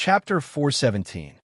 Chapter 417.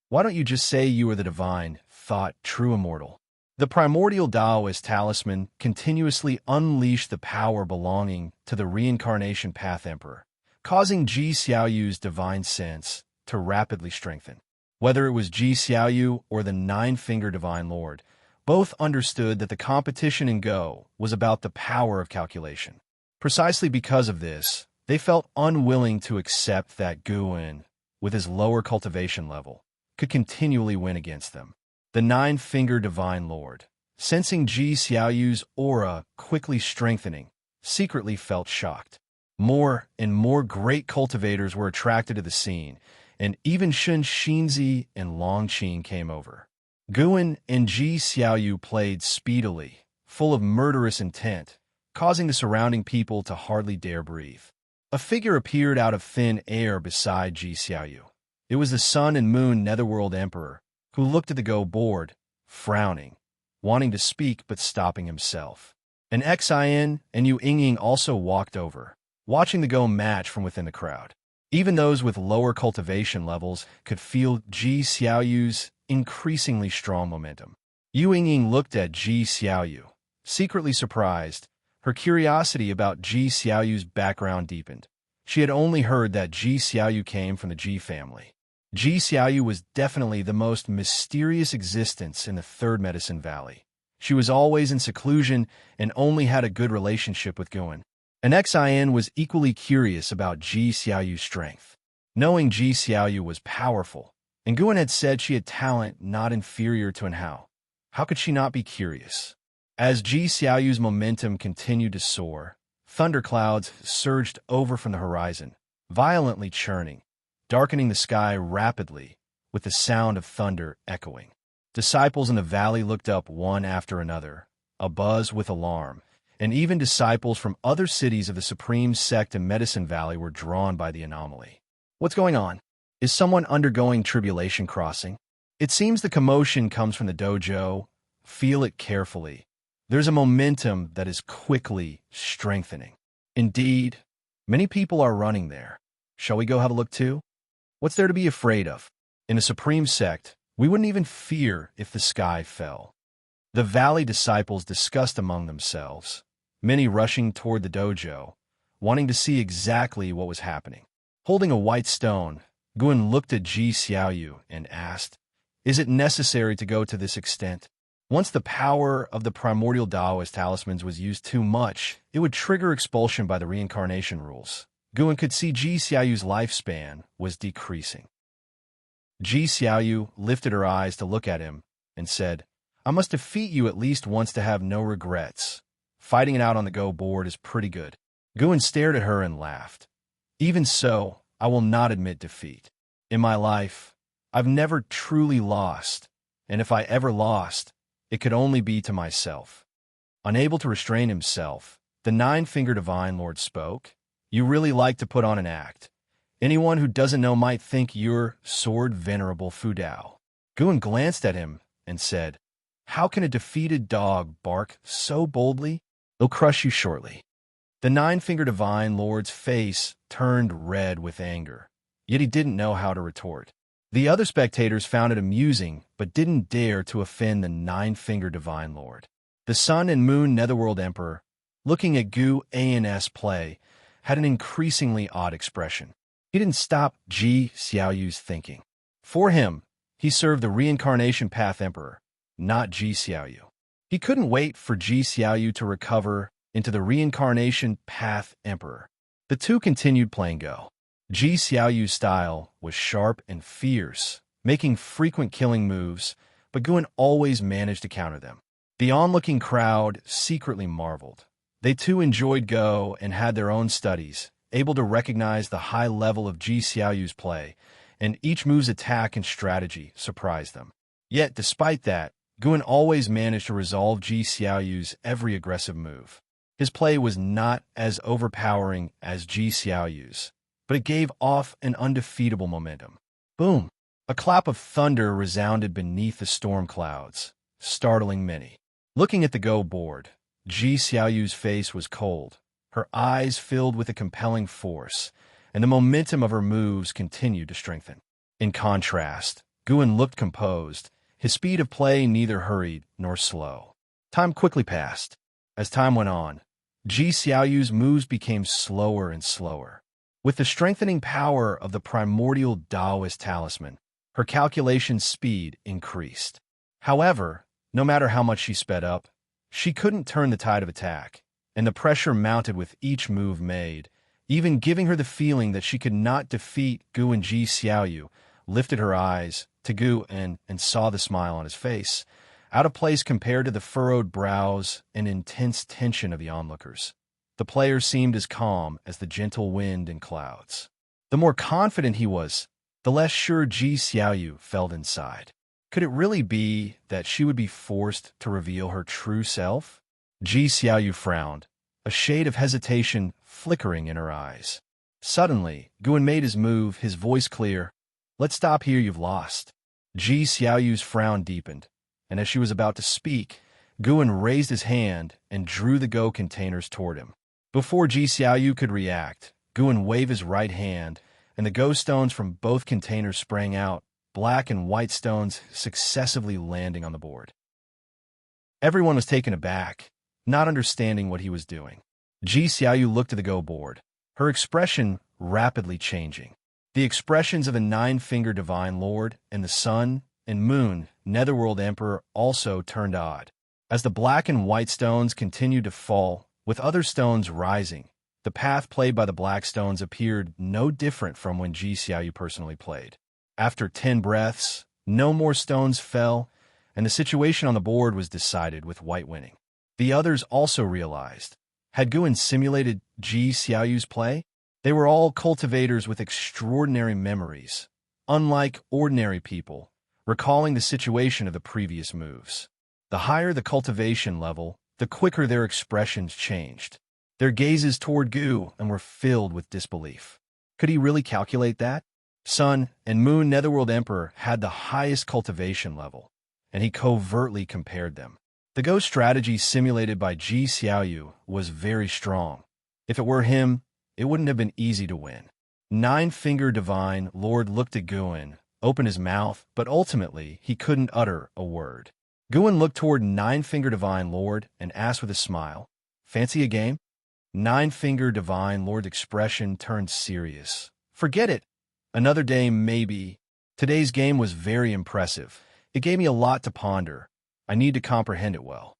Why don't you just say you are the divine, thought true immortal? The primordial Taoist talisman continuously unleashed the power belonging to the reincarnation path emperor, causing Ji Xiaoyu's divine sense to rapidly strengthen. Whether it was Ji Xiaoyu or the nine-finger divine lord, both understood that the competition in Go was about the power of calculation. Precisely because of this, they felt unwilling to accept that Guan, with his lower cultivation level, could continually win against them. The nine-finger divine lord, sensing Ji Xiaoyu's aura quickly strengthening, secretly felt shocked. More and more great cultivators were attracted to the scene, and even Xianxia and Longqin came over. Guan and Ji Xiaoyu played speedily, full of murderous intent, causing the surrounding people to hardly dare breathe. A figure appeared out of thin air beside Ji Xiaoyu. It was the Sun and Moon Netherworld Emperor, who looked at the Go board, frowning, wanting to speak but stopping himself. An Xian and Yu Yingying also walked over, watching the Go match from within the crowd. Even those with lower cultivation levels could feel Ji Xiaoyu's increasingly strong momentum. Yu Yingying looked at Ji Xiaoyu, secretly surprised. Her curiosity about Ji Xiaoyu's background deepened. She had only heard that Ji Xiaoyu came from the Ji family. Ji Xiaoyu was definitely the most mysterious existence in the Third Medicine Valley. She was always in seclusion and only had a good relationship with Guan. An Xian was equally curious about Ji Xiaoyu's strength. Knowing Ji Xiaoyu was powerful, and Guan had said she had talent not inferior to An Hao, how could she not be curious? As Ji Xiaoyu's momentum continued to soar, thunderclouds surged over from the horizon, violently churning, darkening the sky rapidly, with the sound of thunder echoing. Disciples in the valley looked up one after another, abuzz with alarm, and even disciples from other cities of the Supreme Sect in Medicine Valley were drawn by the anomaly. What's going on? Is someone undergoing tribulation crossing? It seems the commotion comes from the dojo. Feel it carefully. There's a momentum that is quickly strengthening. Indeed, many people are running there. Shall we go have a look too? What's there to be afraid of? In a Supreme Sect, we wouldn't even fear if the sky fell. The valley disciples discussed among themselves, many rushing toward the dojo, wanting to see exactly what was happening. Holding a white stone, Guan looked at Ji Xiaoyu and asked, "Is it necessary to go to this extent?" Once the power of the primordial Taoist talismans was used too much, it would trigger expulsion by the reincarnation rules. Guan could see Ji Xiaoyu's lifespan was decreasing. Ji Xiaoyu lifted her eyes to look at him and said, "I must defeat you at least once to have no regrets. Fighting it out on the Go board is pretty good." Guan stared at her and laughed. "Even so, I will not admit defeat. In my life, I've never truly lost, and if I ever lost, it could only be to myself." Unable to restrain himself, the nine-finger divine lord spoke. "You really like to put on an act. Anyone who doesn't know might think you're sword venerable Fu Dao." Guan glanced at him and said, "How can a defeated dog bark so boldly? They'll crush you shortly." The nine-finger divine lord's face turned red with anger, yet he didn't know how to retort. The other spectators found it amusing, but didn't dare to offend the nine-finger divine lord. The Sun and Moon Netherworld Emperor, looking at Gu An's play, had an increasingly odd expression. He didn't stop Ji Xiaoyu's thinking. For him, he served the reincarnation path emperor, not Ji Xiaoyu. He couldn't wait for Ji Xiaoyu to recover into the reincarnation path emperor. The two continued playing Go. Ji Xiaoyu's style was sharp and fierce, making frequent killing moves, but Guan always managed to counter them. The onlooking crowd secretly marveled. They too enjoyed Go and had their own studies, able to recognize the high level of Ji Xiaoyu's play, and each move's attack and strategy surprised them. Yet, despite that, Guan always managed to resolve Ji Xiaoyu's every aggressive move. His play was not as overpowering as Ji Xiaoyu's, but it gave off an undefeatable momentum. Boom! A clap of thunder resounded beneath the storm clouds, startling many. Looking at the Go board, Ji Xiaoyu's face was cold, her eyes filled with a compelling force, and the momentum of her moves continued to strengthen. In contrast, Guan looked composed, his speed of play neither hurried nor slow. Time quickly passed. As time went on, Ji Xiaoyu's moves became slower and slower. With the strengthening power of the primordial Taoist talisman, her calculation speed increased. However, no matter how much she sped up, she couldn't turn the tide of attack, and the pressure mounted with each move made, even giving her the feeling that she could not defeat Gu and Ji Xiaoyu. Lifted her eyes to Gu and saw the smile on his face, out of place compared to the furrowed brows and intense tension of the onlookers. The player seemed as calm as the gentle wind and clouds. The more confident he was, the less sure Ji Xiaoyu felt inside. Could it really be that she would be forced to reveal her true self? Ji Xiaoyu frowned, a shade of hesitation flickering in her eyes. Suddenly, Guan made his move, his voice clear. "Let's stop here, you've lost." Ji Xiaoyu's frown deepened, and as she was about to speak, Guan raised his hand and drew the Go containers toward him. Before Ji Xiaoyu could react, Guan waved his right hand, and the Go stones from both containers sprang out, black and white stones successively landing on the board. Everyone was taken aback, not understanding what he was doing. Ji Xiaoyu looked at the Go board, her expression rapidly changing. The expressions of the Nine-Finger Divine Lord and the Sun and Moon Netherworld Emperor also turned odd. As the black and white stones continued to fall, with other stones rising, the path played by the black stones appeared no different from when Ji Xiaoyu personally played. After 10 breaths, no more stones fell, and the situation on the board was decided with white winning. The others also realized, had Guan simulated Ji Xiaoyu's play? They were all cultivators with extraordinary memories, unlike ordinary people, recalling the situation of the previous moves. The higher the cultivation level, the quicker their expressions changed. Their gazes toward Gu and were filled with disbelief. Could he really calculate that? Sun and Moon Netherworld Emperor had the highest cultivation level, and he covertly compared them. The Go strategy simulated by Ji Xiaoyu was very strong. If it were him, it wouldn't have been easy to win. Nine-Finger Divine Lord looked at Guan, opened his mouth, but ultimately he couldn't utter a word. Guan looked toward Nine-Finger Divine Lord and asked with a smile, "Fancy a game?" Nine-Finger Divine Lord's expression turned serious. "Forget it. Another day, maybe. Today's game was very impressive. It gave me a lot to ponder. I need to comprehend it well."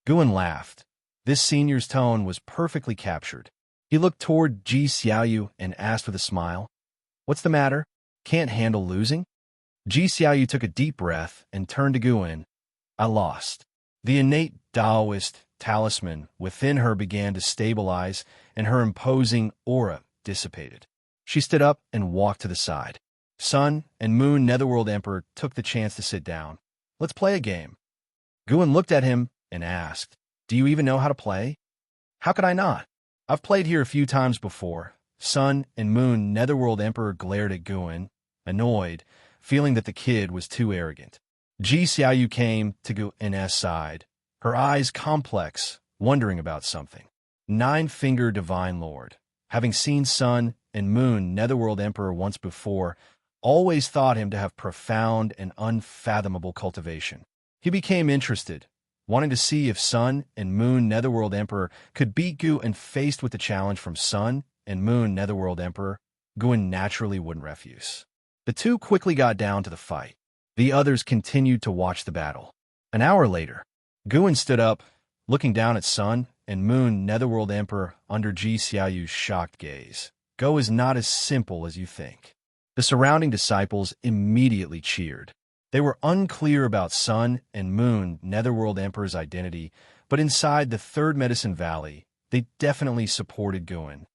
Guan laughed. This senior's tone was perfectly captured. He looked toward Ji Xiaoyu and asked with a smile, "What's the matter? Can't handle losing?" Ji Xiaoyu took a deep breath and turned to Guan. "I lost." The innate Taoist talisman within her began to stabilize, and her imposing aura dissipated. She stood up and walked to the side. Sun and Moon Netherworld Emperor took the chance to sit down. "Let's play a game." Guan looked at him and asked, "Do you even know how to play?" "How could I not? I've played here a few times before." Sun and Moon Netherworld Emperor glared at Guan, annoyed, feeling that the kid was too arrogant. Ji Xiaoyu came to Guan's side, her eyes complex, wondering about something. Nine-Finger Divine Lord, having seen Sun and Moon Netherworld Emperor once before, always thought him to have profound and unfathomable cultivation. He became interested, wanting to see if Sun and Moon Netherworld Emperor could beat Gu, and faced with the challenge from Sun and Moon Netherworld Emperor, Guan naturally wouldn't refuse. The two quickly got down to the fight. The others continued to watch the battle. An hour later, Guan stood up, looking down at Sun and Moon Netherworld Emperor under Ji Xiaoyu's shocked gaze. Go is not as simple as you think. The surrounding disciples immediately cheered. They were unclear about Sun and Moon Netherworld Emperor's identity, but inside the Third Medicine Valley, they definitely supported Guan.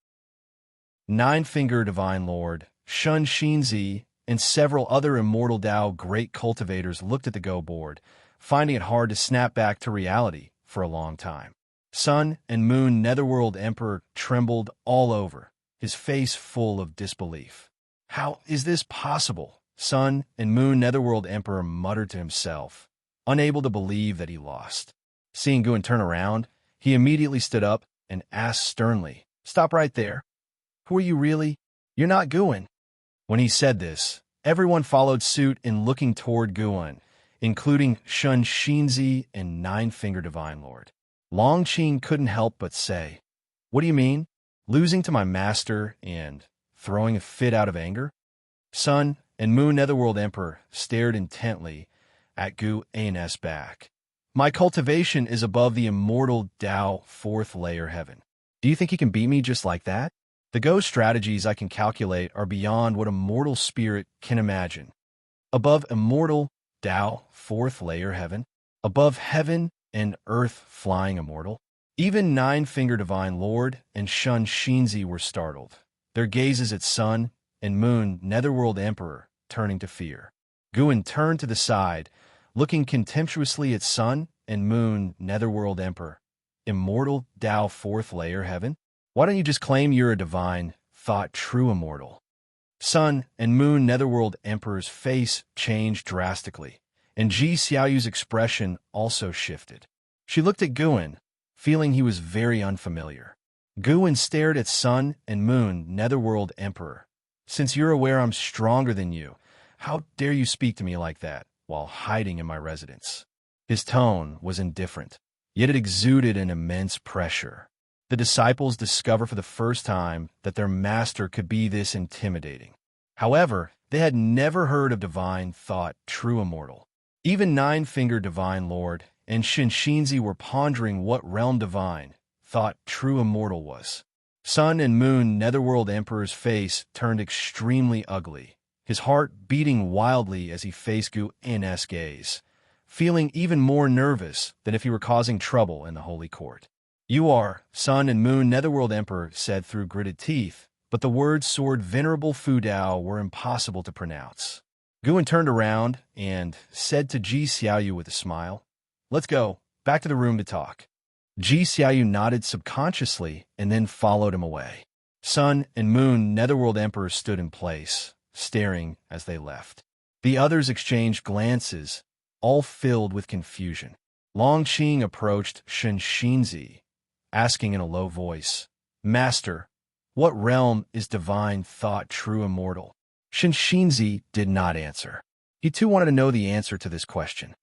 Nine-Finger Divine Lord, Xianxia, and several other Immortal Dao great cultivators looked at the Go board, finding it hard to snap back to reality for a long time. Sun and Moon Netherworld Emperor trembled all over, his face full of disbelief. "How is this possible?" Sun and Moon Netherworld Emperor muttered to himself, unable to believe that he lost. Seeing Guan turn around, he immediately stood up and asked sternly, "Stop right there. Who are you really? You're not Guan." When he said this, Everyone followed suit in looking toward Guan, including Xianxia and Nine-Finger Divine Lord. Longqing couldn't help but say, "What do you mean? Losing to my master and throwing a fit out of anger?" Sun and Moon Netherworld Emperor stared intently at Guan's back. "My cultivation is above the immortal Tao fourth layer heaven. Do you think he can beat me just like that? The Go strategies I can calculate are beyond what a mortal spirit can imagine. Above immortal Tao fourth layer heaven? Above heaven and earth flying immortal?" Even Nine-Finger Divine Lord and Xianxia were startled, their gazes at Sun and Moon Netherworld Emperor turning to fear. Guan turned to the side, looking contemptuously at Sun and Moon Netherworld Emperor. "Immortal Tao fourth layer heaven? Why don't you just claim you're a divine, thought true immortal?" Sun and Moon Netherworld Emperor's face changed drastically, and Xiaoyu's expression also shifted. She looked at Guan, feeling he was very unfamiliar. Guan stared at Sun and Moon Netherworld Emperor. "Since you're aware I'm stronger than you, how dare you speak to me like that while hiding in my residence?" His tone was indifferent, yet it exuded an immense pressure. The disciples discovered for the first time that their master could be this intimidating. However, they had never heard of divine thought true immortal. Even Nine-Finger Divine Lord and Xianxia were pondering what realm divine thought true immortal was. Sun and Moon Netherworld Emperor's face turned extremely ugly, his heart beating wildly as he faced Guan's gaze, feeling even more nervous than if he were causing trouble in the Holy Court. "You are," Sun and Moon Netherworld Emperor said through gritted teeth, but the words Sword Venerable Fu Dao were impossible to pronounce. Guan turned around and said to Xiaoyu with a smile, "Let's go, back to the room to talk." Xiaoyu nodded subconsciously and then followed him away. Sun and Moon Netherworld Emperor stood in place, staring as they left. The others exchanged glances, all filled with confusion. Longqing approached Xianxia, asking in a low voice, "Master, what realm is divine thought true immortal?" Xianxia did not answer. He too wanted to know the answer to this question.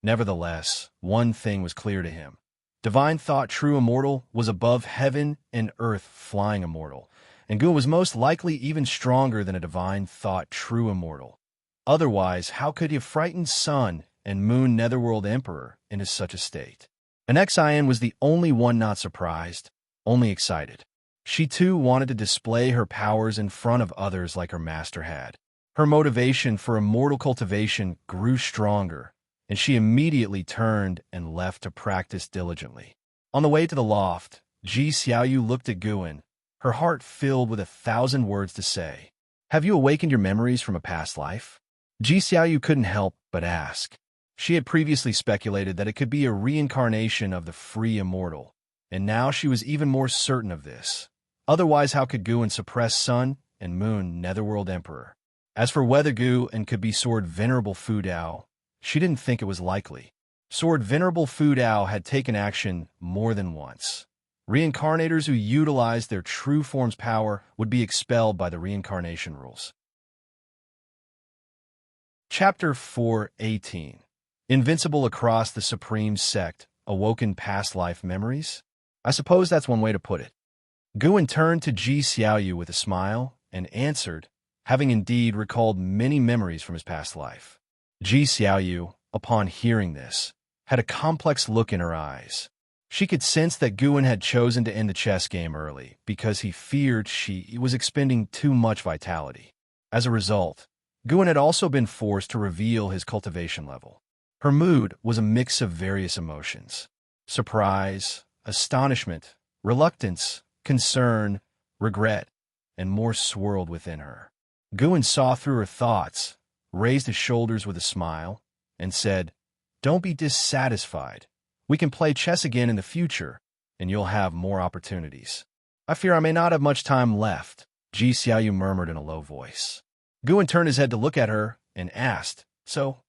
Nevertheless, one thing was clear to him. Divine thought true immortal was above heaven and earth flying immortal, and Guan was most likely even stronger than a divine thought true immortal. Otherwise, how could he have frightened Sun and Moon Netherworld Emperor into such a state? And Xian was the only one not surprised, only excited. She too wanted to display her powers in front of others like her master had. Her motivation for immortal cultivation grew stronger, and she immediately turned and left to practice diligently. On the way to the loft, Xiaoyu looked at Guan, her heart filled with 1,000 words to say. "Have you awakened your memories from a past life?" Xiaoyu couldn't help but ask. She had previously speculated that it could be a reincarnation of the free immortal, and now she was even more certain of this. Otherwise, how could Guan suppress Sun and Moon Netherworld Emperor? As for whether Guan could be Sword Venerable Fu Dao, she didn't think it was likely. Sword Venerable Fu Dao had taken action more than once. Reincarnators who utilized their true form's power would be expelled by the reincarnation rules. Chapter 4:18 Invincible across the Supreme Sect, awoken past life memories? I suppose that's one way to put it. Guan turned to Xiaoyu with a smile and answered, having indeed recalled many memories from his past life. Xiaoyu, upon hearing this, had a complex look in her eyes. She could sense that Guan had chosen to end the chess game early because he feared she was expending too much vitality. As a result, Guan had also been forced to reveal his cultivation level. Her mood was a mix of various emotions: surprise, astonishment, reluctance, concern, regret, and more swirled within her. Guan saw through her thoughts, raised his shoulders with a smile, and said, "Don't be dissatisfied. We can play chess again in the future, and you'll have more opportunities." "I fear I may not have much time left," Xiaoyu murmured in a low voice. Guan turned his head to look at her and asked, "So,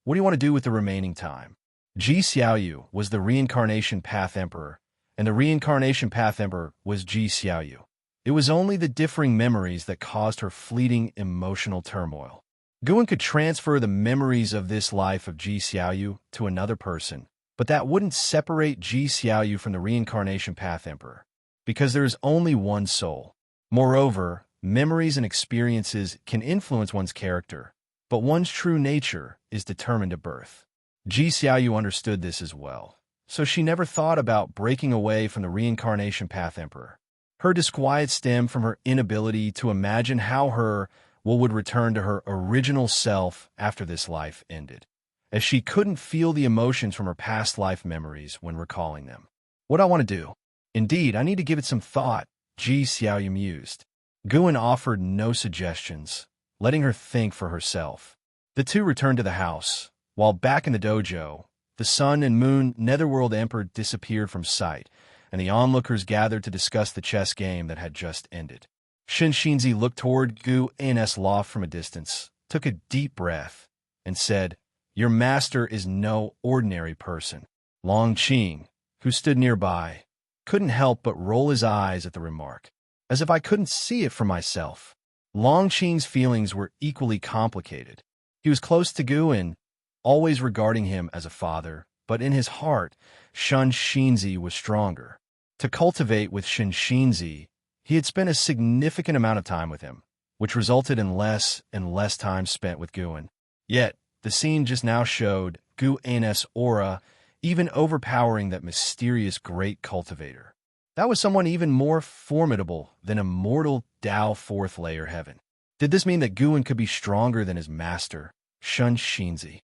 what do you want to do with the remaining time?" Xiaoyu was the Reincarnation Path Emperor, and the Reincarnation Path Emperor was Xiaoyu. It was only the differing memories that caused her fleeting emotional turmoil. Guan could transfer the memories of this life of Ji Xiaoyu to another person, but that wouldn't separate Ji Xiaoyu from the reincarnation path emperor, because there is only one soul. Moreover, memories and experiences can influence one's character, but one's true nature is determined at birth. Ji Xiaoyu understood this as well, so she never thought about breaking away from the reincarnation path emperor. Her disquiet stemmed from her inability to imagine how her would return to her original self after this life ended, as she couldn't feel the emotions from her past life memories when recalling them. What I want to do? Indeed, I need to give it some thought, Ji Xiaoyu mused. Guan offered no suggestions, letting her think for herself. The two returned to the house. While back in the dojo, the Sun and Moon Netherworld Emperor disappeared from sight, and the onlookers gathered to discuss the chess game that had just ended. Xianxia looked toward Gu An's loft from a distance, took a deep breath, and said, "Your master is no ordinary person." Long Qing, who stood nearby, couldn't help but roll his eyes at the remark, as if I couldn't see it for myself. Long Qing's feelings were equally complicated. He was close to Guan, always regarding him as a father, but in his heart, Xianxia was stronger. To cultivate with Xianxia, he had spent a significant amount of time with him, which resulted in less and less time spent with Guan. Yet, the scene just now showed Gu An's aura even overpowering that mysterious great cultivator. That was someone even more formidable than immortal Tao fourth layer heaven. Did this mean that Guan could be stronger than his master, Xianxia?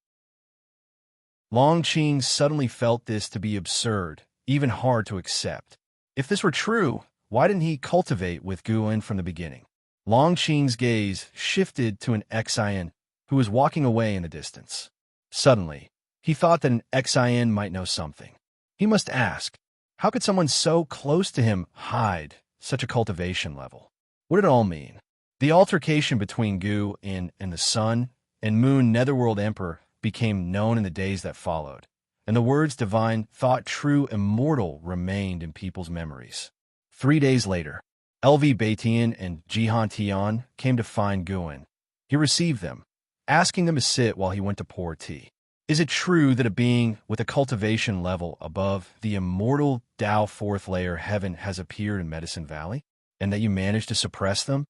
Long Qing suddenly felt this to be absurd, even hard to accept. If this were true, why didn't he cultivate with Guan from the beginning? Long Qing's gaze shifted to an Xian who was walking away in the distance. Suddenly, he thought that an Xian might know something. He must ask, how could someone so close to him hide such a cultivation level? What did it all mean? The altercation between Gu and the Sun and Moon Netherworld Emperor became known in the days that followed, and the words divine, thought true, immortal remained in people's memories. 3 days later, LV Beitian and Xianxia came to find Guan. He received them, asking them to sit while he went to pour tea. Is it true that a being with a cultivation level above the immortal Tao fourth layer heaven has appeared in Medicine Valley, and that you managed to suppress them?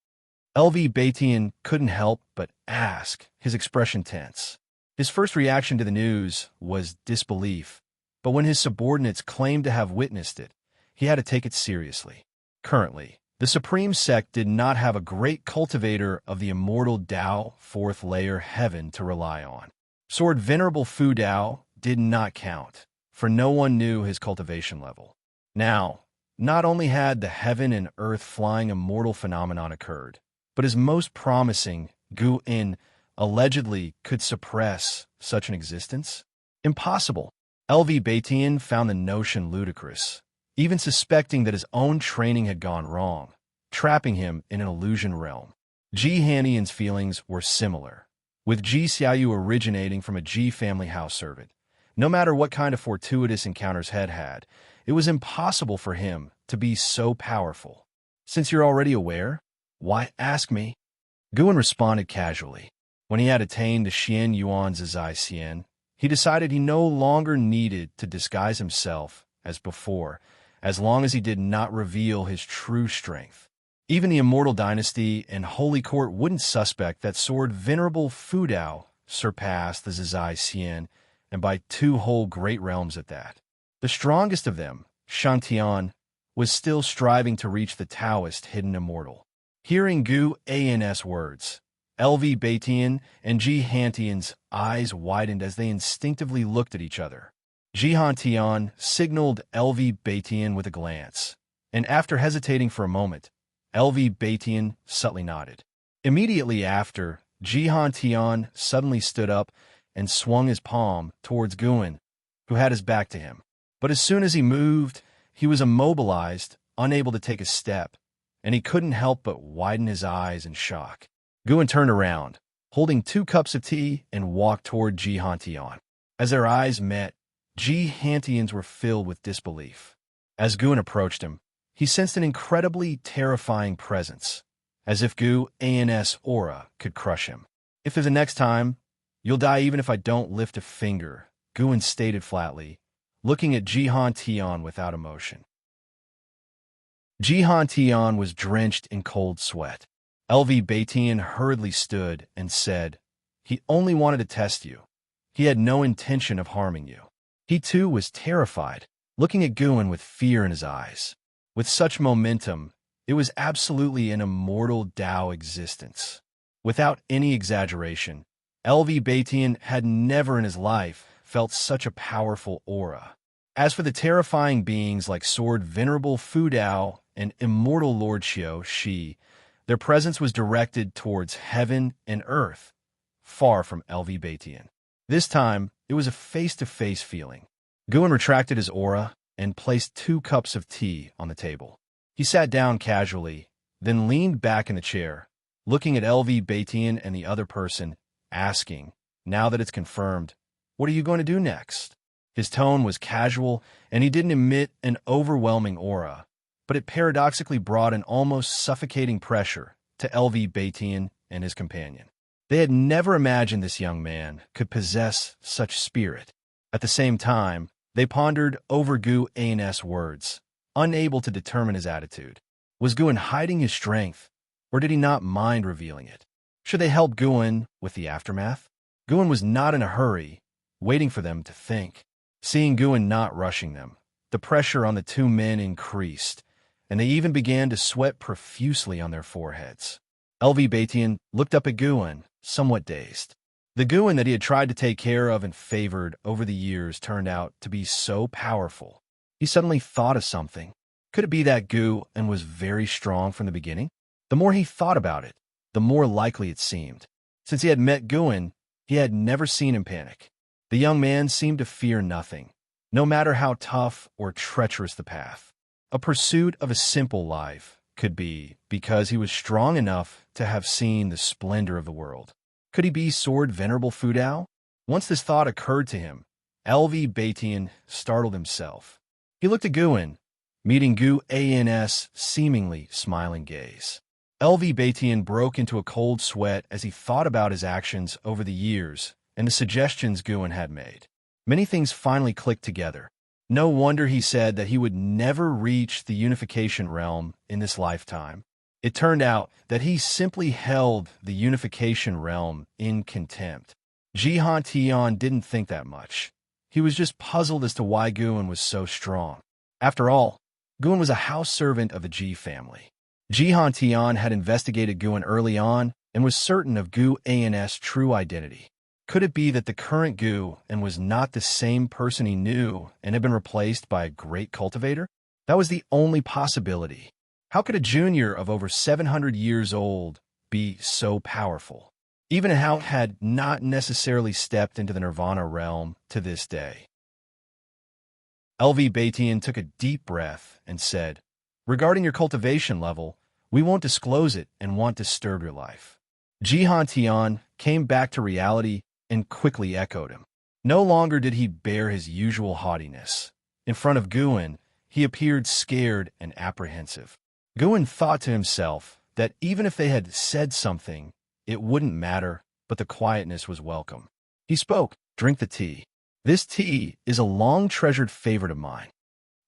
LV Beitian couldn't help but ask, his expression tense. His first reaction to the news was disbelief, but when his subordinates claimed to have witnessed it, he had to take it seriously. Currently, the Supreme Sect did not have a great cultivator of the immortal Tao fourth layer heaven to rely on. Sword Venerable Fu Dao did not count, for no one knew his cultivation level. Now, not only had the heaven and earth flying immortal phenomenon occurred, but his most promising, Gu In, allegedly could suppress such an existence? Impossible. LV Beitian found the notion ludicrous, even suspecting that his own training had gone wrong, trapping him in an illusion realm. Ji Hanian's feelings were similar, with Ji Xiaoyu originating from a Ji family house servant. No matter what kind of fortuitous encounters had, it was impossible for him to be so powerful. Since you're already aware, why ask me? Guan responded casually. When he had attained the Xian Yuan Zizai Xian, he decided he no longer needed to disguise himself as before, as long as he did not reveal his true strength. Even the Immortal Dynasty and Holy Court wouldn't suspect that Sword Venerable Fu Dao surpassed the Zizai Xian, and by 2 whole great realms at that. The strongest of them, Xianxia, was still striving to reach the Taoist hidden immortal. Hearing Gu An's words, LV Beitian and Ji Hanian's eyes widened as they instinctively looked at each other. Xianxia signaled LV Beitian with a glance, and after hesitating for a moment, LV Beitian subtly nodded. Immediately after, Xianxia suddenly stood up and swung his palm towards Guan, who had his back to him. But as soon as he moved, he was immobilized, unable to take a step, and he couldn't help but widen his eyes in shock. Guan turned around, holding 2 cups of tea, and walked toward Xianxia. As their eyes met, Xianxians were filled with disbelief. As Guan approached him, he sensed an incredibly terrifying presence, as if Gu An's aura could crush him. "If there's a next time, you'll die even if I don't lift a finger," Guan stated flatly, looking at Xianxia without emotion. Xianxia was drenched in cold sweat. Cultivation hurriedly stood and said, "He only wanted to test you. He had no intention of harming you." He too was terrified, looking at Guan with fear in his eyes. With such momentum, it was absolutely an immortal Tao existence. Without any exaggeration, Cultivation had never in his life felt such a powerful aura. As for the terrifying beings like Sword Venerable Fu Dao and Immortal Lord Xiao Shi, their presence was directed towards heaven and earth, far from Cultivation. This time, it was a face-to-face feeling. Guan retracted his aura and placed 2 cups of tea on the table. He sat down casually, then leaned back in the chair, looking at Cultivation and the other person, asking, "Now that it's confirmed, what are you going to do next?" His tone was casual, and he didn't emit an overwhelming aura, but it paradoxically brought an almost suffocating pressure to Cultivation and his companion. They had never imagined this young man could possess such spirit. At the same time, they pondered over Gu An's words, unable to determine his attitude. Was Guan hiding his strength, or did he not mind revealing it? Should they help Guan with the aftermath? Guan was not in a hurry, waiting for them to think. Seeing Guan not rushing them, the pressure on the 2 men increased, and they even began to sweat profusely on their foreheads. Cultivation looked up at Guan, somewhat dazed. The Guan that he had tried to take care of and favored over the years turned out to be so powerful. He suddenly thought of something. Could it be that Guan was very strong from the beginning? The more he thought about it, the more likely it seemed. Since he had met Guan, he had never seen him panic. The young man seemed to fear nothing, no matter how tough or treacherous the path. A pursuit of a simple life could be because he was strong enough to have seen the splendor of the world. Could he be Sword Venerable Fu Dao? Once this thought occurred to him, Cultivation startled himself. He looked at Guan, meeting Gu An's seemingly smiling gaze. Cultivation broke into a cold sweat as he thought about his actions over the years and the suggestions Guan had made. Many things finally clicked together. No wonder he said that he would never reach the unification realm in this lifetime. It turned out that he simply held the unification realm in contempt. Xianxia didn't think that much. He was just puzzled as to why Guan was so strong. After all, Guan was a house servant of the Ji family. Xianxia had investigated Guan early on and was certain of Gu An's true identity. Could it be that the current Gu was not the same person he knew and had been replaced by a great cultivator? That was the only possibility. How could a junior of over 700 years old be so powerful? Even Hao had not necessarily stepped into the Nirvana realm to this day. Cultivation took a deep breath and said, "Regarding your cultivation level, we won't disclose it and won't disturb your life." Xianxia came back to reality and quickly echoed him. No longer did he bear his usual haughtiness. In front of Guan, he appeared scared and apprehensive. Guan thought to himself that even if they had said something, it wouldn't matter, but the quietness was welcome. He spoke, "Drink the tea. This tea is a long-treasured favorite of mine."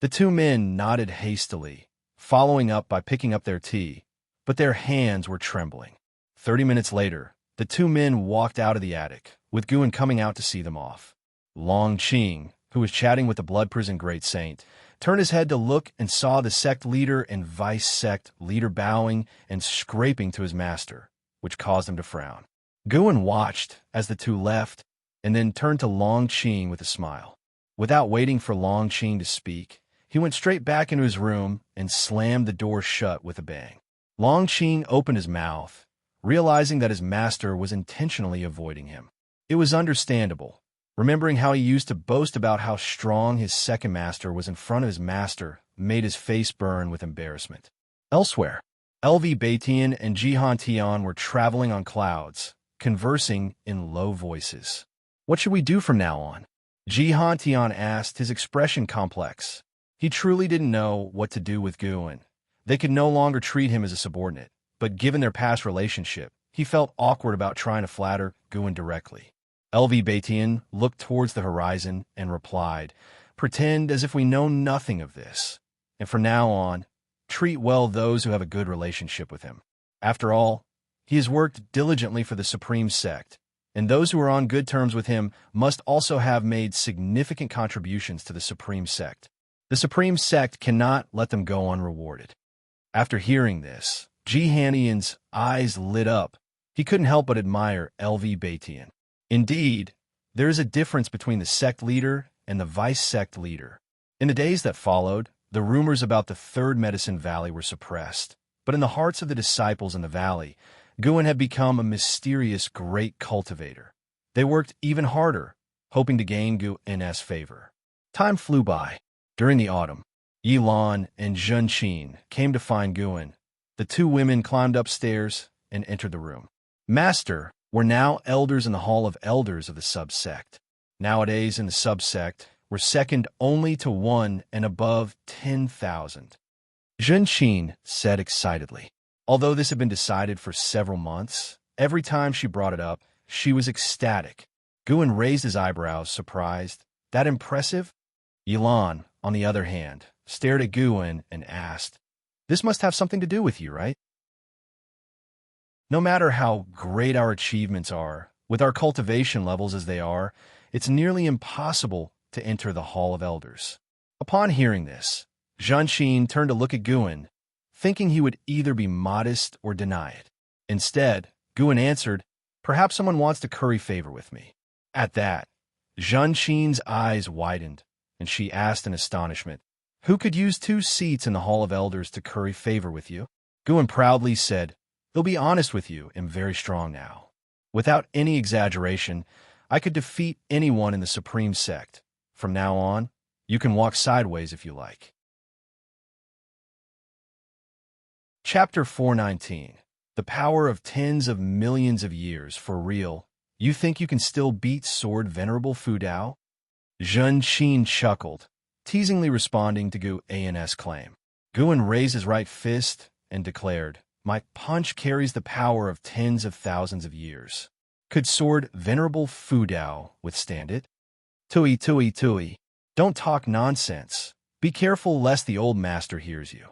The 2 men nodded hastily, following up by picking up their tea, but their hands were trembling. 30 minutes later, the 2 men walked out of the attic, with Guan coming out to see them off. Long Qing, who was chatting with the Blood Prison Great Saint, turned his head to look and saw the sect leader and vice-sect leader bowing and scraping to his master, which caused him to frown. Guan watched as the 2 left, and then turned to Long Qing with a smile. Without waiting for Long Qing to speak, he went straight back into his room and slammed the door shut with a bang. Long Qing opened his mouth, realizing that his master was intentionally avoiding him. It was understandable, remembering how he used to boast about how strong his second master was in front of his master made his face burn with embarrassment. Elsewhere, Cultivation and Xianxia were traveling on clouds, conversing in low voices. "What should we do from now on?" Xianxia asked, his expression complex. He He truly didn't know what to do with Guin. They could no longer treat him as a subordinate, but given their past relationship, he felt awkward about trying to flatter Guin directly. LV Batian looked towards the horizon and replied, "Pretend as if we know nothing of this, and from now on, treat well those who have a good relationship with him. After all, he has worked diligently for the Supreme Sect, and those who are on good terms with him must also have made significant contributions to the Supreme Sect. The Supreme Sect cannot let them go unrewarded." After hearing this, Xianxia's eyes lit up. He couldn't help but admire LV Batian. Indeed, there is a difference between the sect leader and the vice-sect leader. In the days that followed, the rumors about the Third Medicine Valley were suppressed, but in the hearts of the disciples in the valley, Guin had become a mysterious great cultivator. They worked even harder, hoping to gain Guin's favor. Time flew by. During the autumn, Yilan and Xianxia came to find Guin. The two women climbed upstairs and entered the room. Master were now elders in the Hall of Elders of the subsect. Nowadays in the subsect were second only to one and above 10,000. Xianxia said excitedly. Although this had been decided for several months, every time she brought it up, she was ecstatic. Guin raised his eyebrows, surprised. That impressive? Yilan, on the other hand, stared at Guin and asked, "This must have something to do with you, right? No matter how great our achievements are, with our cultivation levels as they are, it's nearly impossible to enter the Hall of Elders." Upon hearing this, Xianxia turned to look at Guin, thinking he would either be modest or deny it. Instead, Guin answered, "Perhaps someone wants to curry favor with me." At that, Xianxia's eyes widened, and she asked in astonishment, "Who could use 2 seats in the Hall of Elders to curry favor with you?" Guin proudly said, "They'll be honest with you, I'm very strong now. Without any exaggeration, I could defeat anyone in the Supreme Sect. From now on, you can walk sideways if you like." Chapter 419. The power of tens of millions of years for real. You think you can still beat Sword Venerable Fu Dao? Xianxia chuckled, teasingly responding to Guin's claim. Guin raised his right fist and declared, "My punch carries the power of tens of thousands of years. Could Sword Venerable Fu Dao withstand it?" Tui, tui, tui. Don't talk nonsense. Be careful lest the old master hears you.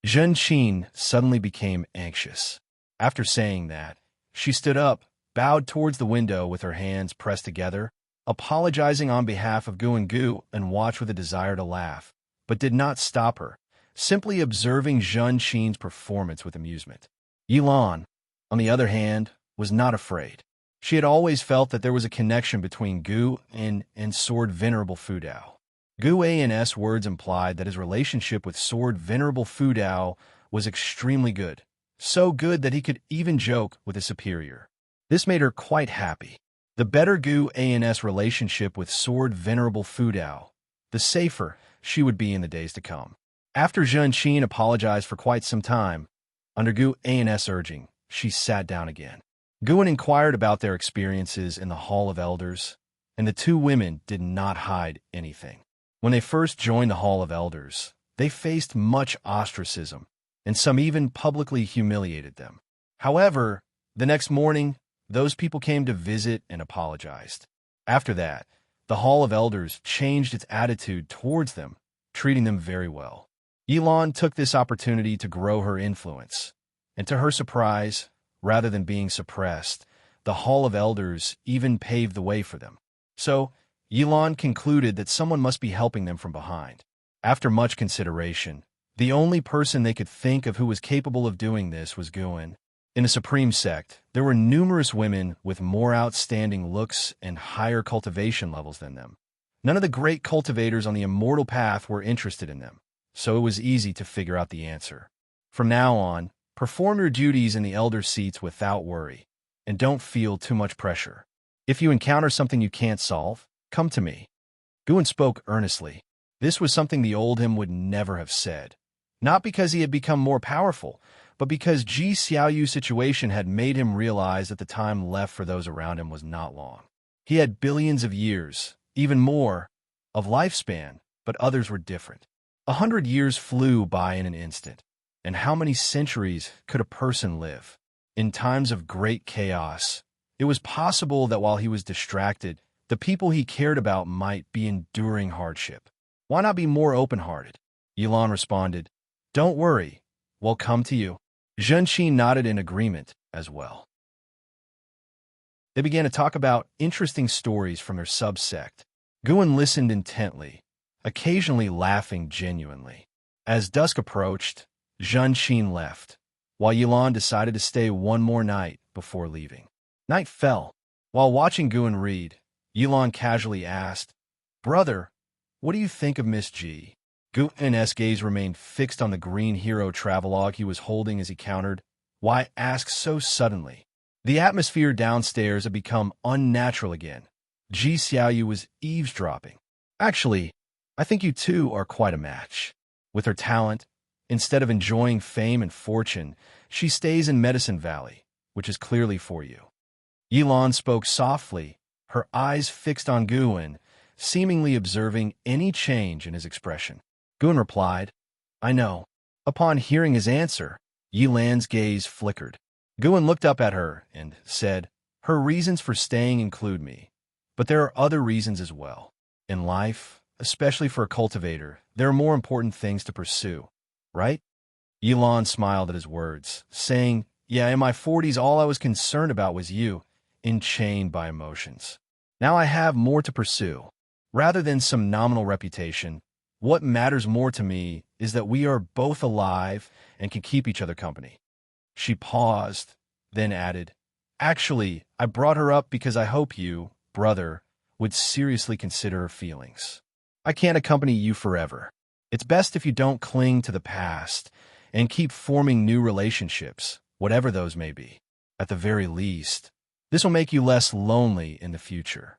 Xianxia suddenly became anxious. After saying that, she stood up, bowed towards the window with her hands pressed together, apologizing on behalf of Guin, and watched with a desire to laugh, but did not stop her, simply observing Xianxia's performance with amusement. Yilan, on the other hand, was not afraid. She had always felt that there was a connection between Guin and Sword Venerable Fu Dao. Guin's words implied that his relationship with Sword Venerable Fu Dao was extremely good, so good that he could even joke with his superior. This made her quite happy. The better Guin's relationship with Sword Venerable Fu Dao, the safer she would be in the days to come. After Xianxia apologized for quite some time, under Guin's urging, she sat down again. Guin inquired about their experiences in the Hall of Elders, and the two women did not hide anything. When they first joined the Hall of Elders, they faced much ostracism, and some even publicly humiliated them. However, the next morning, those people came to visit and apologized. After that, the Hall of Elders changed its attitude towards them, treating them very well. Yilan took this opportunity to grow her influence, and to her surprise, rather than being suppressed, the Hall of Elders even paved the way for them. So, Yilan concluded that someone must be helping them from behind. After much consideration, the only person they could think of who was capable of doing this was Guin. In the Supreme Sect, there were numerous women with more outstanding looks and higher cultivation levels than them. None of the great cultivators on the immortal path were interested in them, so it was easy to figure out the answer. From now on, perform your duties in the elder seats without worry, and don't feel too much pressure. If you encounter something you can't solve, come to me. Guin spoke earnestly. This was something the old him would never have said. Not because he had become more powerful, but because Ji Xiaoyu's situation had made him realize that the time left for those around him was not long. He had billions of years, even more, of lifespan, but others were different. 100 years flew by in an instant. And how many centuries could a person live? In times of great chaos, it was possible that while he was distracted, the people he cared about might be enduring hardship. Why not be more open-hearted? Yilan responded, Don't worry, we'll come to you. Xianxia nodded in agreement as well. They began to talk about interesting stories from their subsect. Guan listened intently, occasionally laughing genuinely. As dusk approached, Xianxia left, while Yilan decided to stay one more night before leaving. Night fell. While watching Guan read, Yilan casually asked, Brother, what do you think of Miss G? Guan's gaze remained fixed on the green hero travelogue he was holding as he countered, Why ask so suddenly? The atmosphere downstairs had become unnatural again. Xiaoyu was eavesdropping. Actually, I think you two are quite a match. With her talent, instead of enjoying fame and fortune, she stays in Medicine Valley, which is clearly for you. Yilan spoke softly, her eyes fixed on Guan, seemingly observing any change in his expression. Guan replied, I know. Upon hearing his answer, Yilan's gaze flickered. Guan looked up at her and said, Her reasons for staying include me, but there are other reasons as well. In life, especially for a cultivator, there are more important things to pursue, right? Yilan smiled at his words, saying, Yeah, in my 40s all I was concerned about was you, enchained by emotions. Now I have more to pursue. Rather than some nominal reputation, what matters more to me is that we are both alive and can keep each other company. She paused, then added, Actually, I brought her up because I hope you, brother, would seriously consider her feelings. I can't accompany you forever. It's best if you don't cling to the past and keep forming new relationships, whatever those may be. At the very least, this will make you less lonely in the future.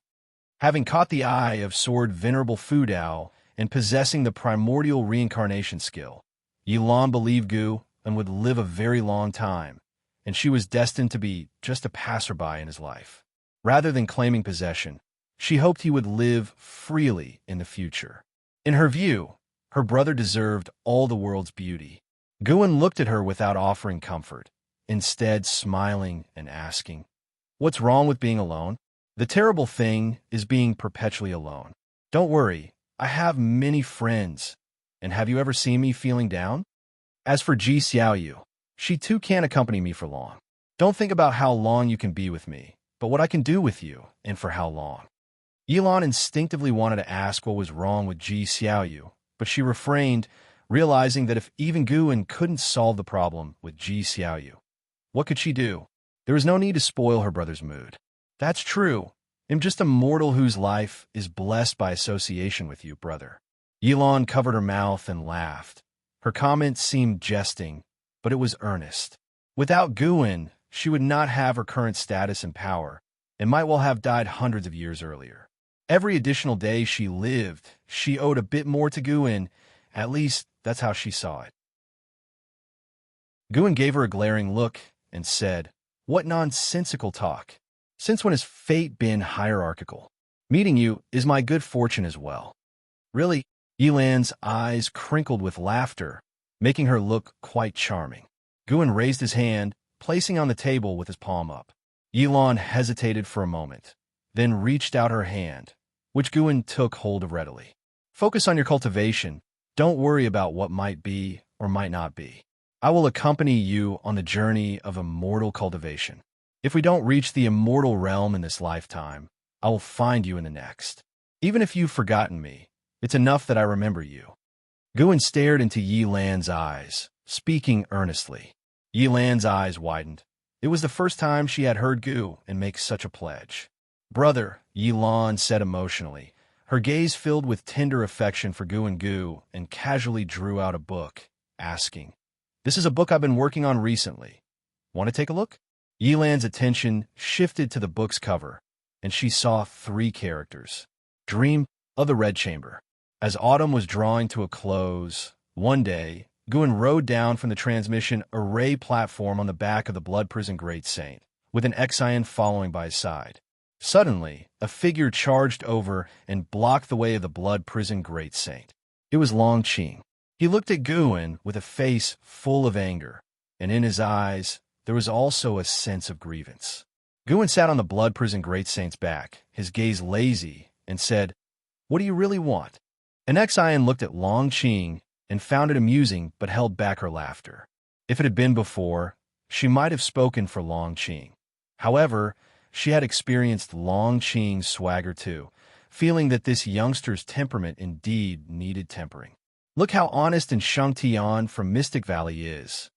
Having caught the eye of Sword Venerable Fudao and possessing the primordial reincarnation skill, Yilan believed Gu and would live a very long time, and she was destined to be just a passerby in his life. Rather than claiming possession, she hoped he would live freely in the future. In her view, her brother deserved all the world's beauty. Guan looked at her without offering comfort, instead smiling and asking, What's wrong with being alone? The terrible thing is being perpetually alone. Don't worry, I have many friends, and have you ever seen me feeling down? As for Xiaoyu, she too can't accompany me for long. Don't think about how long you can be with me, but what I can do with you, and for how long. Yilan instinctively wanted to ask what was wrong with Xiaoyu, but she refrained, realizing that if even Guan couldn't solve the problem with Xiaoyu, what could she do? There was no need to spoil her brother's mood. That's true. I'm just a mortal whose life is blessed by association with you, brother. Yilan covered her mouth and laughed. Her comment seemed jesting, but it was earnest. Without Guan, she would not have her current status and power, and might well have died hundreds of years earlier. Every additional day she lived, she owed a bit more to Guan. At least, that's how she saw it. Guan gave her a glaring look and said, What nonsensical talk. Since when has fate been hierarchical? Meeting you is my good fortune as well. Really? Yilan's eyes crinkled with laughter, making her look quite charming. Guan raised his hand, placing on the table with his palm up. Yilan hesitated for a moment, then reached out her hand, which Guan took hold of readily. Focus on your cultivation. Don't worry about what might be or might not be. I will accompany you on the journey of immortal cultivation. If we don't reach the immortal realm in this lifetime, I will find you in the next. Even if you've forgotten me, it's enough that I remember you. Guan stared into Yilan's eyes, speaking earnestly. Yilan's eyes widened. It was the first time she had heard Gu and make such a pledge. Brother, Yilan said emotionally, her gaze filled with tender affection for Gu, and casually drew out a book, asking, This is a book I've been working on recently. Want to take a look? Yilan's attention shifted to the book's cover, and she saw 3 characters. Dream of the Red Chamber. As autumn was drawing to a close, one day, Guan rode down from the transmission array platform on the back of the Blood Prison Great Saint, with an Xian following by his side. Suddenly, a figure charged over and blocked the way of the Blood Prison Great Saint. It was Long Qing. He looked at Guan with a face full of anger, and in his eyes there was also a sense of grievance. Guan sat on the blood prison great saint's back, his gaze lazy, and said, "What do you really want?" An Xian looked at Long Qing and found it amusing but held back her laughter. If it had been before, she might have spoken for Long Qing. However, she had experienced Long Qing's swagger too, feeling that this youngster's temperament indeed needed tempering. "Look how honest and Xianxia from Mystic Valley is."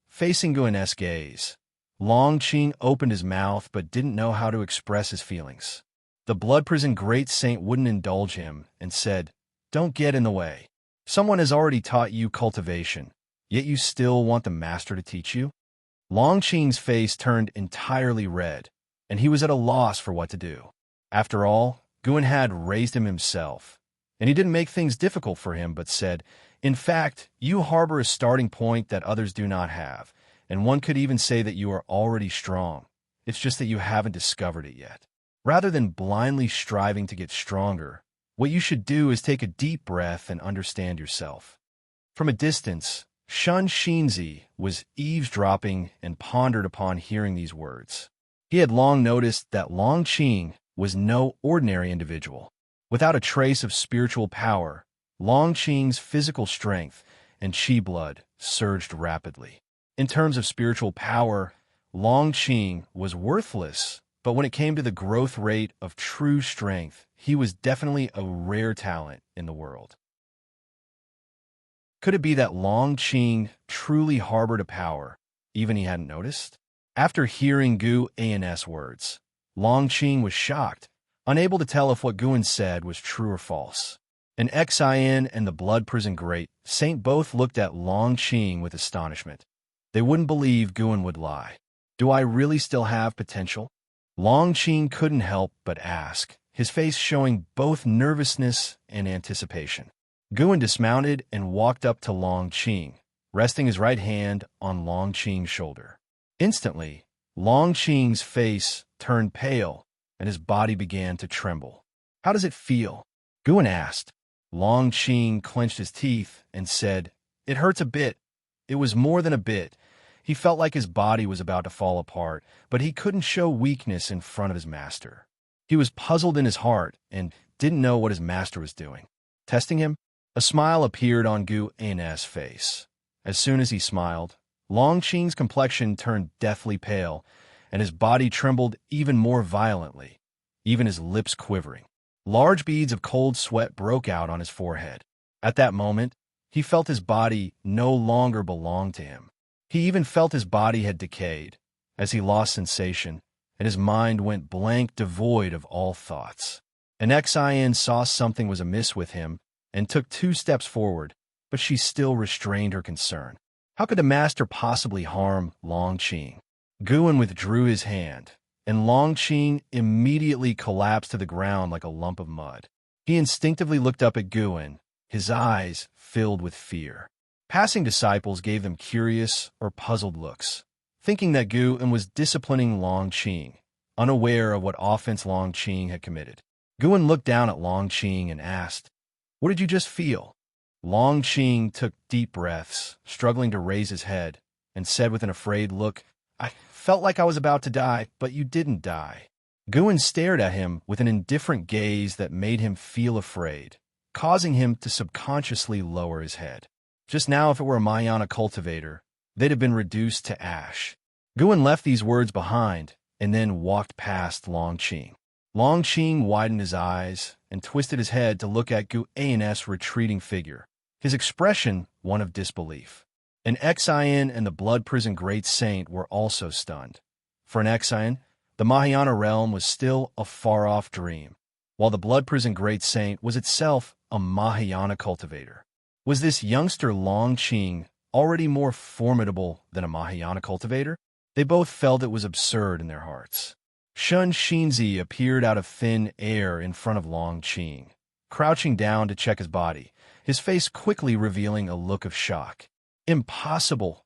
Facing Guan's gaze, Long Qing opened his mouth but didn't know how to express his feelings. The blood prison great saint wouldn't indulge him and said, "Don't get in the way. Someone has already taught you cultivation, yet you still want the master to teach you?" Long Qing's face turned entirely red, and he was at a loss for what to do. After all, Guan had raised him himself, and he didn't make things difficult for him but said, "In fact, you harbor a starting point that others do not have, and one could even say that you are already strong. It's just that you haven't discovered it yet. Rather than blindly striving to get stronger, what you should do is take a deep breath and understand yourself." From a distance, Xianxia was eavesdropping and pondered upon hearing these words. He had long noticed that Long Qing was no ordinary individual. Without a trace of spiritual power, Long Qing's physical strength and qi blood surged rapidly. In terms of spiritual power, Long Qing was worthless, but when it came to the growth rate of true strength, he was definitely a rare talent in the world. Could it be that Long Qing truly harbored a power, even he hadn't noticed? After hearing Guan's words, Long Qing was shocked, unable to tell if what Guan said was true or false. An Xian and the blood prison great saint both looked at Long Qing with astonishment. They wouldn't believe Guan would lie. "Do I really still have potential?" Long Qing couldn't help but ask, his face showing both nervousness and anticipation. Guan dismounted and walked up to Long Qing, resting his right hand on Long Qing's shoulder. Instantly, Long Qing's face turned pale and his body began to tremble. "How does it feel?" Guan asked. Long Qing clenched his teeth and said, "It hurts a bit." It was more than a bit. He felt like his body was about to fall apart, but he couldn't show weakness in front of his master. He was puzzled in his heart and didn't know what his master was doing. Testing him? A smile appeared on Guan's face. As soon as he smiled, Long Qing's complexion turned deathly pale, and his body trembled even more violently, even his lips quivering. Large beads of cold sweat broke out on his forehead. At that moment, he felt his body no longer belonged to him. He even felt his body had decayed, as he lost sensation, and his mind went blank, devoid of all thoughts. An Xian saw something was amiss with him and took 2 steps forward, but she still restrained her concern. How could the master possibly harm Long Qing? Guan withdrew his hand, and Long Qing immediately collapsed to the ground like a lump of mud. He instinctively looked up at Guan, his eyes filled with fear. Passing disciples gave them curious or puzzled looks, thinking that Guan was disciplining Long Qing, unaware of what offense Long Qing had committed. Guan looked down at Long Qing and asked, "What did you just feel?" Long Qing took deep breaths, struggling to raise his head, and said with an afraid look, "I felt like I was about to die, but you didn't die." Guan stared at him with an indifferent gaze that made him feel afraid, causing him to subconsciously lower his head. Just now, if it were a Mahayana cultivator, they'd have been reduced to ash. Guan left these words behind and then walked past Long Qing. Long Qing widened his eyes and twisted his head to look at Guan's retreating figure, his expression one of disbelief. An Xian and the blood prison great saint were also stunned. For an Xian, the Mahayana realm was still a far-off dream, while the blood prison great saint was itself a Mahayana cultivator. Was this youngster Long Qing already more formidable than a Mahayana cultivator? They both felt it was absurd in their hearts. Xianxia appeared out of thin air in front of Long Qing, crouching down to check his body, his face quickly revealing a look of shock. "Impossible,"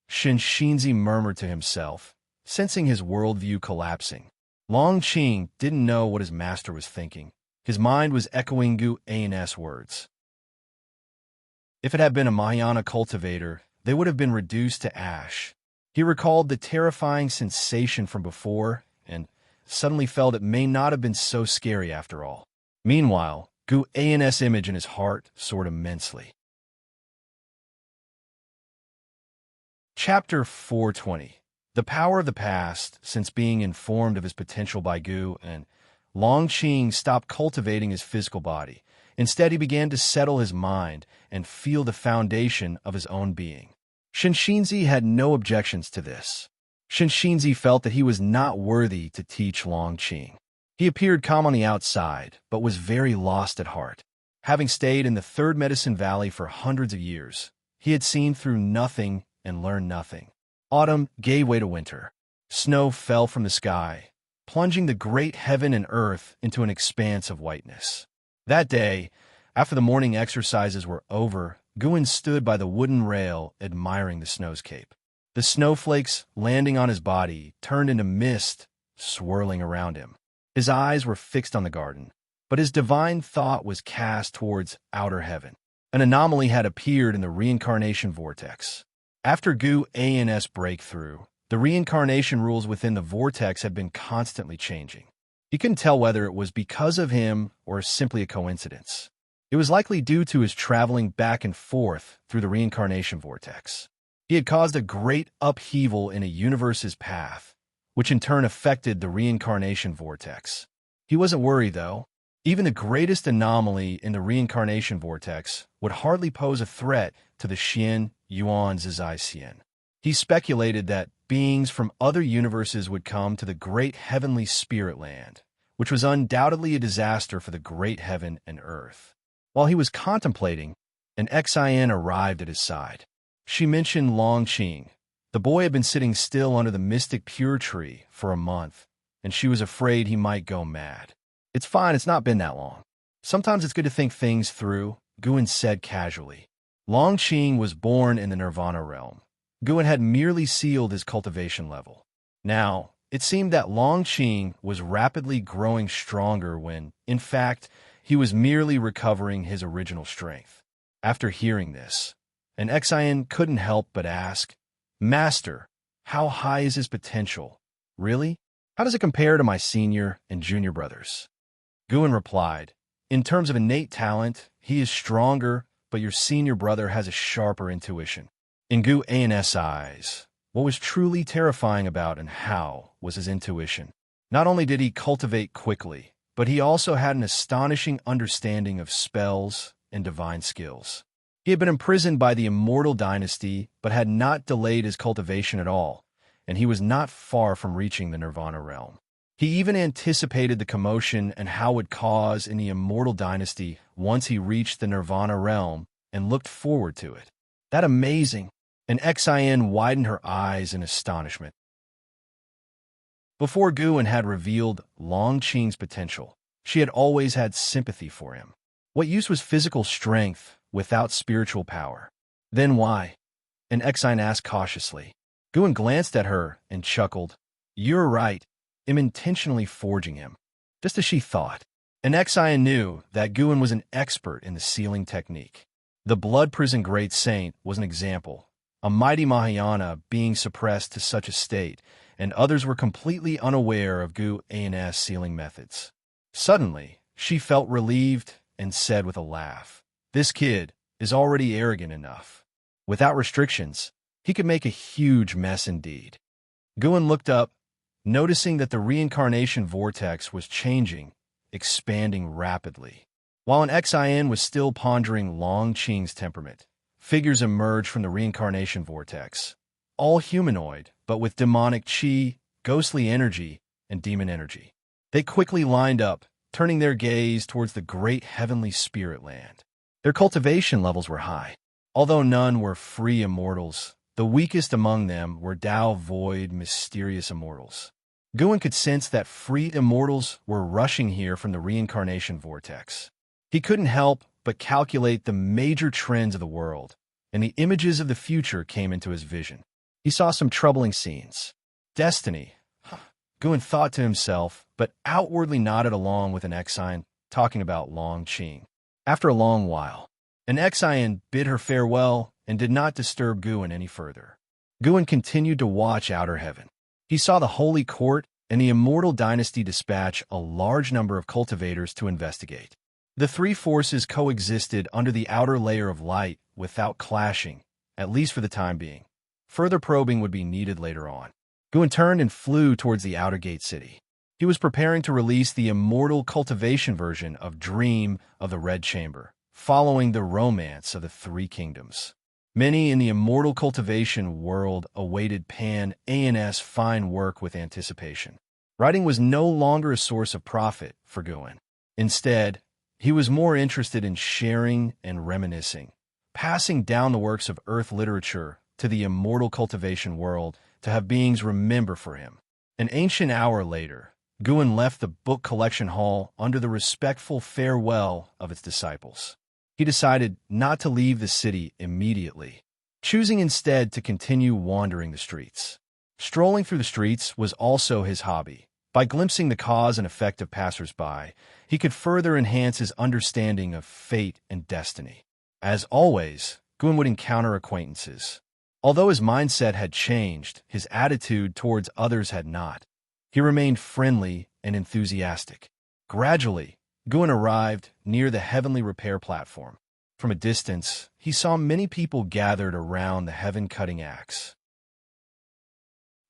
Xianxia murmured to himself, sensing his worldview collapsing. Long Qing didn't know what his master was thinking. His mind was echoing Guan's words. If it had been a Mahayana cultivator, they would have been reduced to ash. He recalled the terrifying sensation from before, and suddenly felt it may not have been so scary after all. Meanwhile, Gu An's image in his heart soared immensely. Chapter 420. The power of the past. Since being informed of his potential by Gu, and Longqing stopped cultivating his physical body. Instead, he began to settle his mind and feel the foundation of his own being. Xianxia had no objections to this. Xianxia felt that he was not worthy to teach Longqing. He appeared calm on the outside, but was very lost at heart. Having stayed in the Third Medicine Valley for hundreds of years, he had seen through nothing and learned nothing. Autumn gave way to winter. Snow fell from the sky, plunging the great heaven and earth into an expanse of whiteness. That day, after the morning exercises were over, Guan stood by the wooden rail admiring the snowscape. The snowflakes landing on his body turned into mist, swirling around him. His eyes were fixed on the garden, but his divine thought was cast towards outer heaven. An anomaly had appeared in the reincarnation vortex. After Gu An's breakthrough, the reincarnation rules within the vortex had been constantly changing. He couldn't tell whether it was because of him or simply a coincidence. It was likely due to his traveling back and forth through the reincarnation vortex. He had caused a great upheaval in a universe's path, which in turn affected the reincarnation vortex. He wasn't worried, though. Even the greatest anomaly in the reincarnation vortex would hardly pose a threat to the Xian Yuan Zizai Xian. He speculated that beings from other universes would come to the great heavenly spirit land, which was undoubtedly a disaster for the great heaven and earth. While he was contemplating, an Xian arrived at his side. She mentioned Longqing. The boy had been sitting still under the mystic pure tree for a month, and she was afraid he might go mad. It's fine, it's not been that long. Sometimes it's good to think things through, Guan said casually. Longqing was born in the Nirvana realm. Guan had merely sealed his cultivation level. Now, it seemed that Longqing was rapidly growing stronger when, in fact, he was merely recovering his original strength. After hearing this, an Xian couldn't help but ask, "Master, how high is his potential? Really? How does it compare to my senior and junior brothers?" Guan replied, "In terms of innate talent, he is stronger, but your senior brother has a sharper intuition." In Gu An's eyes, what was truly terrifying about and how was his intuition. Not only did he cultivate quickly, but he also had an astonishing understanding of spells and divine skills. He had been imprisoned by the Immortal Dynasty, but had not delayed his cultivation at all, and he was not far from reaching the Nirvana realm. He even anticipated the commotion and how it would cause in the Immortal Dynasty once he reached the Nirvana realm and looked forward to it. That amazing! An Xian widened her eyes in astonishment. Before Guan had revealed Longqing's potential, she had always had sympathy for him. What use was physical strength without spiritual power? Then why? An Xian asked cautiously. Guan glanced at her and chuckled. "You're right. I'm intentionally forging him." Just as she thought. An Xian knew that Guan was an expert in the sealing technique. The Blood Prison Great Saint was an example. A mighty Mahayana being suppressed to such a state, and others were completely unaware of Gu An's sealing methods. Suddenly, she felt relieved and said with a laugh, "This kid is already arrogant enough. Without restrictions, he could make a huge mess indeed." Guan looked up, noticing that the reincarnation vortex was changing, expanding rapidly. While an Xian was still pondering Longqing's temperament, figures emerged from the reincarnation vortex, all humanoid, but with demonic qi, ghostly energy, and demon energy. They quickly lined up, turning their gaze towards the great heavenly spirit land. Their cultivation levels were high. Although none were free immortals, the weakest among them were Tao void, mysterious immortals. Guan could sense that free immortals were rushing here from the reincarnation vortex. He couldn't help but calculate the major trends of the world, and the images of the future came into his vision. He saw some troubling scenes. Destiny, Guan thought to himself, but outwardly nodded along with an Xian talking about Longqing. After a long while, An Xian bid her farewell and did not disturb Guan any further. Guan continued to watch outer heaven. He saw the Holy Court and the Immortal Dynasty dispatch a large number of cultivators to investigate. The three forces coexisted under the outer layer of light without clashing, at least for the time being. Further probing would be needed later on. Guan turned and flew towards the outer gate city. He was preparing to release the immortal cultivation version of Dream of the Red Chamber, following the romance of the Three Kingdoms. Many in the immortal cultivation world awaited Pan An's fine work with anticipation. Writing was no longer a source of profit for Guan. Instead, he was more interested in sharing and reminiscing, passing down the works of Earth literature to the immortal cultivation world to have beings remember for him. An ancient hour later, Guan left the book collection hall under the respectful farewell of its disciples. He decided not to leave the city immediately, choosing instead to continue wandering the streets. Strolling through the streets was also his hobby. By glimpsing the cause and effect of passers-by, he could further enhance his understanding of fate and destiny. As always, Guan would encounter acquaintances. Although his mindset had changed, his attitude towards others had not. He remained friendly and enthusiastic. Gradually, Guan arrived near the heavenly repair platform. From a distance, he saw many people gathered around the heaven-cutting axe.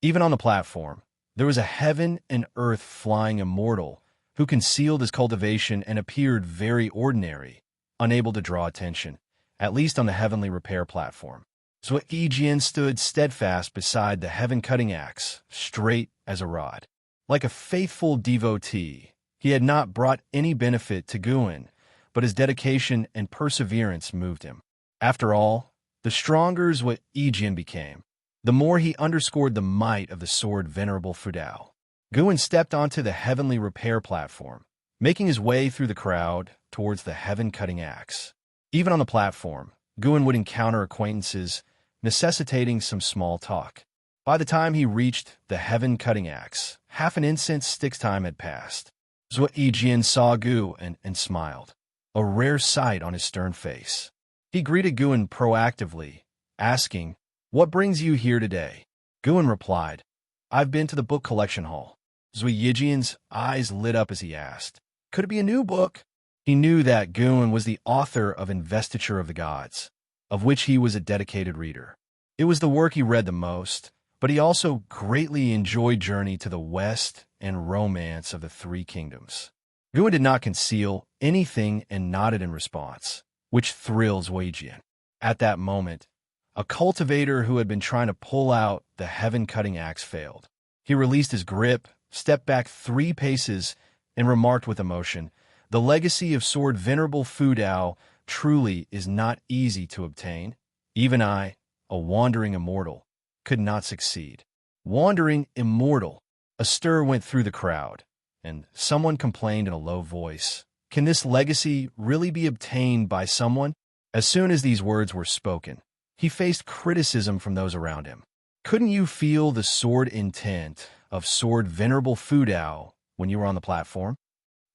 Even on the platform, there was a heaven and earth flying immortal who concealed his cultivation and appeared very ordinary, unable to draw attention, at least on the heavenly repair platform. Xianxia stood steadfast beside the heaven-cutting axe, straight as a rod. Like a faithful devotee, he had not brought any benefit to Guan, but his dedication and perseverance moved him. After all, the stronger Xianxia became, the more he underscored the might of the sword Venerable Fudao. Guan stepped onto the heavenly repair platform, making his way through the crowd towards the heaven-cutting axe. Even on the platform, Guan would encounter acquaintances, necessitating some small talk. By the time he reached the heaven-cutting axe, half an incense stick's time had passed. Xianxia saw Guan and smiled, a rare sight on his stern face. He greeted Guan proactively, asking, "What brings you here today?" Guan replied, "I've been to the book collection hall." Xianxia's eyes lit up as he asked, "Could it be a new book?" He knew that Guan was the author of Investiture of the Gods, of which he was a dedicated reader. It was the work he read the most, but he also greatly enjoyed Journey to the West and Romance of the Three Kingdoms. Guan did not conceal anything and nodded in response, which thrilled Xianxia. At that moment, a cultivator who had been trying to pull out the heaven-cutting axe failed. He released his grip, stepped back 3 paces, and remarked with emotion, "The legacy of Sword Venerable Fudao truly is not easy to obtain. Even I, a wandering immortal, could not succeed." Wandering immortal. A stir went through the crowd, and someone complained in a low voice, "Can this legacy really be obtained by someone?" As soon as these words were spoken, he faced criticism from those around him. "Couldn't you feel the sword intent of Sword Venerable Fudao when you were on the platform?"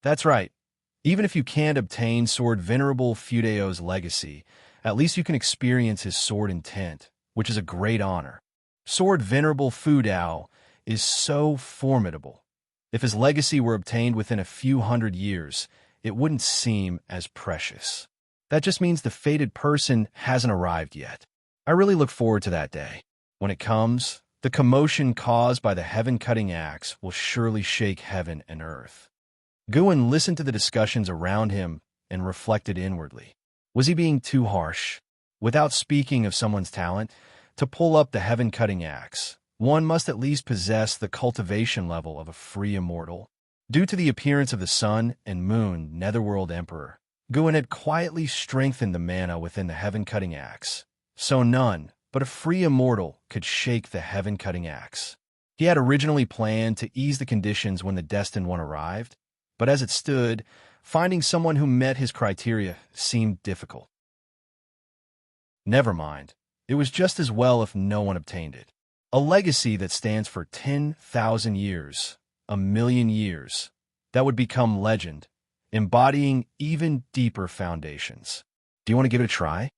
That's right. Even if you can't obtain Sword Venerable Fudao's legacy, at least you can experience his sword intent, which is a great honor. Sword Venerable Fudao is so formidable. If his legacy were obtained within a few hundred years, it wouldn't seem as precious. That just means the fated person hasn't arrived yet. I really look forward to that day. When it comes, the commotion caused by the heaven-cutting axe will surely shake heaven and earth. Guan listened to the discussions around him and reflected inwardly. Was he being too harsh? Without speaking of someone's talent, to pull up the heaven-cutting axe, one must at least possess the cultivation level of a free immortal. Due to the appearance of the sun and moon Netherworld Emperor, Guan had quietly strengthened the mana within the heaven-cutting axe, so none but a free immortal could shake the heaven-cutting axe. He had originally planned to ease the conditions when the destined one arrived, but as it stood, finding someone who met his criteria seemed difficult. Never mind. It was just as well if no one obtained it. A legacy that stands for 10,000 years, a million years, that would become legend, embodying even deeper foundations. Do you want to give it a try?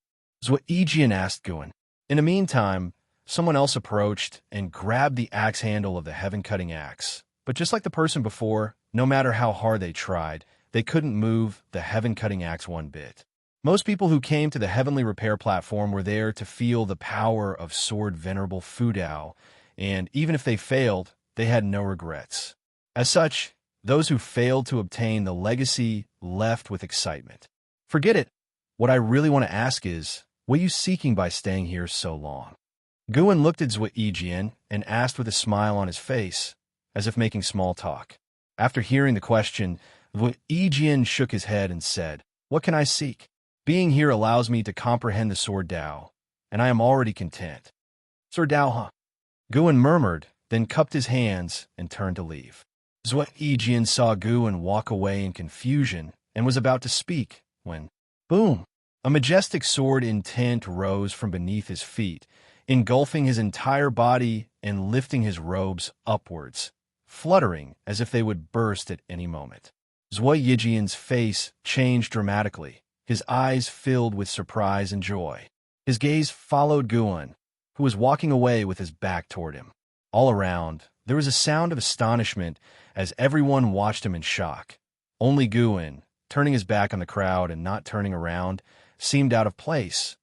Is what Ijian asked Guan. In the meantime, someone else approached and grabbed the axe handle of the heaven-cutting axe. But just like the person before, no matter how hard they tried, they couldn't move the heaven-cutting axe one bit. Most people who came to the Heavenly Repair platform were there to feel the power of Sword Venerable Fudao, and even if they failed, they had no regrets. As such, those who failed to obtain the legacy left with excitement. Forget it. What I really want to ask is, what are you seeking by staying here so long? Guan looked at Zhui Yijian and asked with a smile on his face, as if making small talk. After hearing the question, Zhui Yijian shook his head and said, "What can I seek? Being here allows me to comprehend the Sword Dao, and I am already content." "Sword Dao, huh?" Guan murmured, then cupped his hands and turned to leave. Zhui Yijian saw Guan walk away in confusion and was about to speak when, boom! A majestic sword intent rose from beneath his feet, engulfing his entire body and lifting his robes upwards, fluttering as if they would burst at any moment. Zhui Yijian's face changed dramatically, his eyes filled with surprise and joy. His gaze followed Guan, who was walking away with his back toward him. All around, there was a sound of astonishment as everyone watched him in shock. Only Guan, turning his back on the crowd and not turning around, seemed out of place,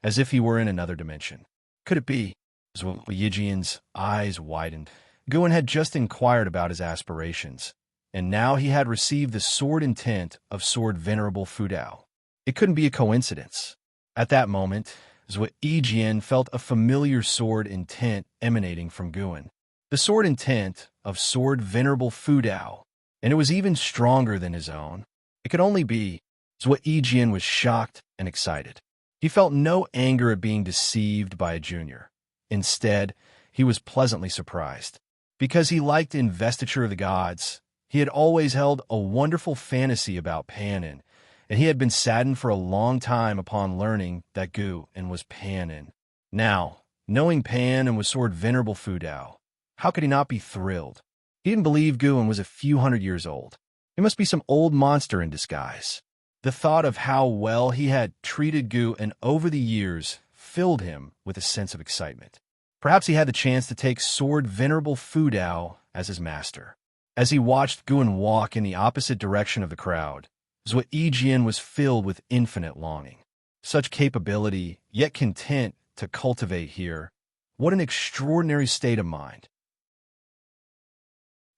as if he were in another dimension. Could it be? Zhui Yijian's eyes widened. Guan had just inquired about his aspirations, and now he had received the sword intent of Sword Venerable Fudao. It couldn't be a coincidence. At that moment, Zhui Yijian felt a familiar sword intent emanating from Guan. The sword intent of Sword Venerable Fudao, and it was even stronger than his own. It could only be. Zhui Yijian was shocked and excited. He felt no anger at being deceived by a junior. Instead, he was pleasantly surprised. Because he liked Investiture of the Gods, he had always held a wonderful fantasy about Panin, and he had been saddened for a long time upon learning that Guan was Panin. Now, knowing Panin was Sword Venerable Fudao, how could he not be thrilled? He didn't believe Guan was a few hundred years old. He must be some old monster in disguise. The thought of how well he had treated Guan over the years filled him with a sense of excitement. Perhaps he had the chance to take Sword Venerable Fudao as his master. As he watched Guan walk in the opposite direction of the crowd, Zhui Yijian was filled with infinite longing. Such capability, yet content to cultivate here. What an extraordinary state of mind.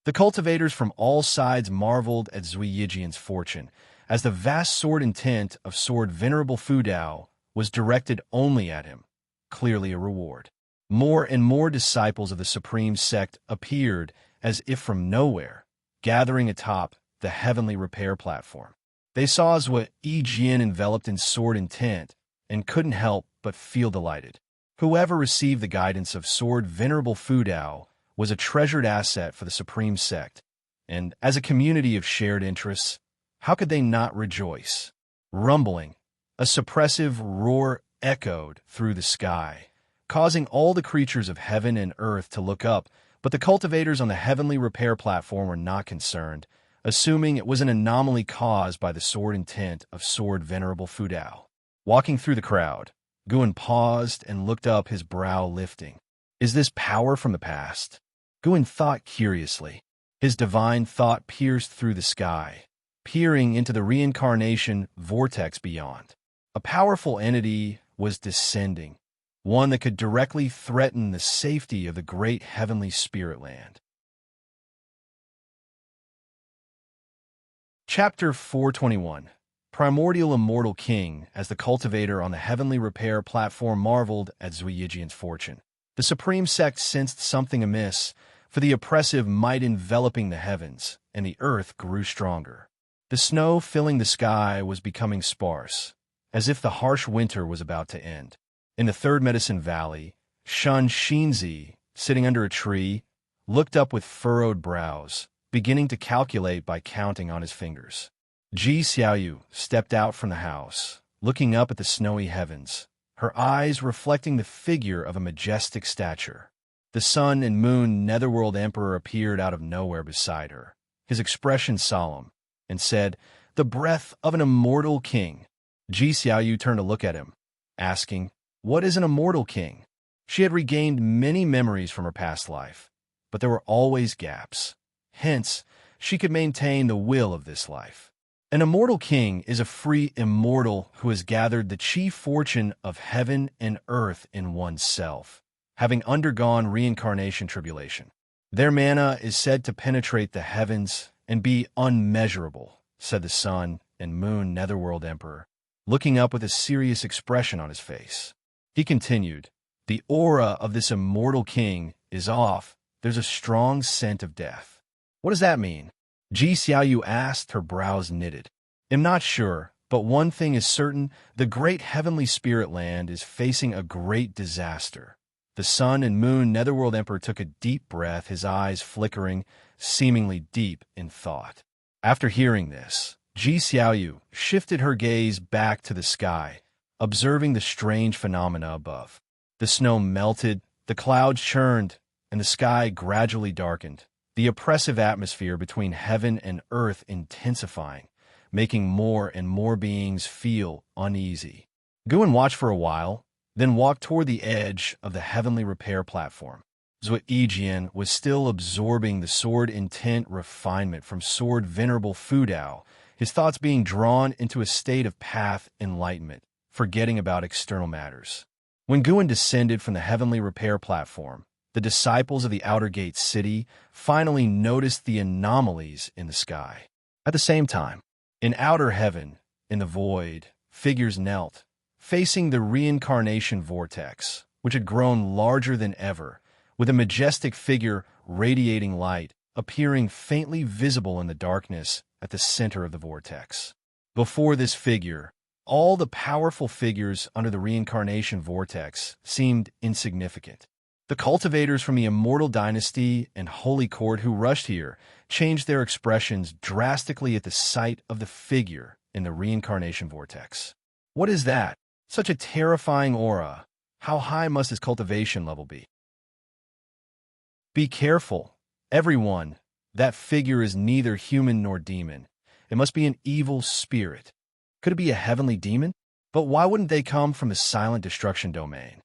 The cultivators from all sides marveled at Zhui Yijian's fortune, as the vast sword intent of Sword Venerable Fudao was directed only at him, clearly a reward. More and more disciples of the Supreme Sect appeared as if from nowhere, gathering atop the Heavenly Repair platform. They saw Zhui Yijian enveloped in sword intent and couldn't help but feel delighted. Whoever received the guidance of Sword Venerable Fudao was a treasured asset for the Supreme Sect, and as a community of shared interests, how could they not rejoice? Rumbling, a suppressive roar echoed through the sky, causing all the creatures of heaven and earth to look up, but the cultivators on the Heavenly Repair platform were not concerned, assuming it was an anomaly caused by the sword intent of Sword Venerable Fudao. Walking through the crowd, Guan paused and looked up, his brow lifting. Is this power from the past? Guan thought curiously. His divine thought pierced through the sky, peering into the reincarnation vortex beyond. A powerful entity was descending, one that could directly threaten the safety of the great heavenly spirit land. Chapter 421. Primordial Immortal King. As the cultivator on the Heavenly Repair platform marveled at Zhui Yijian's fortune, the Supreme Sect sensed something amiss, for the oppressive might enveloping the heavens, and the earth grew stronger. The snow filling the sky was becoming sparse, as if the harsh winter was about to end. In the Third Medicine Valley, Xianxia, sitting under a tree, looked up with furrowed brows, beginning to calculate by counting on his fingers. Xiaoyu stepped out from the house, looking up at the snowy heavens, her eyes reflecting the figure of a majestic stature. The Sun and Moon Netherworld Emperor appeared out of nowhere beside her, his expression solemn, and said, "The breath of an immortal king." Xiaoyu turned to look at him, asking, "What is an immortal king?" She had regained many memories from her past life, but there were always gaps. Hence, she could maintain the will of this life. An immortal king is a free immortal who has gathered the chief fortune of heaven and earth in oneself, having undergone reincarnation tribulation. Their mana is said to penetrate the heavens and be unmeasurable, said the Sun and Moon Netherworld Emperor, looking up with a serious expression on his face. He continued, "The aura of this immortal king is off. There's a strong scent of death." "What does that mean?" Ji Xiaoyu asked, her brows knitted. "I'm not sure, but one thing is certain, the great heavenly spirit land is facing a great disaster." The Sun and Moon Netherworld Emperor took a deep breath, his eyes flickering, seemingly deep in thought. After hearing this, Ji Xiaoyu shifted her gaze back to the sky, observing the strange phenomena above. The snow melted, the clouds churned, and the sky gradually darkened, the oppressive atmosphere between heaven and earth intensifying, making more and more beings feel uneasy. Go and watch for a while, then walk toward the edge of the heavenly repair platform. Zhuo Yijian was still absorbing the sword intent refinement from sword venerable Fu Dao, his thoughts being drawn into a state of path enlightenment, forgetting about external matters. When Guan descended from the heavenly repair platform, the disciples of the Outer Gate City finally noticed the anomalies in the sky. At the same time, in outer heaven, in the void, figures knelt, facing the reincarnation vortex, which had grown larger than ever, with a majestic figure radiating light, appearing faintly visible in the darkness at the center of the vortex. Before this figure, all the powerful figures under the reincarnation vortex seemed insignificant. The cultivators from the Immortal Dynasty and Holy Court who rushed here changed their expressions drastically at the sight of the figure in the reincarnation vortex. "What is that? Such a terrifying aura. How high must his cultivation level be?" "Be careful, everyone. That figure is neither human nor demon. It must be an evil spirit. Could it be a heavenly demon? But why wouldn't they come from the silent destruction domain?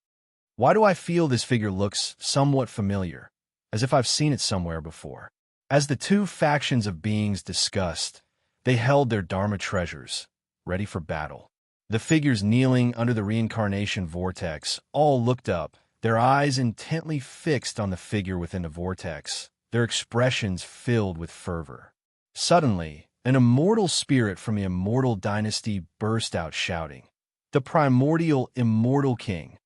Why do I feel this figure looks somewhat familiar, as if I've seen it somewhere before?" As the two factions of beings discussed, they held their Dharma treasures, ready for battle. The figures kneeling under the reincarnation vortex all looked up, their eyes intently fixed on the figure within the vortex, their expressions filled with fervor. Suddenly, an immortal spirit from the Immortal Dynasty burst out shouting, "The primordial immortal king!"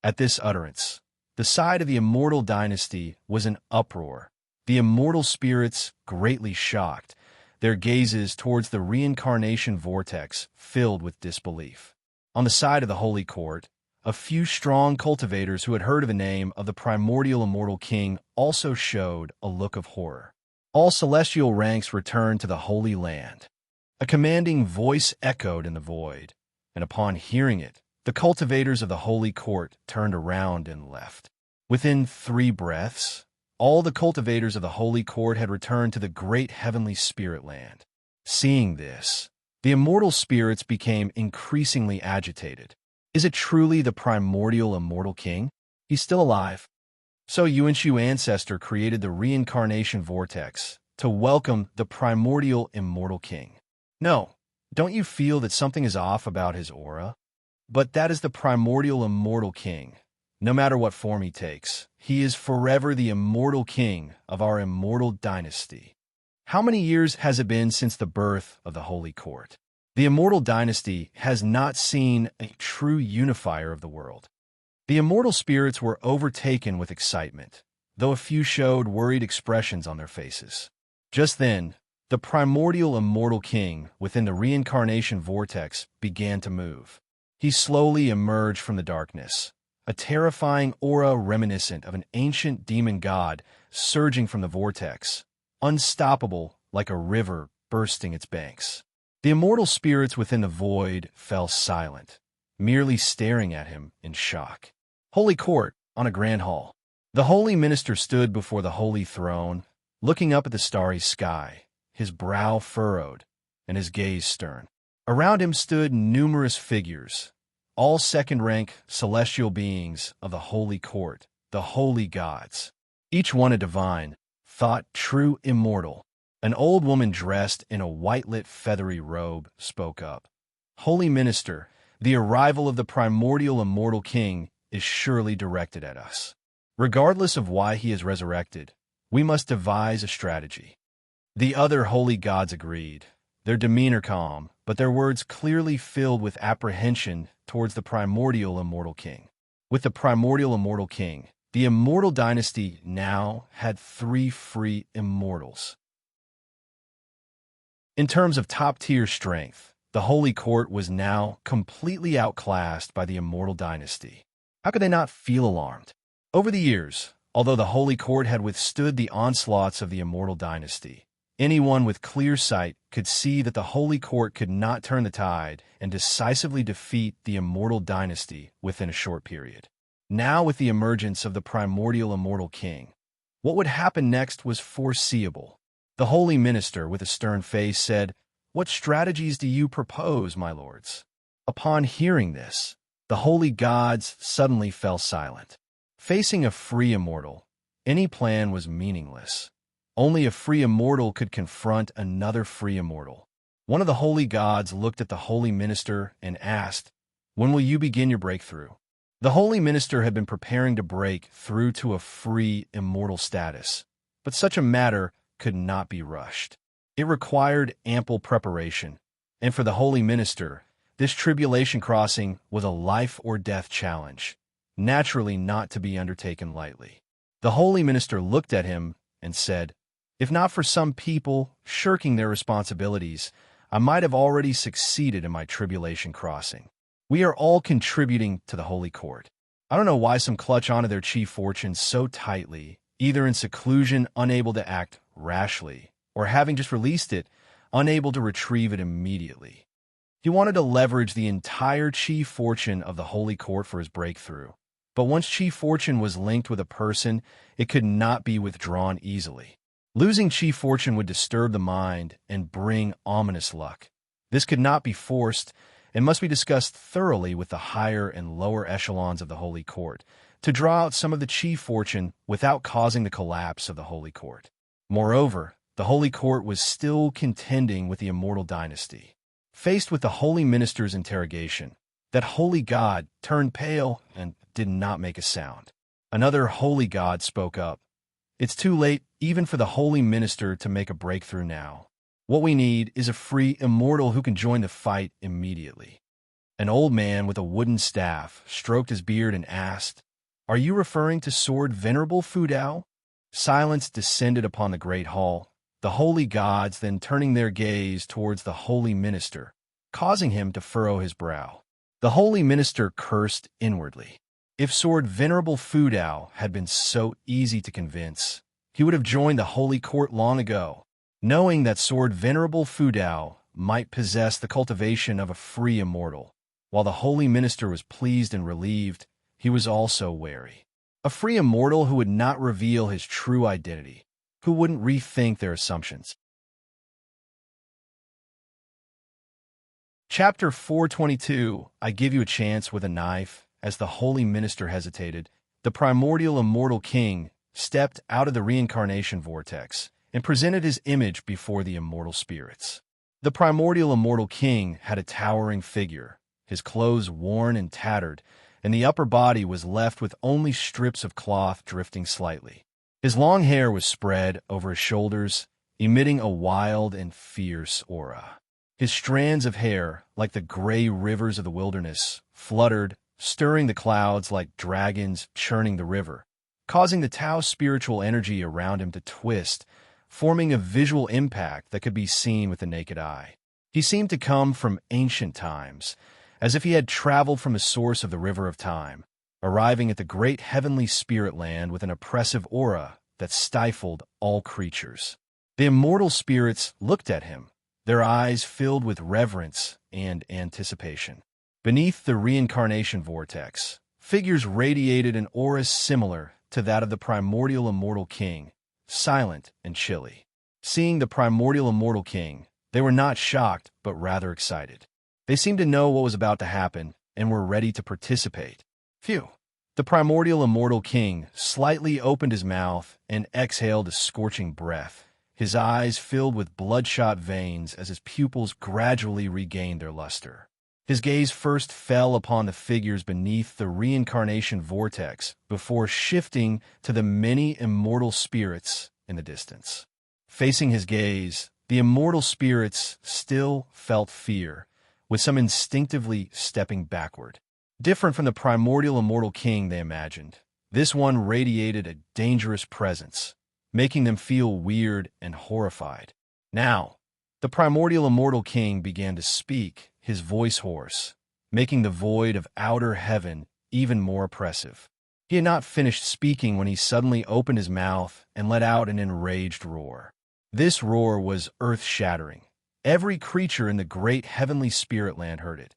At this utterance, the side of the Immortal Dynasty was in uproar, the immortal spirits greatly shocked, their gazes towards the reincarnation vortex filled with disbelief. On the side of the Holy Court, a few strong cultivators who had heard of the name of the primordial immortal king also showed a look of horror. All celestial ranks returned to the Holy Land. A commanding voice echoed in the void, and upon hearing it, the cultivators of the Holy Court turned around and left. Within 3 breaths, all the cultivators of the Holy Court had returned to the great heavenly spirit land. Seeing this, the immortal spirits became increasingly agitated. Is it truly the primordial immortal king? He's still alive. So Yuanshu ancestor created the reincarnation vortex to welcome the primordial immortal king. No, don't you feel that something is off about his aura? But that is the primordial immortal king. No matter what form he takes, he is forever the immortal king of our immortal dynasty. How many years has it been since the birth of the Holy Court? The immortal dynasty has not seen a true unifier of the world. The immortal spirits were overtaken with excitement, though a few showed worried expressions on their faces. Just then, the primordial immortal king within the reincarnation vortex began to move. He slowly emerged from the darkness, a terrifying aura reminiscent of an ancient demon god surging from the vortex, unstoppable like a river bursting its banks. The immortal spirits within the void fell silent, merely staring at him in shock. Holy Court, on a grand hall. The holy minister stood before the holy throne, looking up at the starry sky, his brow furrowed and his gaze stern. Around him stood numerous figures, all second-rank celestial beings of the holy court, the holy gods. Each one a divine, thought true immortal. An old woman dressed in a white-lit feathery robe spoke up. Holy Minister, the arrival of the primordial immortal king is surely directed at us. Regardless of why he is resurrected, we must devise a strategy. The other holy gods agreed, their demeanor calm, but their words clearly filled with apprehension towards the primordial immortal king. With the primordial immortal king, the immortal dynasty now had 3 free immortals. In terms of top-tier strength, the holy court was now completely outclassed by the immortal dynasty. How could they not feel alarmed? Over the years, although the holy court had withstood the onslaughts of the immortal dynasty, anyone with clear sight could see that the holy court could not turn the tide and decisively defeat the immortal dynasty within a short period. Now, with the emergence of the primordial immortal king, what would happen next was foreseeable. The holy minister, with a stern face, said, "What strategies do you propose, my lords?" Upon hearing this, the holy gods suddenly fell silent. Facing a free immortal, any plan was meaningless. Only a free immortal could confront another free immortal. One of the holy gods looked at the holy minister and asked, "When will you begin your breakthrough?" The holy minister had been preparing to break through to a free immortal status, but such a matter could not be rushed. It required ample preparation, and for the holy minister, this tribulation crossing was a life-or-death challenge, naturally not to be undertaken lightly. The holy minister looked at him and said, "If not for some people shirking their responsibilities, I might have already succeeded in my tribulation crossing. We are all contributing to the holy court. I don't know why some clutch onto their chief fortune so tightly, either in seclusion, unable to act rashly, or having just released it, unable to retrieve it immediately." He wanted to leverage the entire chief fortune of the holy court for his breakthrough. But once chief fortune was linked with a person, it could not be withdrawn easily. Losing chief fortune would disturb the mind and bring ominous luck. This could not be forced and must be discussed thoroughly with the higher and lower echelons of the holy court to draw out some of the chief fortune without causing the collapse of the holy court. Moreover, the holy court was still contending with the immortal dynasty. Faced with the holy minister's interrogation, that holy god turned pale and did not make a sound. Another holy god spoke up. "It's too late even for the holy minister to make a breakthrough now. What we need is a free immortal who can join the fight immediately." An old man with a wooden staff stroked his beard and asked, "Are you referring to Sword Venerable Fudao?" Silence descended upon the great hall, the holy gods then turning their gaze towards the holy minister, causing him to furrow his brow. The holy minister cursed inwardly. If Sword Venerable Fudao had been so easy to convince, he would have joined the holy court long ago. Knowing that Sword Venerable Fudao might possess the cultivation of a free immortal, while the holy minister was pleased and relieved, he was also wary. A free immortal who would not reveal his true identity, who wouldn't rethink their assumptions. Chapter 422, I give you a chance with a knife. As the holy minister hesitated, the primordial immortal king stepped out of the reincarnation vortex and presented his image before the immortal spirits. The primordial immortal king had a towering figure, his clothes worn and tattered, and the upper body was left with only strips of cloth drifting slightly. His long hair was spread over his shoulders, emitting a wild and fierce aura. His strands of hair, like the gray rivers of the wilderness, fluttered, stirring the clouds like dragons churning the river, causing the Tao's spiritual energy around him to twist, forming a visual impact that could be seen with the naked eye. He seemed to come from ancient times, as if he had traveled from the source of the river of time, arriving at the great heavenly spirit land with an oppressive aura that stifled all creatures. The immortal spirits looked at him, their eyes filled with reverence and anticipation. Beneath the reincarnation vortex, figures radiated an aura similar to that of the primordial immortal king, silent and chilly. Seeing the primordial immortal king, they were not shocked but rather excited. They seemed to know what was about to happen and were ready to participate. Phew. The primordial immortal king slightly opened his mouth and exhaled a scorching breath, his eyes filled with bloodshot veins as his pupils gradually regained their luster. His gaze first fell upon the figures beneath the reincarnation vortex before shifting to the many immortal spirits in the distance. Facing his gaze, the immortal spirits still felt fear, with some instinctively stepping backward. Different from the primordial immortal king they imagined, this one radiated a dangerous presence, making them feel weird and horrified. Now, the primordial immortal king began to speak, his voice hoarse, making the void of outer heaven even more oppressive. He had not finished speaking when he suddenly opened his mouth and let out an enraged roar. This roar was earth-shattering. Every creature in the great heavenly spirit land heard it.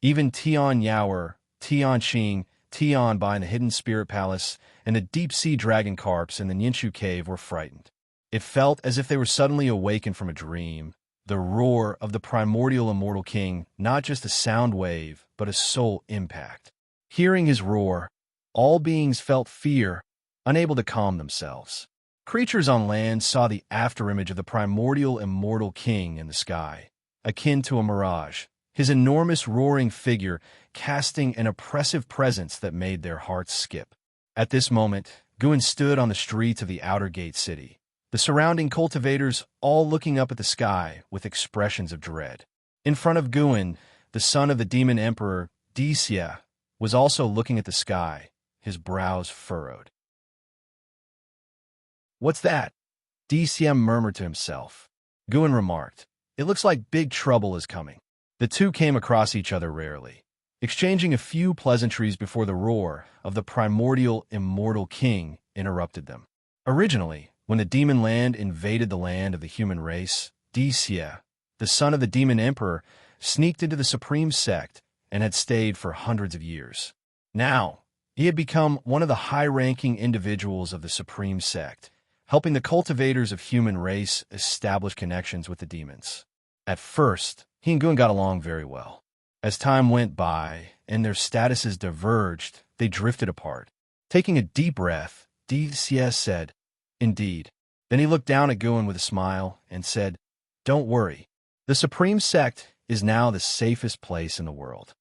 Even Tian Yaoer, Tian Xing, Tian Bai in the hidden spirit palace, and the deep-sea dragon carps in the Ninshu cave were frightened. It felt as if they were suddenly awakened from a dream. The roar of the primordial immortal king, not just a sound wave, but a soul impact. Hearing his roar, all beings felt fear, unable to calm themselves. Creatures on land saw the afterimage of the primordial immortal king in the sky, akin to a mirage, his enormous roaring figure casting an oppressive presence that made their hearts skip. At this moment, Guin stood on the streets of the outer gate city, the surrounding cultivators all looking up at the sky with expressions of dread. In front of Guin, the son of the demon emperor, Xianxia, was also looking at the sky, his brows furrowed. "What's that?" Xianxia murmured to himself. Guin remarked, "It looks like big trouble is coming." The two came across each other rarely, exchanging a few pleasantries before the roar of the primordial immortal king interrupted them. Originally, when the demon land invaded the land of the human race, Wuxia, the son of the demon emperor, sneaked into the supreme sect and had stayed for hundreds of years. Now, he had become one of the high-ranking individuals of the supreme sect, helping the cultivators of human race establish connections with the demons. At first, he and Guin got along very well. As time went by and their statuses diverged, they drifted apart. Taking a deep breath, Wuxia said, "Indeed." Then he looked down at Guin with a smile and said, "Don't worry. The supreme sect is now the safest place in the world."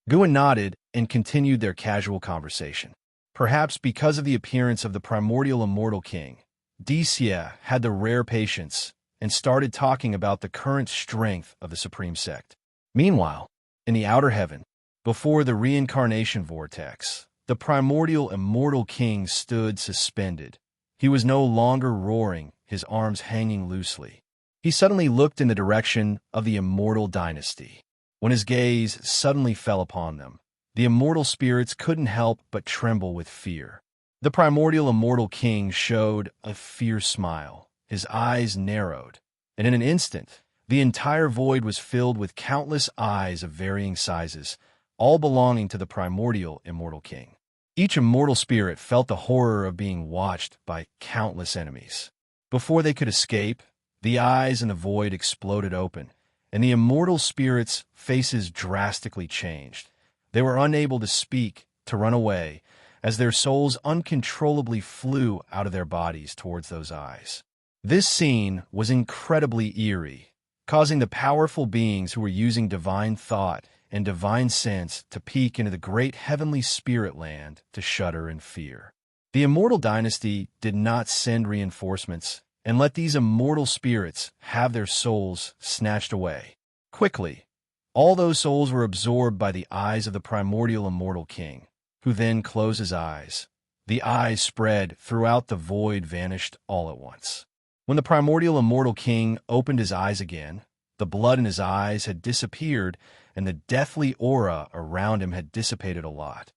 Guin nodded and continued their casual conversation. Perhaps because of the appearance of the primordial immortal king, Wuxia had the rare patience and started talking about the current strength of the supreme sect. Meanwhile, in the outer heaven, before the reincarnation vortex, the primordial immortal king stood suspended. He was no longer roaring, his arms hanging loosely. He suddenly looked in the direction of the immortal dynasty. When his gaze suddenly fell upon them, the immortal spirits couldn't help but tremble with fear. The primordial immortal king showed a fierce smile. His eyes narrowed, and in an instant, the entire void was filled with countless eyes of varying sizes, all belonging to the primordial immortal king. Each immortal spirit felt the horror of being watched by countless enemies. Before they could escape, the eyes in the void exploded open, and the immortal spirits' faces drastically changed. They were unable to speak, to run away, as their souls uncontrollably flew out of their bodies towards those eyes. This scene was incredibly eerie, causing the powerful beings who were using divine thought and divine sense to peek into the great heavenly spirit land to shudder in fear. The immortal dynasty did not send reinforcements and let these immortal spirits have their souls snatched away. Quickly, all those souls were absorbed by the eyes of the primordial immortal king, who then closed his eyes. The eyes spread throughout the void, vanished all at once. When the primordial immortal king opened his eyes again, the blood in his eyes had disappeared and the deathly aura around him had dissipated a lot.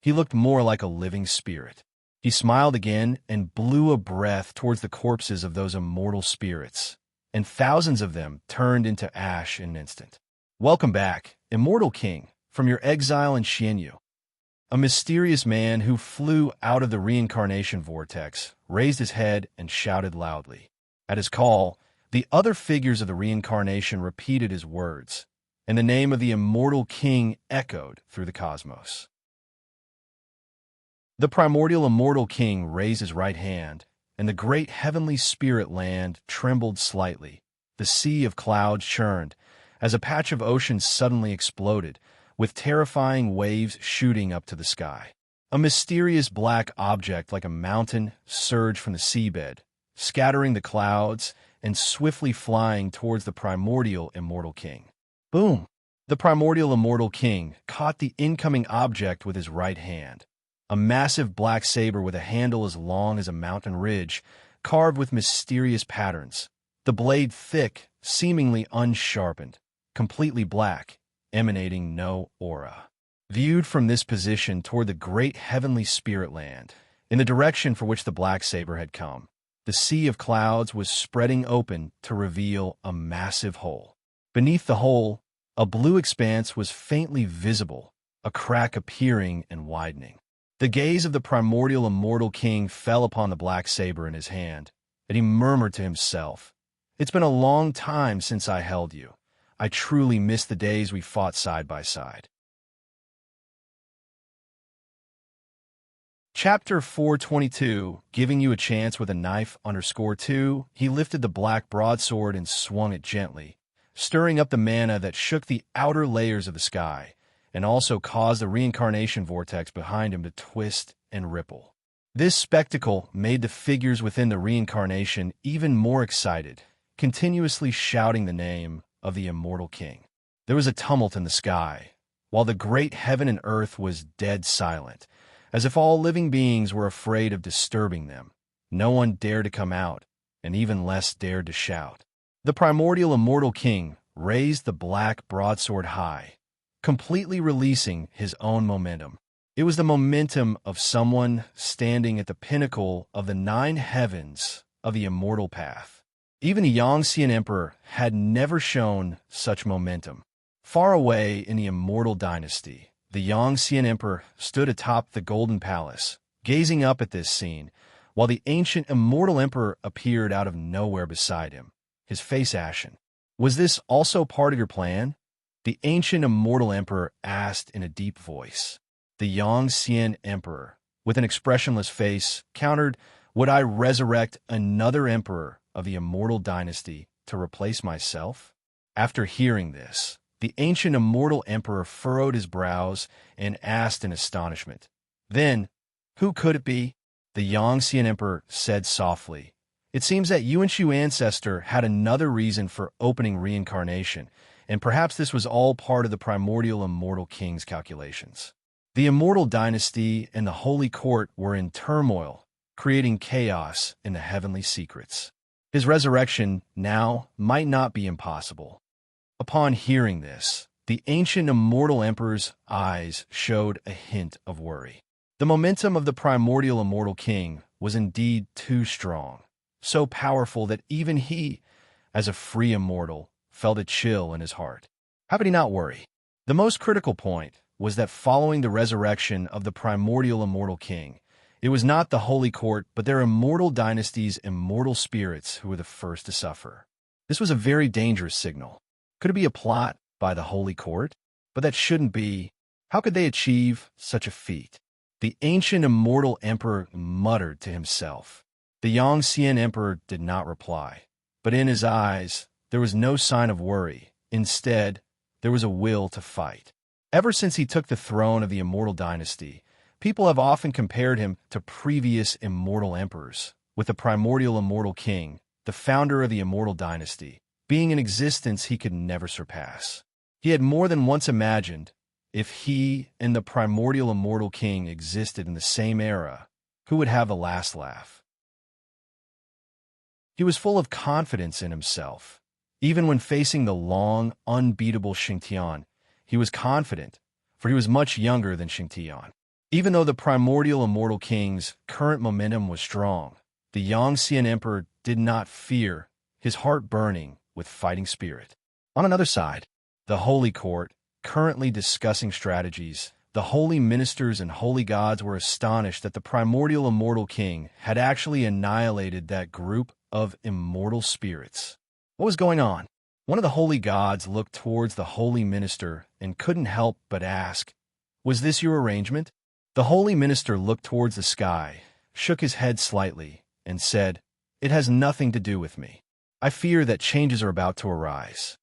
He looked more like a living spirit. He smiled again and blew a breath towards the corpses of those immortal spirits, and thousands of them turned into ash in an instant. "Welcome back, immortal king, from your exile in Xianxia." A mysterious man who flew out of the reincarnation vortex raised his head and shouted loudly. At his call, the other figures of the reincarnation repeated his words. and the name of the immortal king echoed through the cosmos. The primordial immortal king raised his right hand, and the great heavenly spirit land trembled slightly. The sea of clouds churned, as a patch of ocean suddenly exploded, with terrifying waves shooting up to the sky. A mysterious black object like a mountain surged from the seabed, scattering the clouds and swiftly flying towards the primordial immortal king. Boom! The primordial immortal king caught the incoming object with his right hand. A massive black saber with a handle as long as a mountain ridge, carved with mysterious patterns. The blade thick, seemingly unsharpened, completely black, emanating no aura. Viewed from this position toward the great heavenly spirit land, in the direction for which the black saber had come, the sea of clouds was spreading open to reveal a massive hole. Beneath the hole, a blue expanse was faintly visible, a crack appearing and widening. The gaze of the primordial immortal king fell upon the black saber in his hand, and he murmured to himself, "It's been a long time since I held you. I truly miss the days we fought side by side." Chapter 422, Giving You a Chance with a Knife _2, he lifted the black broadsword and swung it gently, stirring up the mana that shook the outer layers of the sky, and also caused the reincarnation vortex behind him to twist and ripple. This spectacle made the figures within the reincarnation even more excited, continuously shouting the name of the immortal king. There was a tumult in the sky, while the great heaven and earth was dead silent, as if all living beings were afraid of disturbing them. No one dared to come out, and even less dared to shout. The primordial immortal king raised the black broadsword high, completely releasing his own momentum. It was the momentum of someone standing at the pinnacle of the 9 heavens of the immortal path. Even the Xianxia emperor had never shown such momentum. Far away in the immortal dynasty, the Xianxia emperor stood atop the golden palace, gazing up at this scene, while the ancient immortal emperor appeared out of nowhere beside him, his face ashen. "Was this also part of your plan?" the ancient immortal emperor asked in a deep voice. The Xianxia emperor, with an expressionless face, countered, "Would I resurrect another emperor of the immortal dynasty to replace myself?" After hearing this, the ancient immortal emperor furrowed his brows and asked in astonishment, "Then, who could it be?" The Xianxia emperor said softly, "It seems that Yuanshu ancestor had another reason for opening reincarnation, and perhaps this was all part of the primordial immortal king's calculations." The immortal dynasty and the holy court were in turmoil, creating chaos in the heavenly secrets. His resurrection now might not be impossible. Upon hearing this, the ancient immortal emperor's eyes showed a hint of worry. The momentum of the primordial immortal king was indeed too strong, so powerful that even he, as a free immortal, felt a chill in his heart. How could he not worry? The most critical point was that following the resurrection of the primordial immortal king, it was not the holy court but their immortal dynasty's immortal spirits who were the first to suffer. This was a very dangerous signal. Could it be a plot by the holy court? But that shouldn't be. How could they achieve such a feat? The ancient immortal emperor muttered to himself. The Xianxia emperor did not reply, but in his eyes there was no sign of worry. Instead, there was a will to fight. Ever since he took the throne of the immortal dynasty, people have often compared him to previous immortal emperors, with the primordial immortal king, the founder of the immortal dynasty, being an existence he could never surpass. He had more than once imagined, if he and the primordial immortal king existed in the same era, who would have the last laugh? He was full of confidence in himself. Even when facing the long, unbeatable Xianxia, he was confident, for he was much younger than Xianxia. Even though the primordial immortal king's current momentum was strong, the Xianxia emperor did not fear, his heart burning with fighting spirit. On another side, the holy court, currently discussing strategies, the holy ministers and holy gods were astonished that the primordial immortal king had actually annihilated that group of immortal spirits. What was going on? One of the holy gods looked towards the holy minister and couldn't help but ask, "Was this your arrangement?" The holy minister looked towards the sky, shook his head slightly, and said, "It has nothing to do with me. I fear that changes are about to arise."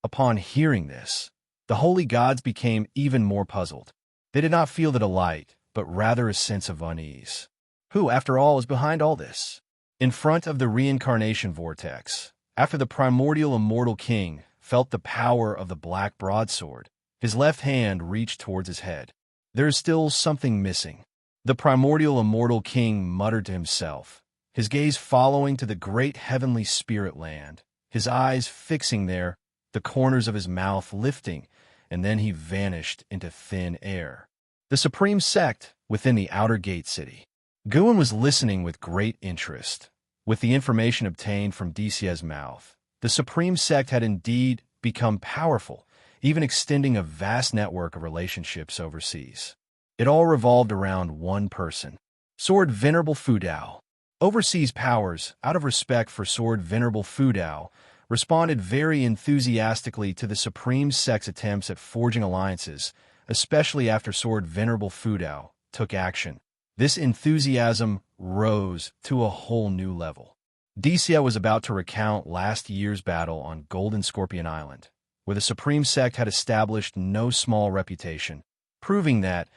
Upon hearing this, the holy gods became even more puzzled. They did not feel the delight, but rather a sense of unease. Who, after all, was behind all this? In front of the reincarnation vortex, after the primordial immortal king felt the power of the black broadsword, his left hand reached towards his head. There is still something missing. The primordial immortal king muttered to himself, his gaze following to the great heavenly spirit land, his eyes fixing there, the corners of his mouth lifting, and then he vanished into thin air. The supreme sect within the outer gate city. Guan was listening with great interest. With the information obtained from Xianxia's mouth, the supreme sect had indeed become powerful, even extending a vast network of relationships overseas. It all revolved around one person, Sword Venerable Fudao. Overseas powers, out of respect for Sword Venerable Fudao, responded very enthusiastically to the supreme sect's attempts at forging alliances, especially after Sword Venerable Fudao took action. This enthusiasm rose to a whole new level. Xianxia was about to recount last year's battle on Golden Scorpion Island, where the supreme sect had established no small reputation, proving that,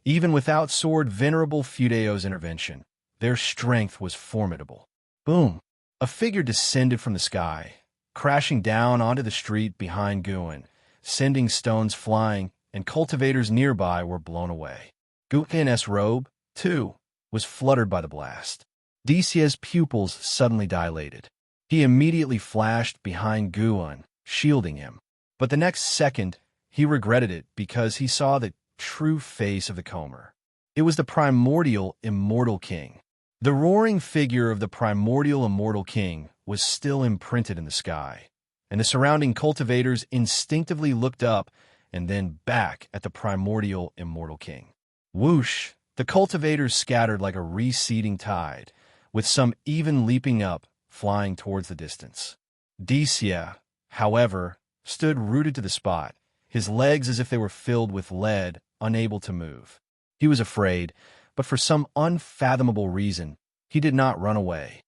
even without Sword Venerable Fudao's intervention, their strength was formidable. Boom! A figure descended from the sky, crashing down onto the street behind Guan, sending stones flying, and cultivators nearby were blown away. Guan's robe, too, was fluttered by the blast. Xianxia's pupils suddenly dilated. He immediately flashed behind Guan, shielding him. But the next second, he regretted it because he saw the true face of the Comer. It was the primordial immortal king. The roaring figure of the primordial immortal king was still imprinted in the sky, and the surrounding cultivators instinctively looked up and then back at the primordial immortal king. Whoosh! The cultivators scattered like a receding tide, with some even leaping up, flying towards the distance. Xianxia, however, stood rooted to the spot, his legs as if they were filled with lead, unable to move. He was afraid, but for some unfathomable reason, he did not run away.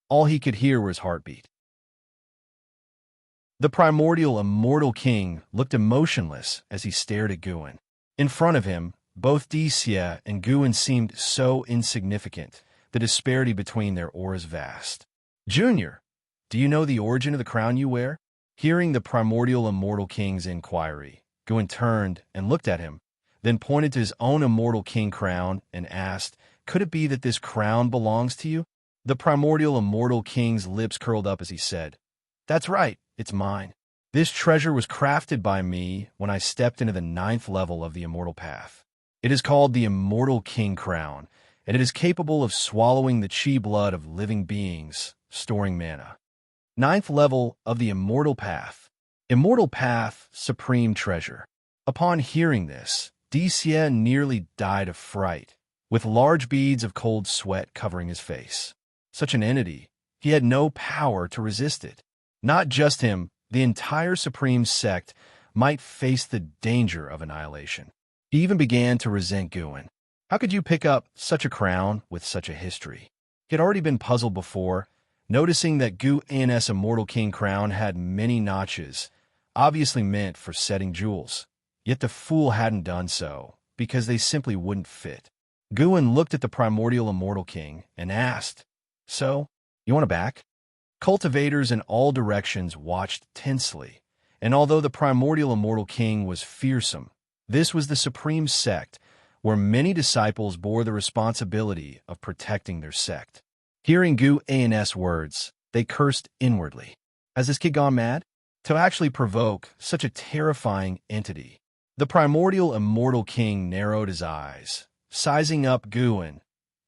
All he could hear was heartbeat. The primordial immortal king looked emotionless as he stared at Guan. In front of him, both Xianxia and Guan seemed so insignificant, the disparity between their auras vast. "Junior, do you know the origin of the crown you wear?" Hearing the primordial immortal king's inquiry, Guan turned and looked at him, then pointed to his own immortal king crown and asked, "Could it be that this crown belongs to you?" The primordial immortal king's lips curled up as he said, "That's right, it's mine. This treasure was crafted by me when I stepped into the 9th level of the immortal path. It is called the Immortal King Crown, and it is capable of swallowing the chi blood of living beings, storing mana. 9th level of the Immortal Path. Immortal Path, Supreme Treasure." Upon hearing this, Xianxia nearly died of fright, with large beads of cold sweat covering his face. Such an entity, he had no power to resist it. Not just him, the entire Supreme Sect might face the danger of annihilation. He even began to resent Guan. How could you pick up such a crown with such a history? He had already been puzzled before, noticing that Guan's Immortal King crown had many notches, obviously meant for setting jewels. Yet the fool hadn't done so, because they simply wouldn't fit. Guan looked at the primordial immortal king and asked, "So, you want it back?" Cultivators in all directions watched tensely, and although the primordial immortal king was fearsome, this was the supreme sect, where many disciples bore the responsibility of protecting their sect. Hearing Guan's words, they cursed inwardly. Has this kid gone mad? To actually provoke such a terrifying entity. The primordial immortal king narrowed his eyes, sizing up Guan.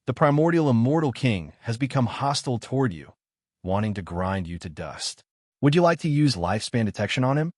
The primordial immortal king has become hostile toward you, wanting to grind you to dust. Would you like to use lifespan detection on him?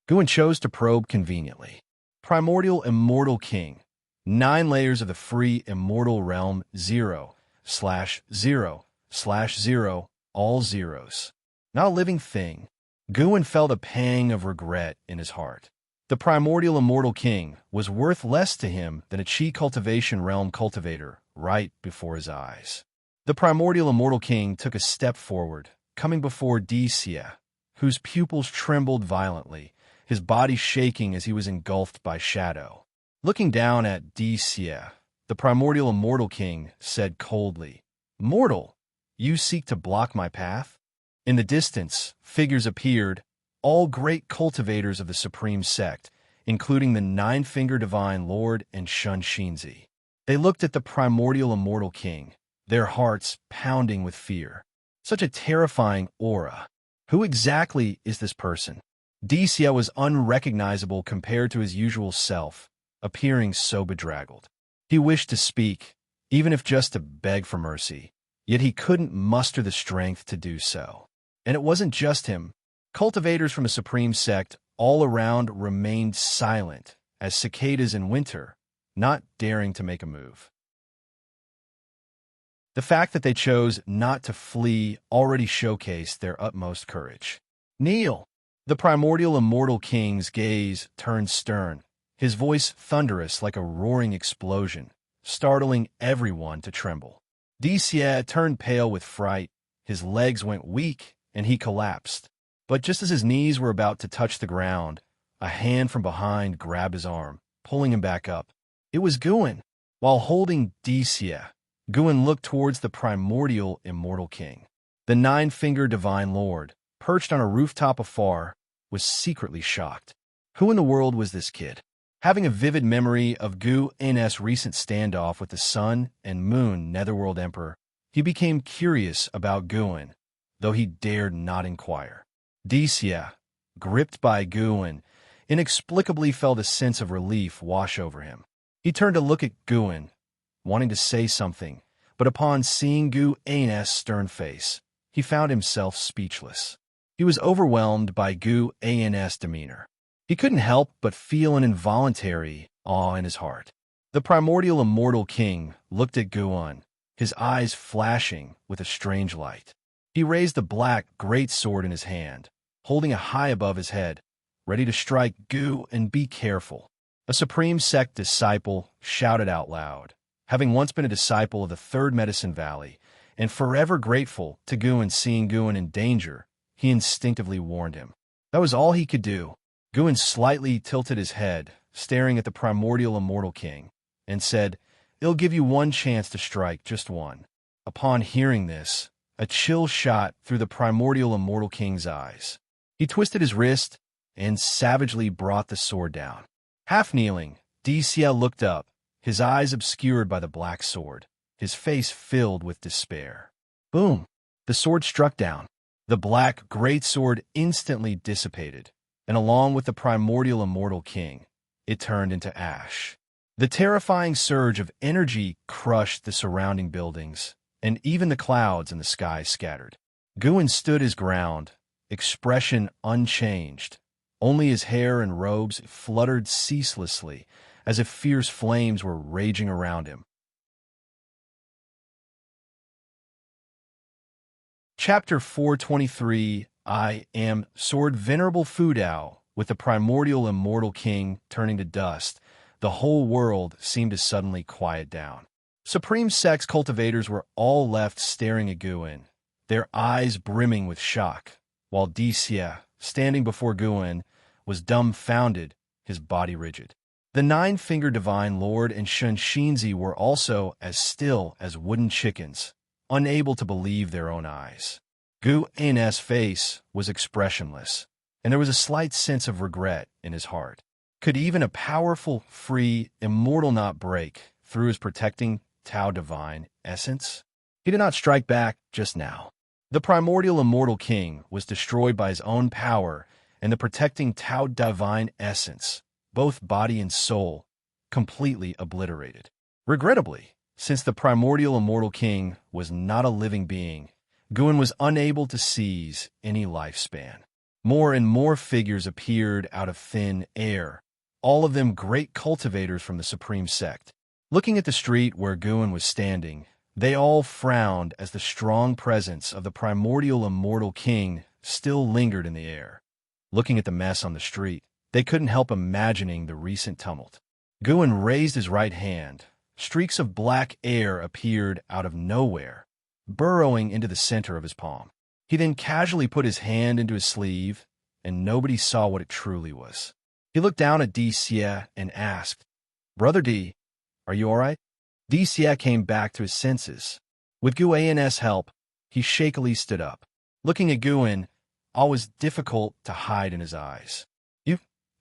Guan chose to probe conveniently. Primordial immortal king. 9 layers of the free immortal realm 0/0/0, all zeros. Not a living thing, Guin felt a pang of regret in his heart. The primordial immortal king was worth less to him than a Qi cultivation realm cultivator right before his eyes. The primordial immortal king took a step forward, coming before Xianxia, whose pupils trembled violently, his body shaking as he was engulfed by shadow. Looking down at Xianxia, the primordial immortal king said coldly, "Mortal, you seek to block my path?" In the distance, figures appeared, all great cultivators of the supreme sect, including the nine-finger divine lord and Xianxia. They looked at the primordial immortal king, their hearts pounding with fear. Such a terrifying aura. Who exactly is this person? Xianxia was unrecognizable compared to his usual self, appearing so bedraggled. He wished to speak, even if just to beg for mercy, yet he couldn't muster the strength to do so. And it wasn't just him. Cultivators from the supreme sect all around remained silent as cicadas in winter, not daring to make a move. The fact that they chose not to flee already showcased their utmost courage. "Kneel!" The primordial immortal king's gaze turned stern, his voice thunderous like a roaring explosion, startling everyone to tremble. Xianxia turned pale with fright, his legs went weak, and he collapsed. But just as his knees were about to touch the ground, a hand from behind grabbed his arm, pulling him back up. It was Guin. While holding Xianxia, Guin looked towards the primordial immortal king. The nine-finger divine lord, perched on a rooftop afar, was secretly shocked. Who in the world was this kid? Having a vivid memory of Guin's recent standoff with the Sun and Moon Netherworld Emperor, he became curious about Guin, though he dared not inquire. Xianxia, gripped by Guin, inexplicably felt a sense of relief wash over him. He turned to look at Guin, wanting to say something, but upon seeing Guin's stern face, he found himself speechless. He was overwhelmed by Guin's demeanor. He couldn't help but feel an involuntary awe in his heart. The primordial immortal king looked at Guin, his eyes flashing with a strange light. He raised the black great sword in his hand, holding it high above his head, ready to strike Guin. And be careful. A supreme sect disciple shouted out loud. Having once been a disciple of the Third Medicine Valley, and forever grateful to Guin seeing Guin in danger, he instinctively warned him. That was all he could do. Guin slightly tilted his head, staring at the primordial immortal king, and said, "It'll give you one chance to strike, just one." Upon hearing this, a chill shot through the primordial immortal king's eyes. He twisted his wrist and savagely brought the sword down. Half kneeling, Xianxia looked up, his eyes obscured by the black sword, his face filled with despair. Boom! The sword struck down. The black great sword instantly dissipated, and along with the primordial immortal king, it turned into ash. The terrifying surge of energy crushed the surrounding buildings, and even the clouds in the sky scattered. Guin stood his ground, expression unchanged. Only his hair and robes fluttered ceaselessly, as if fierce flames were raging around him. Chapter 423. I am Sword. Venerable Fudao, with the primordial immortal king turning to dust, the whole world seemed to suddenly quiet down. Supreme Sect's cultivators were all left staring at Guin, their eyes brimming with shock, while Xianxia, standing before Guin, was dumbfounded, his body rigid. The nine-finger divine lord and Xianxia were also as still as wooden chickens, unable to believe their own eyes. Guin's face was expressionless, and there was a slight sense of regret in his heart. Could even a powerful, free, immortal not break through his protecting Tao divine essence? He did not strike back just now. The primordial immortal king was destroyed by his own power and the protecting Tao divine essence, both body and soul, completely obliterated. Regrettably, since the primordial immortal king was not a living being, Guin was unable to seize any lifespan. More and more figures appeared out of thin air, all of them great cultivators from the supreme sect. Looking at the street where Guin was standing, they all frowned as the strong presence of the primordial immortal king still lingered in the air. Looking at the mess on the street, they couldn't help imagining the recent tumult. Guan raised his right hand. Streaks of black air appeared out of nowhere, burrowing into the center of his palm. He then casually put his hand into his sleeve, and nobody saw what it truly was. He looked down at Xianxia and asked, "Brother D, are you all right?" Xianxia came back to his senses. With Guan's help, he shakily stood up. Looking at Guan, all was difficult to hide in his eyes.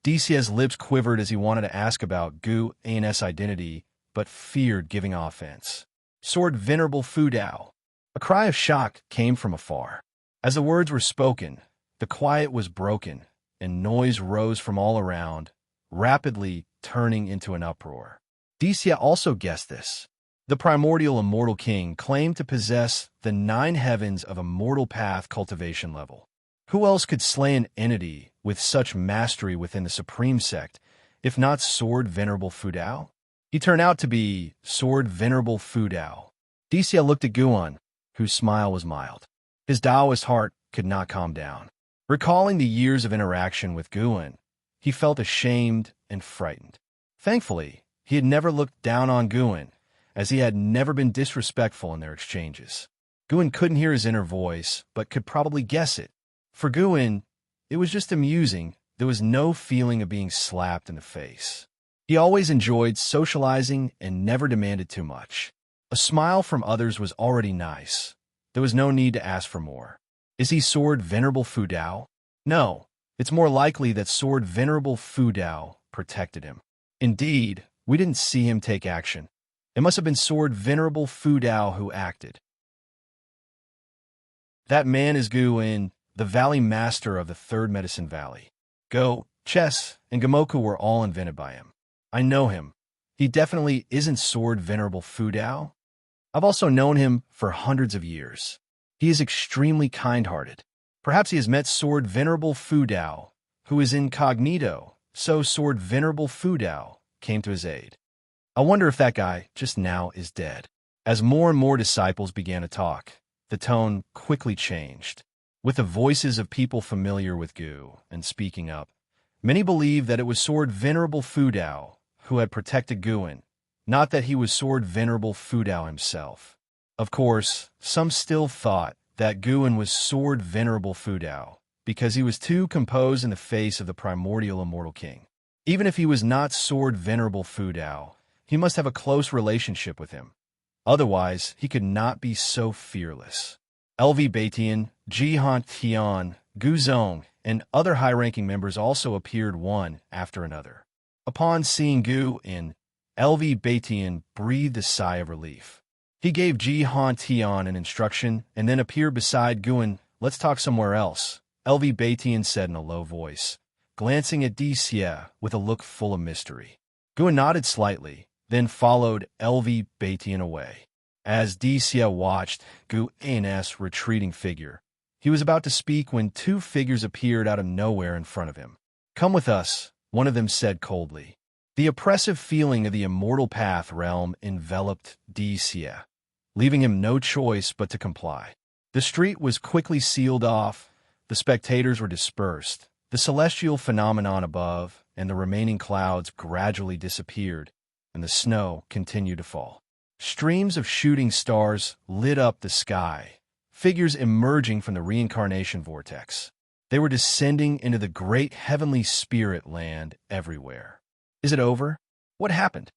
Xiaxia's lips quivered as he wanted to ask about Guan's identity, but feared giving offense. "Sword Venerable Fu Dao." A cry of shock came from afar. As the words were spoken, the quiet was broken, and noise rose from all around, rapidly turning into an uproar. Xianxia also guessed this. The primordial immortal king claimed to possess the 9 heavens of immortal path cultivation level. Who else could slay an entity with such mastery within the supreme sect, if not Sword Venerable Fu Dao? He turned out to be Sword Venerable Fu Dao. Xianxia looked at Guan, whose smile was mild. His Taoist heart could not calm down. Recalling the years of interaction with Guan, he felt ashamed and frightened. Thankfully, he had never looked down on Guan, as he had never been disrespectful in their exchanges. Guan couldn't hear his inner voice, but could probably guess it. For Guan, it was just amusing. There was no feeling of being slapped in the face. He always enjoyed socializing and never demanded too much. A smile from others was already nice. There was no need to ask for more. Is he Sword Venerable Fu Dao? No, it's more likely that Sword Venerable Fu Dao protected him. Indeed, we didn't see him take action. It must have been Sword Venerable Fu Dao who acted. That man is Guan, the Valley Master of the Third Medicine Valley. Go, chess, and Gamoku were all invented by him. I know him. He definitely isn't Sword Venerable Fu Dao. I've also known him for hundreds of years. He is extremely kind-hearted. Perhaps he has met Sword Venerable Fu Dao, who is incognito, so Sword Venerable Fu Dao came to his aid. I wonder if that guy just now is dead. As more and more disciples began to talk, the tone quickly changed. With the voices of people familiar with Gu and speaking up, many believed that it was Sword Venerable Fu Dao who had protected Guan, not that he was Sword Venerable Fu Dao himself. Of course, some still thought that Guan was Sword Venerable Fu Dao because he was too composed in the face of the primordial immortal king. Even if he was not Sword Venerable Fu Dao, he must have a close relationship with him. Otherwise, he could not be so fearless. LV Batian, Xianxia, Gu Zong, and other high-ranking members also appeared one after another. Upon seeing Gu in, LV Batian breathed a sigh of relief. He gave Xianxia an instruction and then appeared beside Guan. "Let's talk somewhere else," LV Batian said in a low voice, glancing at Xianxia with a look full of mystery. Guan nodded slightly, then followed LV Batian away. As Xianxia watched Guan's retreating figure, he was about to speak when 2 figures appeared out of nowhere in front of him. "Come with us," one of them said coldly. The oppressive feeling of the immortal path realm enveloped Xianxia, leaving him no choice but to comply. The street was quickly sealed off, the spectators were dispersed, the celestial phenomenon above and the remaining clouds gradually disappeared, and the snow continued to fall. Streams of shooting stars lit up the sky, figures emerging from the reincarnation vortex. They were descending into the great heavenly spirit land everywhere. "Is it over? What happened?"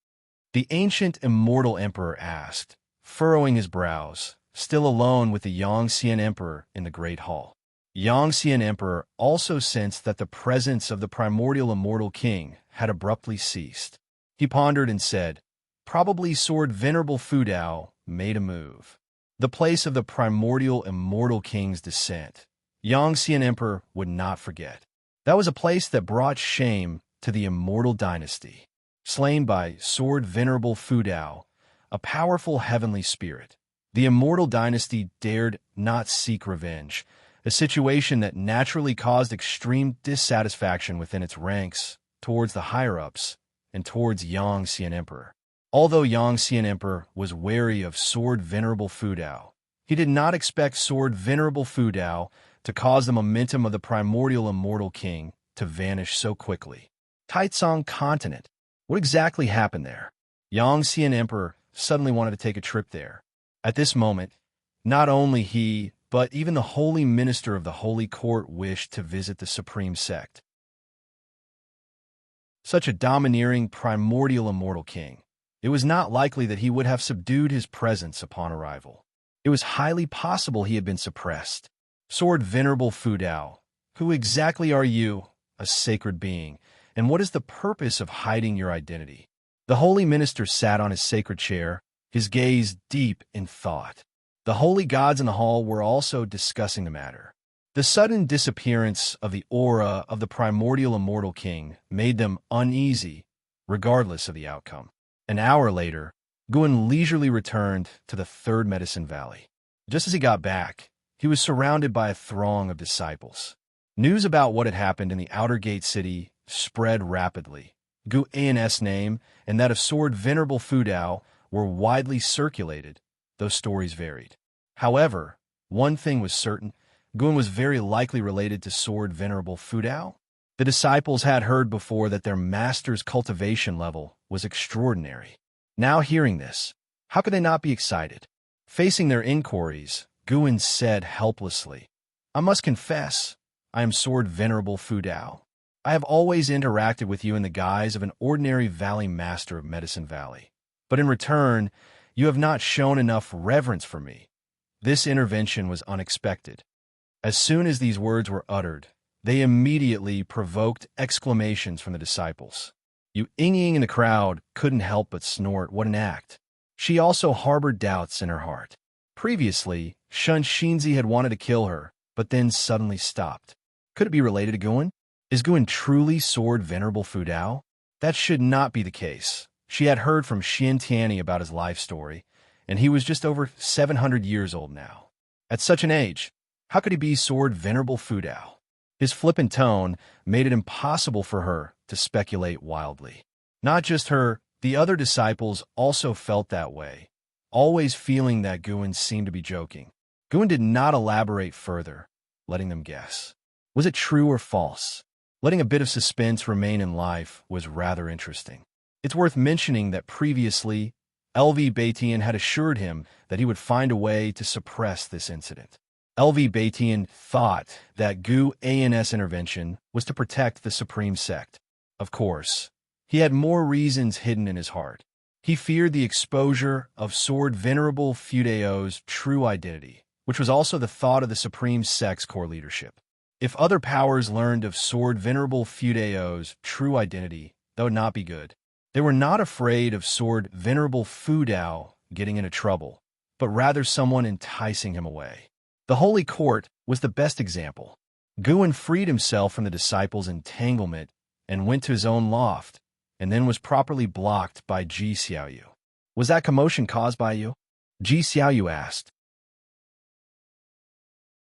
the ancient immortal emperor asked, furrowing his brows, still alone with the Xianxian emperor in the great hall. Xianxian emperor also sensed that the presence of the primordial immortal king had abruptly ceased. He pondered and said, "Probably Sword Venerable Fu Dao made a move." The place of the primordial immortal king's descent, Xianxian emperor would not forget. That was a place that brought shame to the immortal dynasty. Slain by Sword Venerable Fu Dao, a powerful heavenly spirit, the immortal dynasty dared not seek revenge, a situation that naturally caused extreme dissatisfaction within its ranks towards the higher-ups and towards Xianxian emperor. Although Xianxian emperor was wary of Sword Venerable Fu Dao, he did not expect Sword Venerable Fu Dao to cause the momentum of the primordial immortal king to vanish so quickly? Taizong continent. What exactly happened there? Xianxia emperor suddenly wanted to take a trip there. At this moment, not only he, but even the holy minister of the holy court wished to visit the supreme sect. Such a domineering primordial immortal king, it was not likely that he would have subdued his presence upon arrival. It was highly possible he had been suppressed. Sword Venerable Fudao, who exactly are you, a sacred being, and what is the purpose of hiding your identity? The holy minister sat on his sacred chair, his gaze deep in thought. The holy gods in the hall were also discussing the matter. The sudden disappearance of the aura of the primordial immortal king made them uneasy, regardless of the outcome. An hour later, Guan leisurely returned to the Third Medicine Valley. Just as he got back, he was surrounded by a throng of disciples. News about what had happened in the outer gate city spread rapidly. Gu An's name and that of Sword Venerable Fudao were widely circulated, though stories varied. However, one thing was certain: Guan was very likely related to Sword Venerable Fudao. The disciples had heard before that their master's cultivation level was extraordinary. Now hearing this, how could they not be excited? Facing their inquiries, Guan said helplessly, "I must confess, I am Sword Venerable Fudao. I have always interacted with you in the guise of an ordinary valley master of Medicine Valley. But in return, you have not shown enough reverence for me. This intervention was unexpected." As soon as these words were uttered, they immediately provoked exclamations from the disciples. Yu Yingying in the crowd couldn't help but snort, "What an act!" She also harbored doubts in her heart. Previously, Xianxia had wanted to kill her, but then suddenly stopped. Could it be related to Guan? Is Guan truly Sword Venerable Fudao? That should not be the case. She had heard from Xiantiani about his life story, and he was just over 700 years old now. At such an age, how could he be Sword Venerable Fudao? His flippant tone made it impossible for her to speculate wildly. Not just her, the other disciples also felt that way, always feeling that Guan seemed to be joking. Guan did not elaborate further, letting them guess. Was it true or false? Letting a bit of suspense remain in life was rather interesting. It's worth mentioning that previously, LV Baitian had assured him that he would find a way to suppress this incident. LV Baitian thought that Gu An's intervention was to protect the supreme sect. Of course, he had more reasons hidden in his heart. He feared the exposure of Sword Venerable Fudao's true identity, which was also the thought of the supreme sect's core leadership. If other powers learned of Sword Venerable Fudao's true identity, that would not be good. They were not afraid of Sword Venerable Fudao getting into trouble, but rather someone enticing him away. The Holy Court was the best example. Guan freed himself from the disciples' entanglement and went to his own loft, and then was properly blocked by Ji Xiaoyu. "Was that commotion caused by you?" Ji Xiaoyu asked.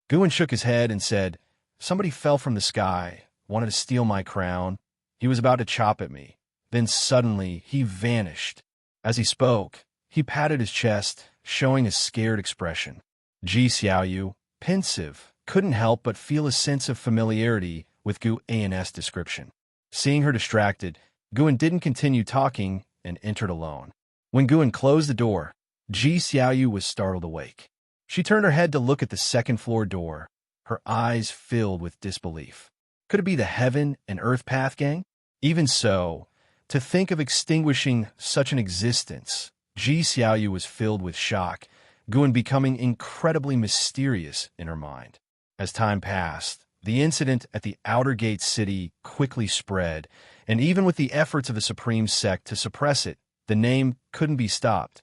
Guan shook his head and said, "Somebody fell from the sky, wanted to steal my crown. He was about to chop at me. Then suddenly he vanished." As he spoke, he patted his chest, showing a scared expression. Ji Xiaoyu, pensive, couldn't help but feel a sense of familiarity with Gu An's description. Seeing her distracted, Guan didn't continue talking and entered alone. When Guan closed the door, Ji Xiaoyu was startled awake. She turned her head to look at the second-floor door, her eyes filled with disbelief. Could it be the Heaven and Earth Path gang? Even so, to think of extinguishing such an existence, Ji Xiaoyu was filled with shock, Guan becoming incredibly mysterious in her mind. As time passed, the incident at the outer gate city quickly spread, and even with the efforts of the supreme sect to suppress it, the name couldn't be stopped.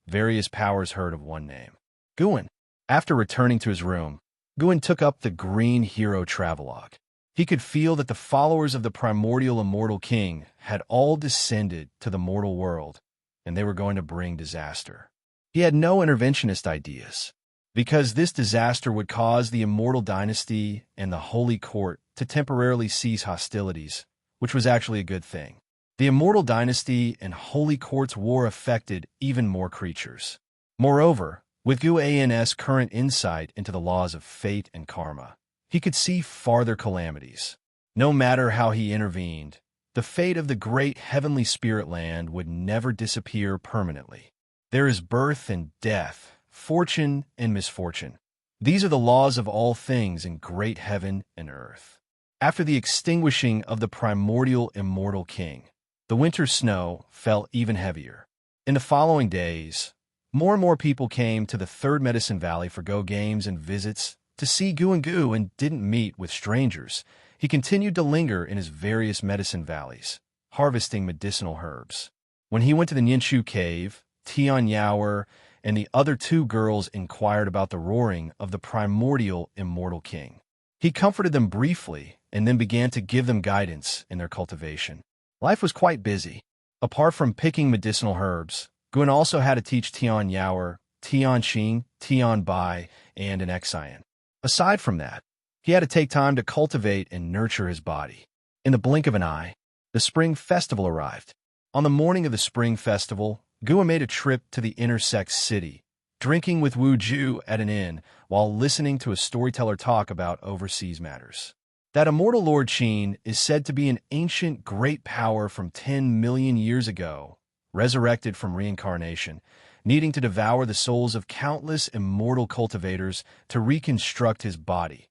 Various powers heard of one name: Guan. After returning to his room, Guan took up the Green Hero Travelogue. He could feel that the followers of the primordial immortal king had all descended to the mortal world, and they were going to bring disaster. He had no interventionist ideas, because this disaster would cause the immortal dynasty and the holy court to temporarily cease hostilities, which was actually a good thing. The immortal dynasty and holy court's war affected even more creatures. Moreover, with Gu An's current insight into the laws of fate and karma, he could see farther calamities. No matter how he intervened, the fate of the great heavenly spirit land would never disappear permanently. There is birth and death, fortune and misfortune. These are the laws of all things in great heaven and earth. After the extinguishing of the primordial immortal king, the winter snow fell even heavier. In the following days, more and more people came to the Third Medicine Valley for go games and visits to see Gu and didn't meet with strangers. He continued to linger in his various medicine valleys, harvesting medicinal herbs. When he went to the Ninshu cave, Xianxia and the other two girls inquired about the roaring of the primordial immortal king. He comforted them briefly and then began to give them guidance in their cultivation. Life was quite busy. Apart from picking medicinal herbs, Gun also had to teach Xianxia, Xianxing, Bai, and an Xian. Aside from that, he had to take time to cultivate and nurture his body. In the blink of an eye, the spring festival arrived. On the morning of the spring festival, Gun made a trip to the intersect city, drinking with Wuxia at an inn while listening to a storyteller talk about overseas matters. That immortal Lord Qin is said to be an ancient great power from 10 million years ago, resurrected from reincarnation, needing to devour the souls of countless immortal cultivators to reconstruct his body.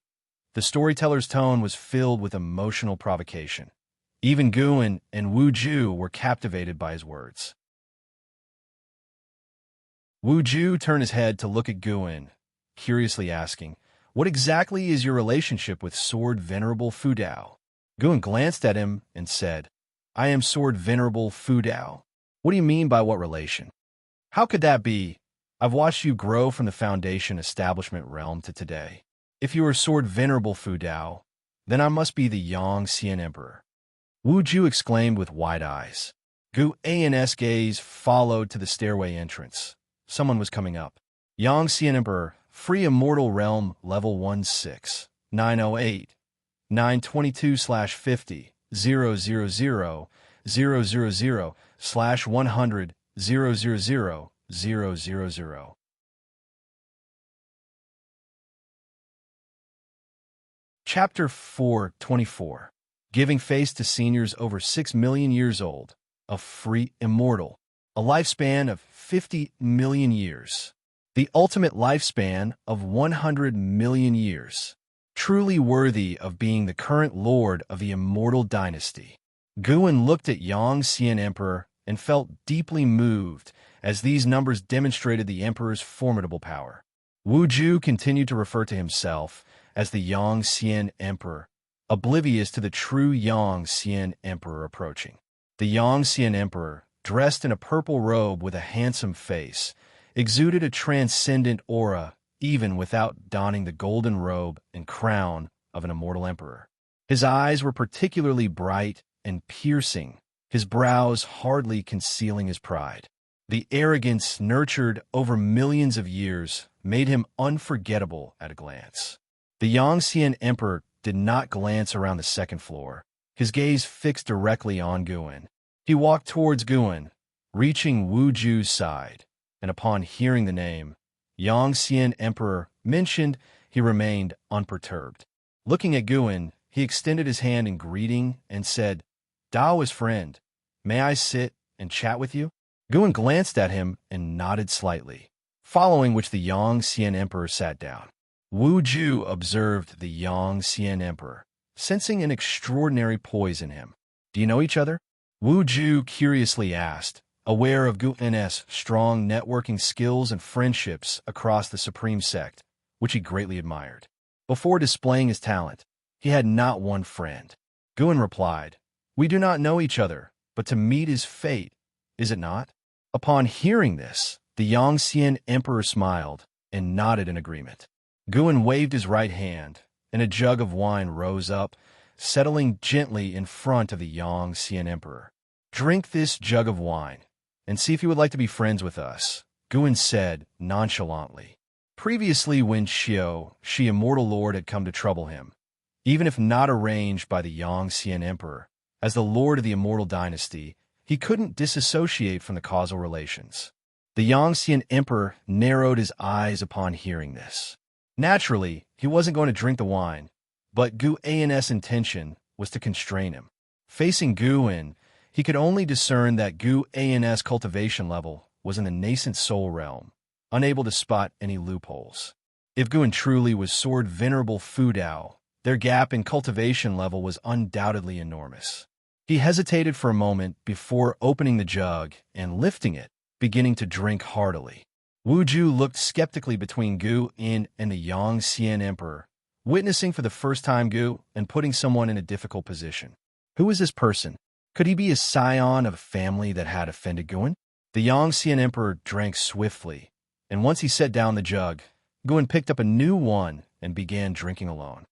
The storyteller's tone was filled with emotional provocation. Even Gun and Wuxia were captivated by his words. Wuxia turned his head to look at Gun, curiously asking, "What exactly is your relationship with Sword Venerable Fudao?" Gun glanced at him and said, "I am Sword Venerable Fudao." "What do you mean by what relation?" "How could that be? I've watched you grow from the Foundation Establishment realm to today. If you are Sword Venerable Fudao, then I must be the Xianxia Emperor." Wuxia exclaimed with wide eyes. Gu's gaze followed to the stairway entrance. Someone was coming up. Xianxia Emperor, Free Immortal Realm, Level 16, 908, 922/50, 000, 000/100, 000, 000. Chapter 424. Giving Face to Seniors Over 6 Million Years Old, a Free Immortal. A lifespan of 50 million years. The ultimate lifespan of 100 million years. Truly worthy of being the current lord of the immortal dynasty. Gun looked at Xianxia Emperor and felt deeply moved as these numbers demonstrated the emperor's formidable power. Wuxia continued to refer to himself as the Xianxia Emperor, oblivious to the true Xianxia Emperor approaching. The Xianxia Emperor, dressed in a purple robe with a handsome face, exuded a transcendent aura even without donning the golden robe and crown of an immortal emperor. His eyes were particularly bright and piercing, his brows hardly concealing his pride. The arrogance nurtured over millions of years made him unforgettable at a glance. The Xianxia Emperor did not glance around the second floor, his gaze fixed directly on Gun. He walked towards Gun, reaching Wuju's side, and upon hearing the name, Xianxia Emperor mentioned, he remained unperturbed. Looking at Gun, he extended his hand in greeting and said, "Daoist friend, may I sit and chat with you?" Gun glanced at him and nodded slightly, following which the Xianxia Emperor sat down. Wuju observed the Xianxia Emperor, sensing an extraordinary poise in him. "Do you know each other?" Wuju curiously asked, aware of Gun's strong networking skills and friendships across the Supreme Sect, which he greatly admired. Before displaying his talent, he had not one friend. Gun replied, "We do not know each other, but to meet is fate, is it not?" Upon hearing this, the Xianxia Emperor smiled and nodded in agreement. Gun waved his right hand, and a jug of wine rose up, settling gently in front of the Xianxia Emperor. "Drink this jug of wine, and see if you would like to be friends with us," Gun said nonchalantly. Previously, when She Immortal Lord had come to trouble him, even if not arranged by the Xianxia Emperor, as the Lord of the Immortal Dynasty, he couldn't disassociate from the causal relations. The Xianxia Emperor narrowed his eyes upon hearing this. Naturally, he wasn't going to drink the wine, But Gu An's intention was to constrain him. Facing Guin, he could only discern that Gu An's cultivation level was in the nascent soul realm, unable to spot any loopholes. If Guin truly was Sword Venerable Fu Dao, their gap in cultivation level was undoubtedly enormous. He hesitated for a moment before opening the jug and lifting it, beginning to drink heartily. Wu Ju looked skeptically between Gu In and the Xianxia Emperor, witnessing for the first time Gu and putting someone in a difficult position. Who was this person? Could he be a scion of a family that had offended Guin? The Xianxia Emperor drank swiftly, and once he set down the jug, Guin picked up a new one and began drinking alone.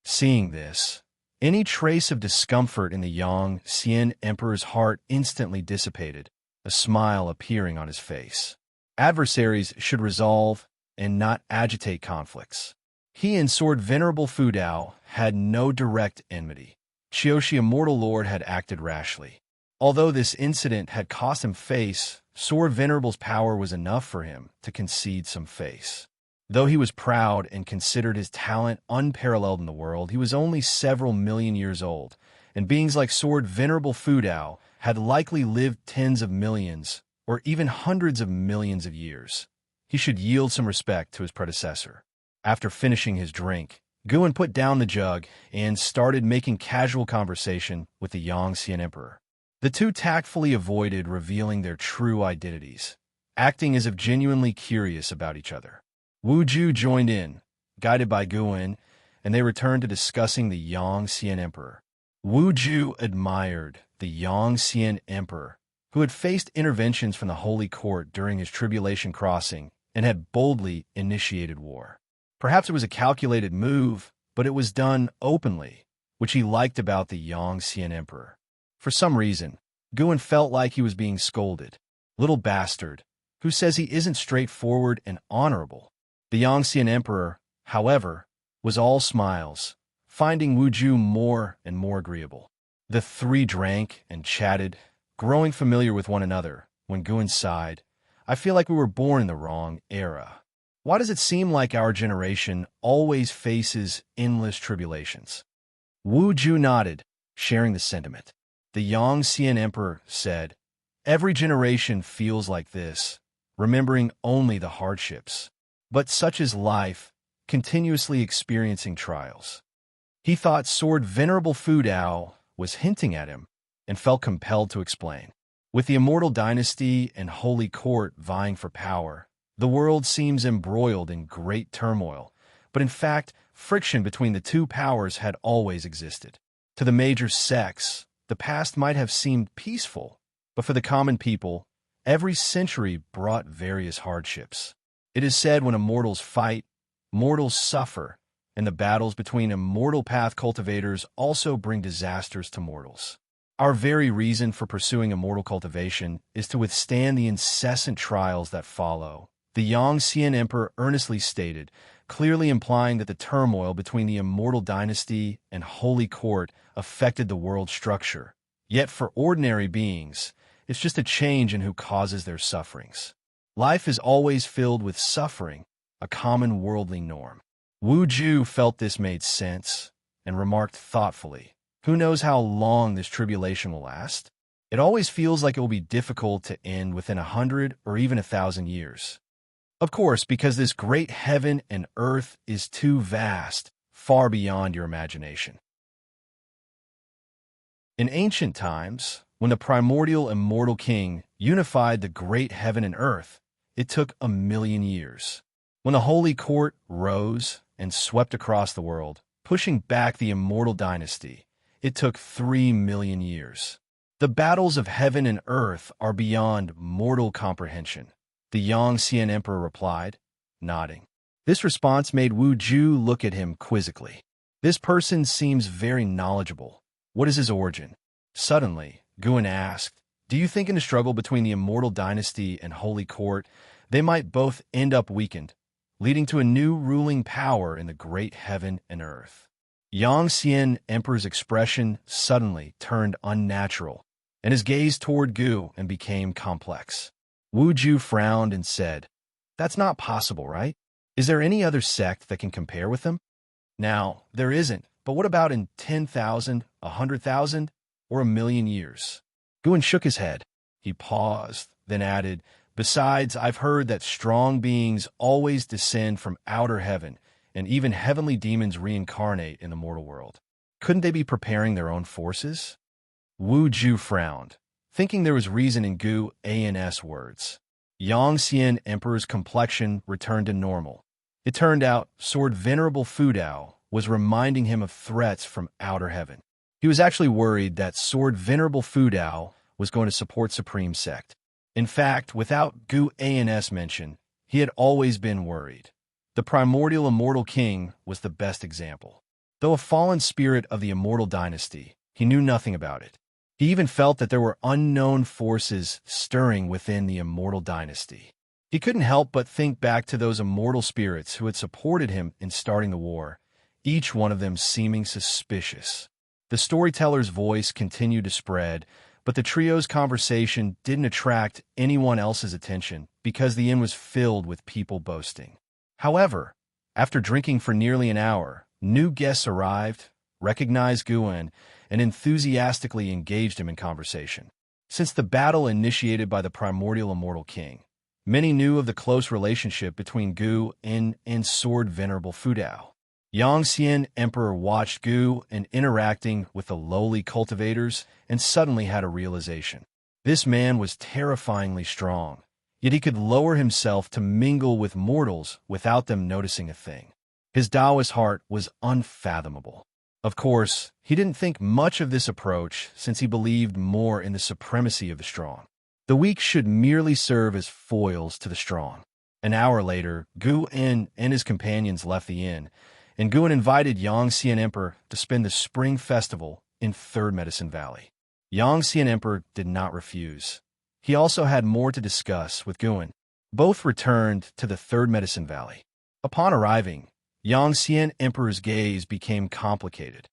Seeing this, any trace of discomfort in the Xianxia Emperor's heart instantly dissipated, a smile appearing on his face. Adversaries should resolve and not agitate conflicts. He and Sword Venerable Fu Dao had no direct enmity. Xianxia Immortal Lord had acted rashly. Although this incident had cost him face, Sword Venerable's power was enough for him to concede some face. Though he was proud and considered his talent unparalleled in the world, he was only several million years old, and beings like Sword Venerable Fu Dao had likely lived tens of millions or even hundreds of millions of years. He should yield some respect to his predecessor. After finishing his drink, Guin put down the jug and started making casual conversation with the Xianxia Emperor. The two tactfully avoided revealing their true identities, acting as if genuinely curious about each other. Wu Ju joined in, guided by Guin, and they returned to discussing the Xianxia Emperor. Wu Ju admired the Xianxia Emperor, who had faced interventions from the Holy Court during his tribulation crossing and had boldly initiated war. Perhaps it was a calculated move, but it was done openly, which he liked about the Xianxia Emperor. For some reason, Guin felt like he was being scolded. Little bastard, who says he isn't straightforward and honorable. The Xianxia Emperor, however, was all smiles, finding Wu Ju more and more agreeable. The three drank and chatted, growing familiar with one another, when Guin sighed, "I feel like we were born in the wrong era. Why does it seem like our generation always faces endless tribulations?" Wu Ju nodded, sharing the sentiment. The Xianxia Emperor said, "Every generation feels like this, remembering only the hardships. But such is life, continuously experiencing trials." He thought Sword Venerable Fu Dao was hinting at him and felt compelled to explain. With the Immortal Dynasty and Holy Court vying for power, the world seems embroiled in great turmoil, but in fact, friction between the two powers had always existed. To the major sects, the past might have seemed peaceful, but for the common people, every century brought various hardships. It is said when immortals fight, mortals suffer, and the battles between immortal path cultivators also bring disasters to mortals. Our very reason for pursuing immortal cultivation is to withstand the incessant trials that follow, the Xianxia Emperor earnestly stated, clearly implying that the turmoil between the Immortal Dynasty and Holy Court affected the world structure. Yet for ordinary beings, it's just a change in who causes their sufferings. Life is always filled with suffering, a common worldly norm. Wu Ju felt this made sense and remarked thoughtfully, "Who knows how long this tribulation will last? It always feels like it will be difficult to end within 100 or even 1,000 years. Of course, because this great heaven and earth is too vast, far beyond your imagination." In ancient times, when the primordial immortal king unified the great heaven and earth, it took 1,000,000 years. When the Holy Court rose and swept across the world, pushing back the Immortal Dynasty, it took 3,000,000 years. The battles of heaven and earth are beyond mortal comprehension, the Xianxia Emperor replied, nodding. This response made Wu Ju look at him quizzically. This person seems very knowledgeable. What is his origin? Suddenly, Guin asked, "Do you think in the struggle between the Immortal Dynasty and Holy Court, they might both end up weakened, leading to a new ruling power in the great heaven and earth?" Xianxia Emperor's expression suddenly turned unnatural, and his gaze toward Gu and became complex. Wu Ju frowned and said, "That's not possible, right? Is there any other sect that can compare with them? Now, there isn't, but what about in 10,000, 100,000, or 1,000,000 years? Guan shook his head. He paused, then added, "Besides, I've heard that strong beings always descend from outer heaven, and even heavenly demons reincarnate in the mortal world. Couldn't they be preparing their own forces?" Wu Ju frowned, thinking there was reason in Gu An's words. Xianxia Emperor's complexion returned to normal. It turned out Sword Venerable Fudao was reminding him of threats from outer heaven. He was actually worried that Sword Venerable Fudao was going to support Supreme Sect. In fact, without Gu An's mention, he had always been worried. The primordial immortal king was the best example. Though a fallen spirit of the immortal dynasty, he knew nothing about it. He even felt that there were unknown forces stirring within the immortal dynasty. He couldn't help but think back to those immortal spirits who had supported him in starting the war, each one of them seeming suspicious. The storyteller's voice continued to spread, but the trio's conversation didn't attract anyone else's attention because the inn was filled with people boasting. However, after drinking for nearly an hour, new guests arrived, recognized Guan, and enthusiastically engaged him in conversation. Since the battle initiated by the primordial immortal king, many knew of the close relationship between Gu and Sword Venerable Fudao. Xianxia Emperor watched Gu and interacting with the lowly cultivators and suddenly had a realization. This man was terrifyingly strong, yet he could lower himself to mingle with mortals without them noticing a thing. His Taoist heart was unfathomable. Of course, he didn't think much of this approach since he believed more in the supremacy of the strong. The weak should merely serve as foils to the strong. An hour later, Gu En and his companions left the inn, and Guan invited Xianxia Emperor to spend the spring festival in Third Medicine Valley. Xianxia Emperor did not refuse. He also had more to discuss with Guan. Both returned to the Third Medicine Valley. Upon arriving, Xianxia Emperor's gaze became complicated.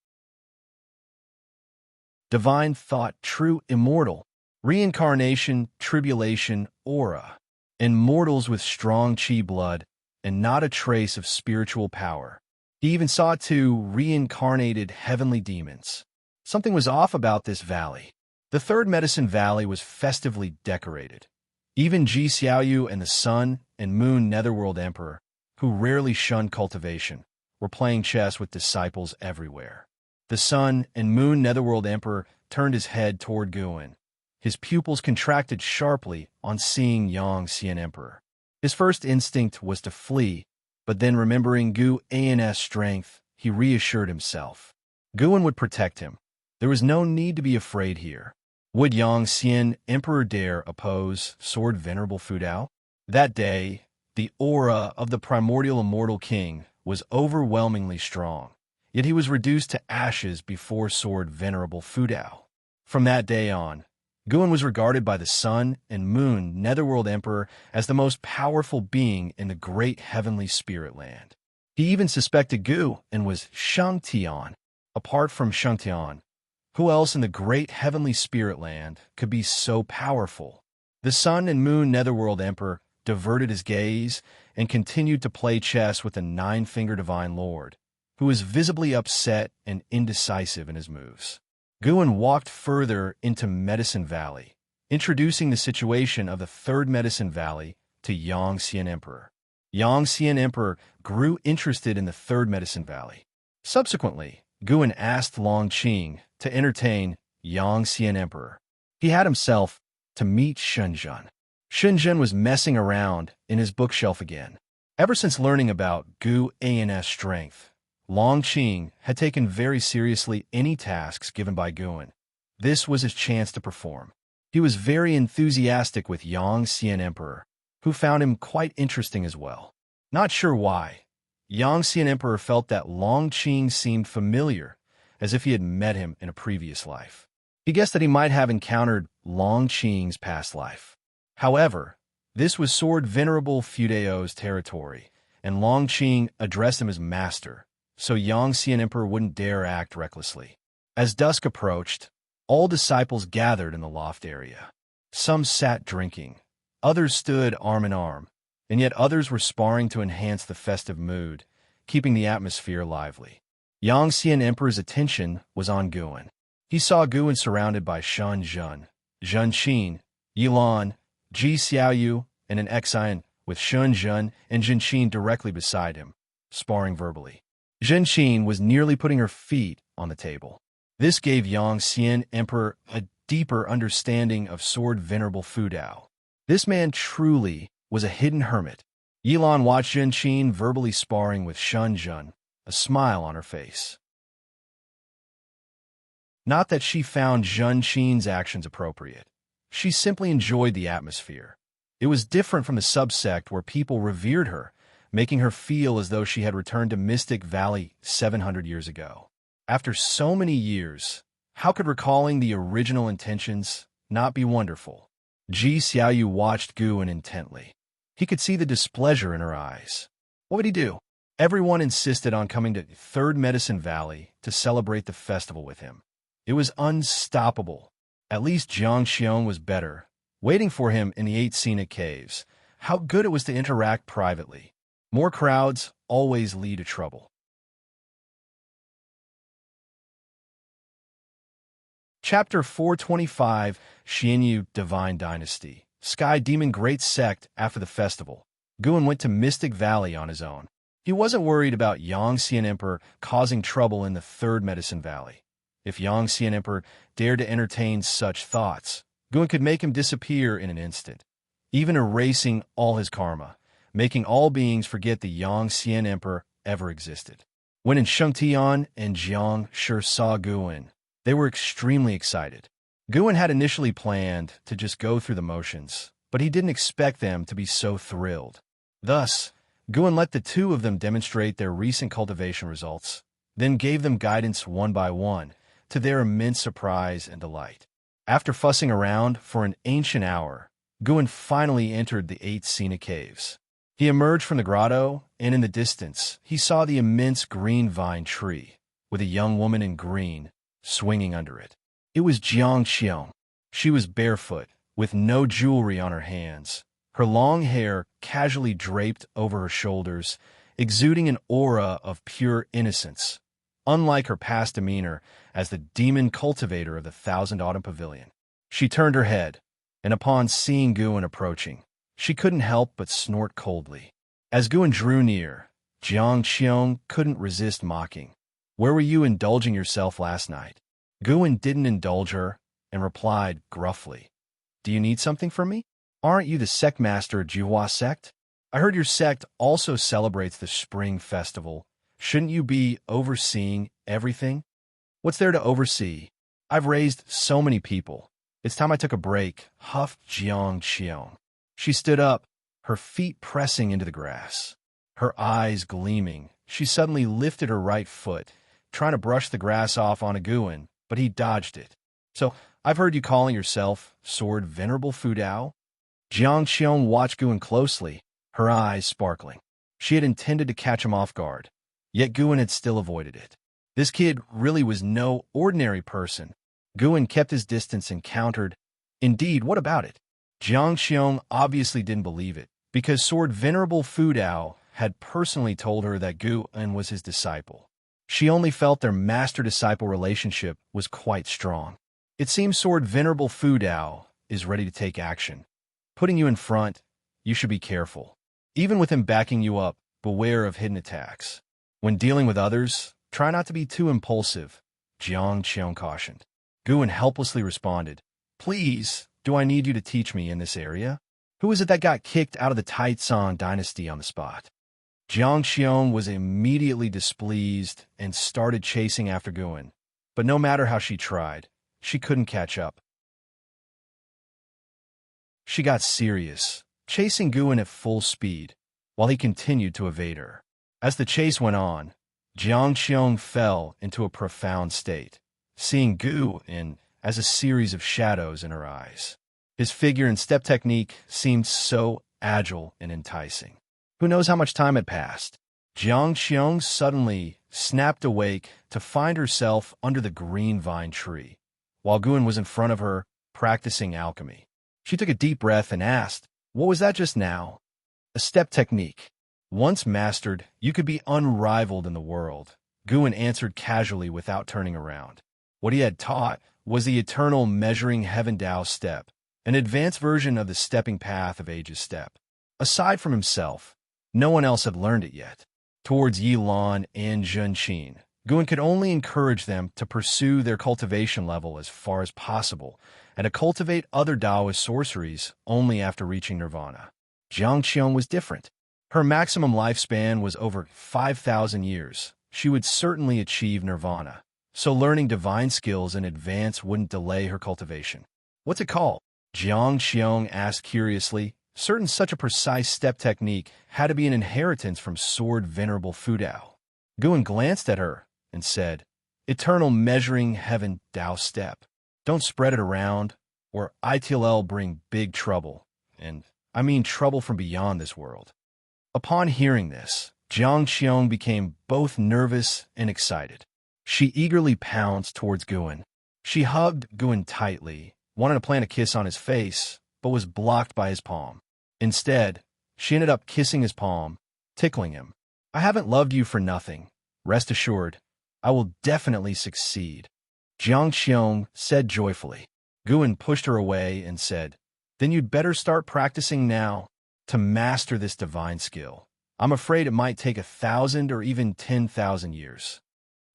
Divine thought, true immortal, reincarnation, tribulation, aura, and mortals with strong chi blood, and not a trace of spiritual power. He even saw two reincarnated heavenly demons. Something was off about this valley. The Third Medicine Valley was festively decorated. Even Ji Xiaoyu and the Sun and Moon Netherworld Emperor, who rarely shunned cultivation, were playing chess with disciples everywhere. The Sun and Moon Netherworld Emperor turned his head toward Guan. His pupils contracted sharply on seeing Xianxia Emperor. His first instinct was to flee, but then remembering Gu An's strength, he reassured himself. Guan would protect him. There was no need to be afraid here. Would Xianxia Emperor dare oppose Sword Venerable Fudao? That day, the aura of the primordial immortal king was overwhelmingly strong, yet he was reduced to ashes before Sword Venerable Fudao. From that day on, Guan was regarded by the Sun and Moon Netherworld Emperor as the most powerful being in the great heavenly spirit land. He even suspected Gu and was Xianxia. Apart from Xianxia, who else in the great heavenly spirit land could be so powerful? The Sun and Moon Netherworld Emperor diverted his gaze and continued to play chess with the nine-fingered Divine Lord, who was visibly upset and indecisive in his moves. Guan walked further into Medicine Valley, introducing the situation of the Third Medicine Valley to Xianxia Emperor. Xianxia Emperor grew interested in the Third Medicine Valley. Subsequently, Guan asked Long Qing to entertain Xianxia Emperor. He had himself to meet Shenzhen. Shenzhen was messing around in his bookshelf again. Ever since learning about Gu An's strength, Long Qing had taken very seriously any tasks given by Guan. This was his chance to perform. He was very enthusiastic with Xianxia Emperor, who found him quite interesting as well. Not sure why, Xianxia Emperor felt that Long Qing seemed familiar, as if he had met him in a previous life. He guessed that he might have encountered Long Qing's past life. However, this was Sword Venerable Fudao's territory, and Long Qing addressed him as master, so Xianxia Emperor wouldn't dare act recklessly. As dusk approached, all disciples gathered in the loft area. Some sat drinking, others stood arm in arm, and yet others were sparring to enhance the festive mood, keeping the atmosphere lively. Xianxia Emperor's attention was on Guan. He saw Guan surrounded by Shan Zhen, Zhen Qin, Yilan, Ji Xiaoyu, and an Xian with Shun Zhen and Zhen Qin directly beside him, sparring verbally. Zhen Qin was nearly putting her feet on the table. This gave Xianxia Emperor a deeper understanding of Sword Venerable Fu Dao. This man truly was a hidden hermit. Yilan watched Zhen Qin verbally sparring with Shun Zhen, a smile on her face. Not that she found Zhen Qin's actions appropriate. She simply enjoyed the atmosphere. It was different from the subsect where people revered her, making her feel as though she had returned to Mystic Valley 700 years ago. After so many years, how could recalling the original intentions not be wonderful? Ji Xiaoyu watched Guan intently. He could see the displeasure in her eyes. What would he do? Everyone insisted on coming to Third Medicine Valley to celebrate the festival with him. It was unstoppable. At least Xianxia was better, waiting for him in the 8 scenic caves. How good it was to interact privately. More crowds always lead to trouble. Chapter 425, Xianyu Divine Dynasty. Sky Demon Great Sect. After the festival, Guan went to Mystic Valley on his own. He wasn't worried about Xianxia Emperor causing trouble in the Third Medicine Valley. If Xianxia Emperor dared to entertain such thoughts, Guan could make him disappear in an instant, even erasing all his karma, making all beings forget the Xianxia Emperor ever existed. When Shengtian and Xianxia saw Guan, they were extremely excited. Guan had initially planned to just go through the motions, but he didn't expect them to be so thrilled. Thus, Guan let the two of them demonstrate their recent cultivation results, then gave them guidance one by one, to their immense surprise and delight. After fussing around for an ancient hour, Guan finally entered the 8 scenic caves. He emerged from the grotto, and in the distance, he saw the immense green vine tree, with a young woman in green, swinging under it. It was Xianxia. She was barefoot, with no jewelry on her hands, her long hair casually draped over her shoulders, exuding an aura of pure innocence, unlike her past demeanor as the demon cultivator of the Thousand Autumn Pavilion. She turned her head, and upon seeing Guan approaching, she couldn't help but snort coldly. As Guan drew near, Xianxia couldn't resist mocking. "Where were you indulging yourself last night?" Guan didn't indulge her and replied gruffly, "Do you need something from me? Aren't you the sect master of Jihua sect? I heard your sect also celebrates the spring festival. Shouldn't you be overseeing everything?" "What's there to oversee? I've raised so many people. It's time I took a break," huffed Xianxia. She stood up, her feet pressing into the grass. Her eyes gleaming, she suddenly lifted her right foot, trying to brush the grass off on Guan, but he dodged it. "So, I've heard you calling yourself Sword Venerable Fu Dao?" Xianxia watched Guan closely, her eyes sparkling. She had intended to catch him off guard, yet Guan had still avoided it. This kid really was no ordinary person. Guan kept his distance and countered, "Indeed, what about it?" Xianxia obviously didn't believe it, because Sword Venerable Fu Dao had personally told her that Guan was his disciple. She only felt their master-disciple relationship was quite strong. "It seems Sword Venerable Fu Dao is ready to take action. Putting you in front, you should be careful. Even with him backing you up, beware of hidden attacks. When dealing with others, try not to be too impulsive," Xianxia cautioned. Guan helplessly responded, "Please, do I need you to teach me in this area? Who is it that got kicked out of the Taizong dynasty on the spot?" Xianxia was immediately displeased and started chasing after Guan, but no matter how she tried, she couldn't catch up. She got serious, chasing Guan at full speed, while he continued to evade her. As the chase went on, Xianxia fell into a profound state, seeing Guan as a series of shadows in her eyes. His figure and step technique seemed so agile and enticing. Who knows how much time had passed? Xianxia suddenly snapped awake to find herself under the green vine tree, while Guan was in front of her, practicing alchemy. She took a deep breath and asked, "What was that just now?" A step technique. Once mastered, you could be unrivaled in the world, Guan answered casually without turning around. What he had taught was the eternal measuring heaven Tao step, an advanced version of the stepping path of ages step. Aside from himself, no one else had learned it yet. Towards Yilan and Zhenqin, Guan could only encourage them to pursue their cultivation level as far as possible and to cultivate other Taoist sorceries only after reaching nirvana. Xianxia was different. Her maximum lifespan was over 5,000 years. She would certainly achieve nirvana, so learning divine skills in advance wouldn't delay her cultivation. What's it called? Xianxia asked curiously. Certain such a precise step technique had to be an inheritance from Sword Venerable Fudao. Guan glanced at her and said, Eternal measuring heaven Tao step. Don't spread it around, or it'll bring big trouble, and I mean trouble from beyond this world. Upon hearing this, Xianxia became both nervous and excited. She eagerly pounced towards Guan. She hugged Guan tightly, wanted to plant a kiss on his face, but was blocked by his palm. Instead, she ended up kissing his palm, tickling him. I haven't loved you for nothing. Rest assured, I will definitely succeed, Xianxia said joyfully. Guan pushed her away and said, Then you'd better start practicing now to master this divine skill. I'm afraid it might take 1,000 or even 10,000 years.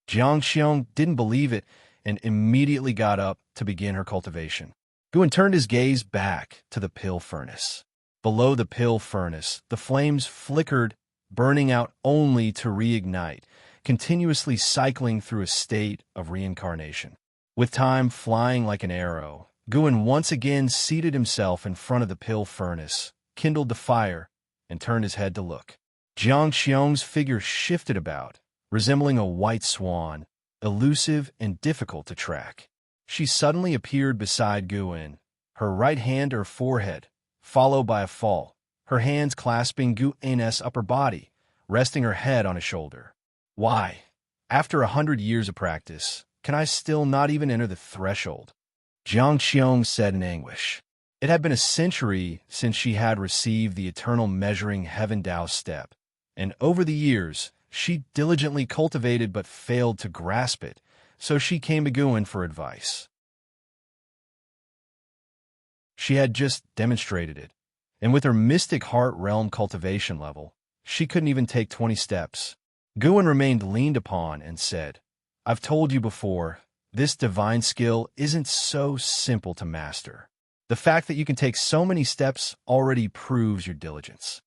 Xianxia didn't believe it and immediately got up to begin her cultivation. Guan turned his gaze back to the pill furnace. Below the pill furnace, the flames flickered, burning out only to reignite, continuously cycling through a state of reincarnation. With time flying like an arrow, Guan once again seated himself in front of the pill furnace, kindled the fire, and turned his head to look. Xianxia's figure shifted about, resembling a white swan, elusive and difficult to track. She suddenly appeared beside Guan, her right hand to her forehead, followed by a fall, her hands clasping Guan's upper body, resting her head on his shoulder. Why, after 100 years of practice, can I still not even enter the threshold? Xianxia said in anguish. It had been a century since she had received the eternal measuring heaven Tao step, and over the years, she diligently cultivated but failed to grasp it, so she came to Guan for advice. She had just demonstrated it, and with her mystic heart realm cultivation level, she couldn't even take 20 steps. Guan remained leaned upon and said, I've told you before, this divine skill isn't so simple to master. The fact that you can take so many steps already proves your diligence.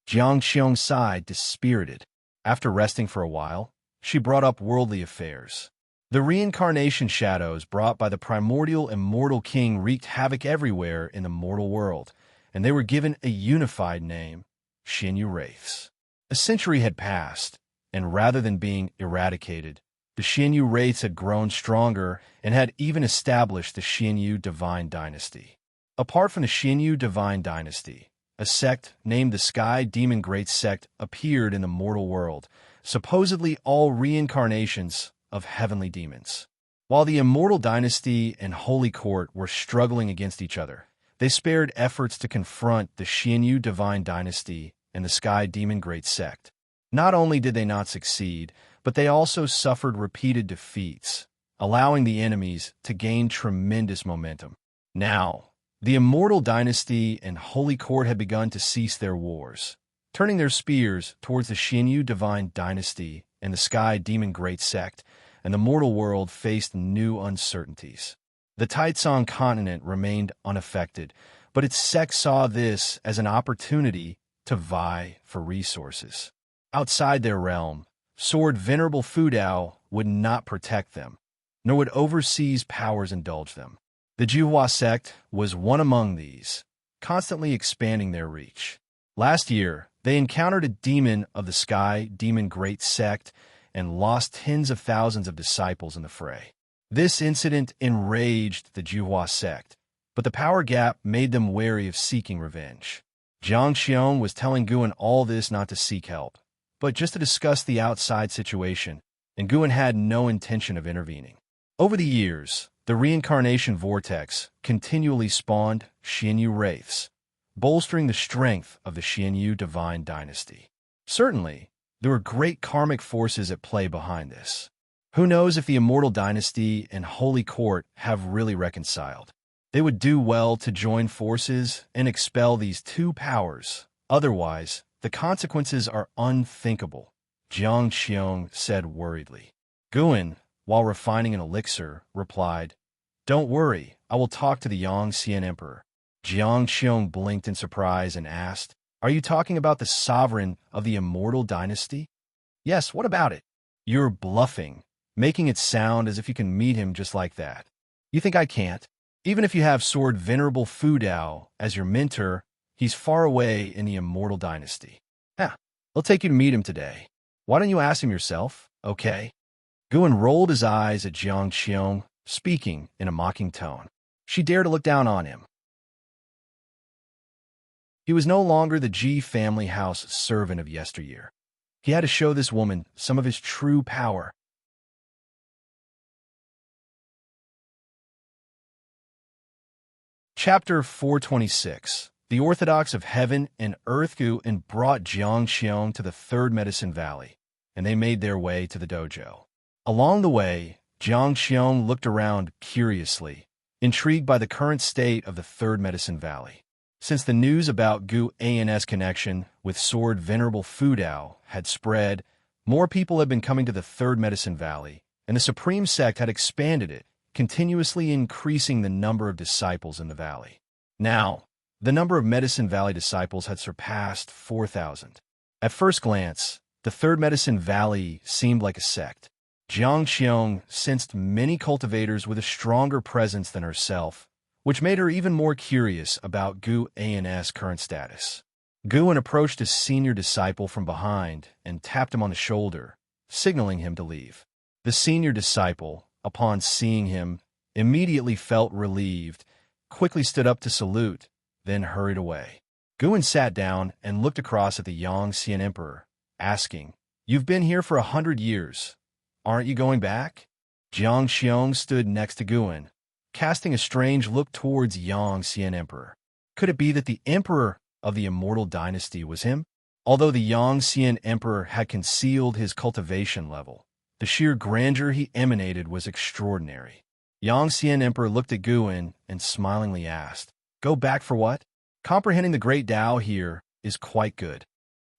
Xianxia sighed, dispirited. After resting for a while, she brought up worldly affairs. The reincarnation shadows brought by the primordial immortal king wreaked havoc everywhere in the mortal world, and they were given a unified name, Xianyu Wraiths. A century had passed, and rather than being eradicated, the Xianyu Wraiths had grown stronger and had even established the Xianyu Divine Dynasty. Apart from the Xianyu Divine Dynasty, a sect named the Sky Demon Great Sect appeared in the mortal world, supposedly all reincarnations of heavenly demons. While the Immortal Dynasty and Holy Court were struggling against each other, they spared efforts to confront the Xianyu Divine Dynasty and the Sky Demon Great Sect. Not only did they not succeed, but they also suffered repeated defeats, allowing the enemies to gain tremendous momentum. Now, the Immortal Dynasty and Holy Court had begun to cease their wars, turning their spears towards the Xianyu Divine Dynasty and the Sky Demon Great Sect, and the mortal world faced new uncertainties. The Taitsong continent remained unaffected, but its sect saw this as an opportunity to vie for resources. Outside their realm, Sword Venerable Fudao would not protect them, nor would overseas powers indulge them. The Juhua sect was one among these, constantly expanding their reach. Last year, they encountered a demon of the Sky Demon Great Sect and lost tens of thousands of disciples in the fray. This incident enraged the Juhua sect, but the power gap made them wary of seeking revenge. Xianxia was telling Guan all this not to seek help, but just to discuss the outside situation, and Guan had no intention of intervening. Over the years, the reincarnation vortex continually spawned Xianyu Wraiths, bolstering the strength of the Xianyu divine dynasty. Certainly, there were great karmic forces at play behind this. Who knows if the Immortal Dynasty and Holy Court have really reconciled? They would do well to join forces and expel these two powers. Otherwise, the consequences are unthinkable, Xianxia said worriedly. Guan, while refining an elixir, replied, "Don't worry, I will talk to the Yangxian Emperor." Xianxia blinked in surprise and asked, "Are you talking about the sovereign of the Immortal Dynasty?" "Yes, what about it?" "You're bluffing, making it sound as if you can meet him just like that. You think I can't? Even if you have Sword Venerable Fu Dao as your mentor, he's far away in the Immortal Dynasty. I'll take you to meet him today. Why don't you ask him yourself, okay?" Guan rolled his eyes at Xianxia, speaking in a mocking tone. She dared to look down on him. He was no longer the Ji family house servant of yesteryear. He had to show this woman some of his true power. Chapter 426. The Orthodox of Heaven and Earth Guan brought Xianxia to the Third Medicine Valley, and they made their way to the dojo. Along the way, Xianxia looked around curiously, intrigued by the current state of the Third Medicine Valley. Since the news about Guan's connection with Sword Venerable Fu Dao had spread, more people had been coming to the Third Medicine Valley, and the Supreme Sect had expanded it, continuously increasing the number of disciples in the valley. Now, the number of Medicine Valley disciples had surpassed 4,000. At first glance, the Third Medicine Valley seemed like a sect. Xianxia sensed many cultivators with a stronger presence than herself, which made her even more curious about Guan's current status. Guan approached his senior disciple from behind and tapped him on the shoulder, signaling him to leave. The senior disciple, upon seeing him, immediately felt relieved, quickly stood up to salute, then hurried away. Guan sat down and looked across at the Yangxian Emperor, asking, "You've been here for 100 years. Aren't you going back?" Xianxia stood next to Guan, casting a strange look towards Yangxian Emperor. Could it be that the Emperor of the Immortal Dynasty was him? Although the Yangxian Emperor had concealed his cultivation level, the sheer grandeur he emanated was extraordinary. Yangxian Emperor looked at Guan and smilingly asked, "Go back for what?" Comprehending the great Tao here is quite good.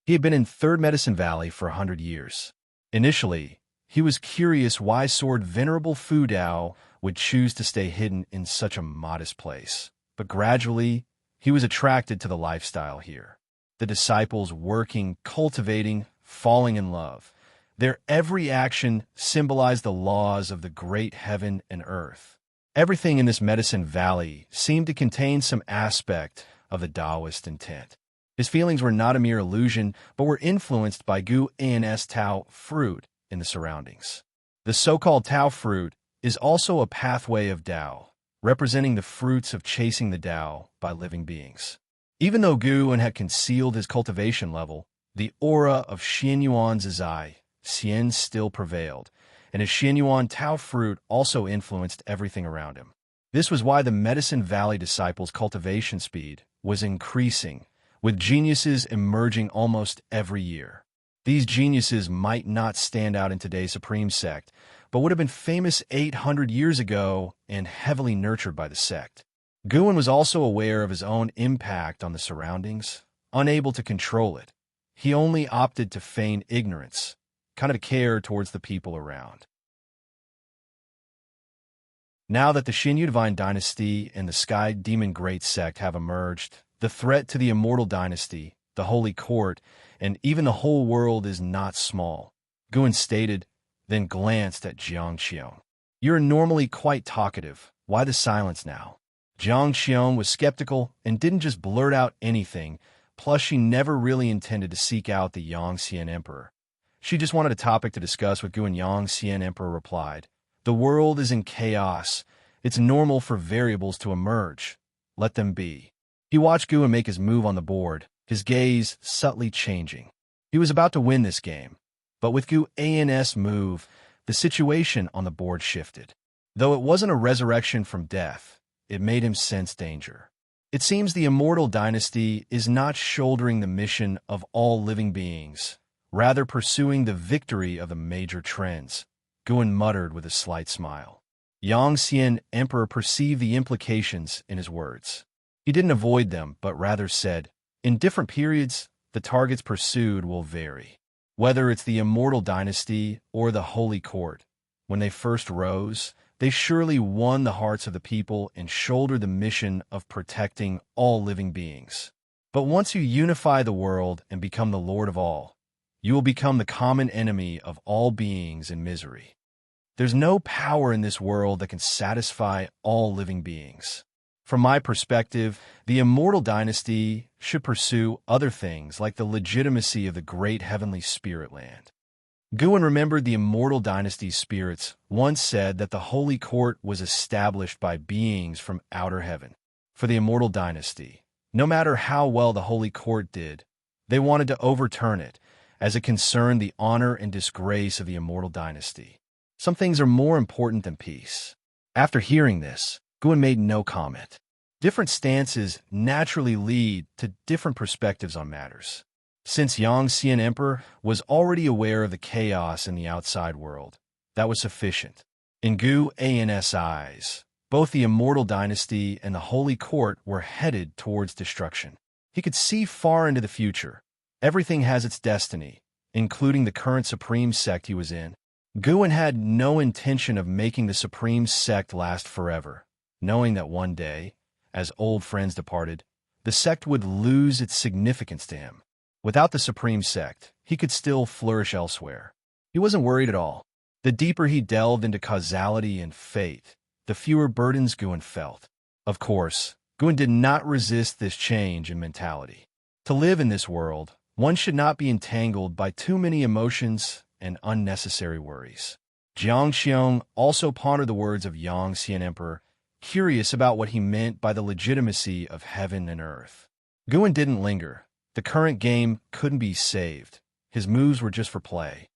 He had been in Third Medicine Valley for 100 years. Initially, he was curious why Sword Venerable Fu Dao would choose to stay hidden in such a modest place. But gradually, he was attracted to the lifestyle here. The disciples working, cultivating, falling in love. Their every action symbolized the laws of the great heaven and earth. Everything in this Medicine Valley seemed to contain some aspect of the Taoist intent. His feelings were not a mere illusion, but were influenced by Guan's Tao fruit in the surroundings. The so-called Tao fruit is also a pathway of Tao, representing the fruits of chasing the Tao by living beings. Even though Guan had concealed his cultivation level, the aura of Xianyuan's Zai, Xian still prevailed, and his Xianyuan Tao fruit also influenced everything around him. This was why the Medicine Valley disciples' cultivation speed was increasing, with geniuses emerging almost every year. These geniuses might not stand out in today's Supreme Sect, but would have been famous 800 years ago and heavily nurtured by the sect. Guan was also aware of his own impact on the surroundings, unable to control it. He only opted to feign ignorance, kind of care towards the people around. Now that the Xianyu Divine Dynasty and the Sky Demon Great Sect have emerged, the threat to the Immortal Dynasty, the Holy Court, and even the whole world is not small, Guan stated, then glanced at Xianxia. "You're normally quite talkative. Why the silence now?" Xianxia was skeptical and didn't just blurt out anything, plus she never really intended to seek out the Yangxian Emperor. She just wanted a topic to discuss with Guan. Yangxian Emperor replied, "The world is in chaos. It's normal for variables to emerge. Let them be." He watched Guan make his move on the board, his gaze subtly changing. He was about to win this game, but with Guan's move, the situation on the board shifted. Though it wasn't a resurrection from death, it made him sense danger. It seems the Immortal Dynasty is not shouldering the mission of all living beings, rather pursuing the victory of the major trends, Guan muttered with a slight smile. Xianxia Emperor perceived the implications in his words. He didn't avoid them, but rather said, in different periods, the targets pursued will vary. Whether it's the Immortal Dynasty or the Holy Court, when they first rose, they surely won the hearts of the people and shouldered the mission of protecting all living beings. But once you unify the world and become the Lord of all, you will become the common enemy of all beings in misery. There's no power in this world that can satisfy all living beings. From my perspective, the Immortal Dynasty should pursue other things like the legitimacy of the great heavenly spirit land. Guan remembered the Immortal Dynasty's spirits once said that the Holy Court was established by beings from outer heaven. For the Immortal Dynasty, no matter how well the Holy Court did, they wanted to overturn it, as it concerned the honor and disgrace of the Immortal Dynasty. Some things are more important than peace. After hearing this, Guan made no comment. Different stances naturally lead to different perspectives on matters. Since Xianxia Emperor was already aware of the chaos in the outside world, that was sufficient. In Guan's eyes, both the Immortal Dynasty and the Holy Court were headed towards destruction. He could see far into the future. Everything has its destiny, including the current Supreme Sect he was in. Guan had no intention of making the Supreme Sect last forever, knowing that one day, as old friends departed, the sect would lose its significance to him. Without the Supreme Sect, he could still flourish elsewhere. He wasn't worried at all. The deeper he delved into causality and fate, the fewer burdens Guan felt. Of course, Guan did not resist this change in mentality. To live in this world, one should not be entangled by too many emotions and unnecessary worries. Xianxia also pondered the words of Xianxia Emperor, curious about what he meant by the legitimacy of heaven and earth. Guan didn't linger. The current game couldn't be saved. His moves were just for play.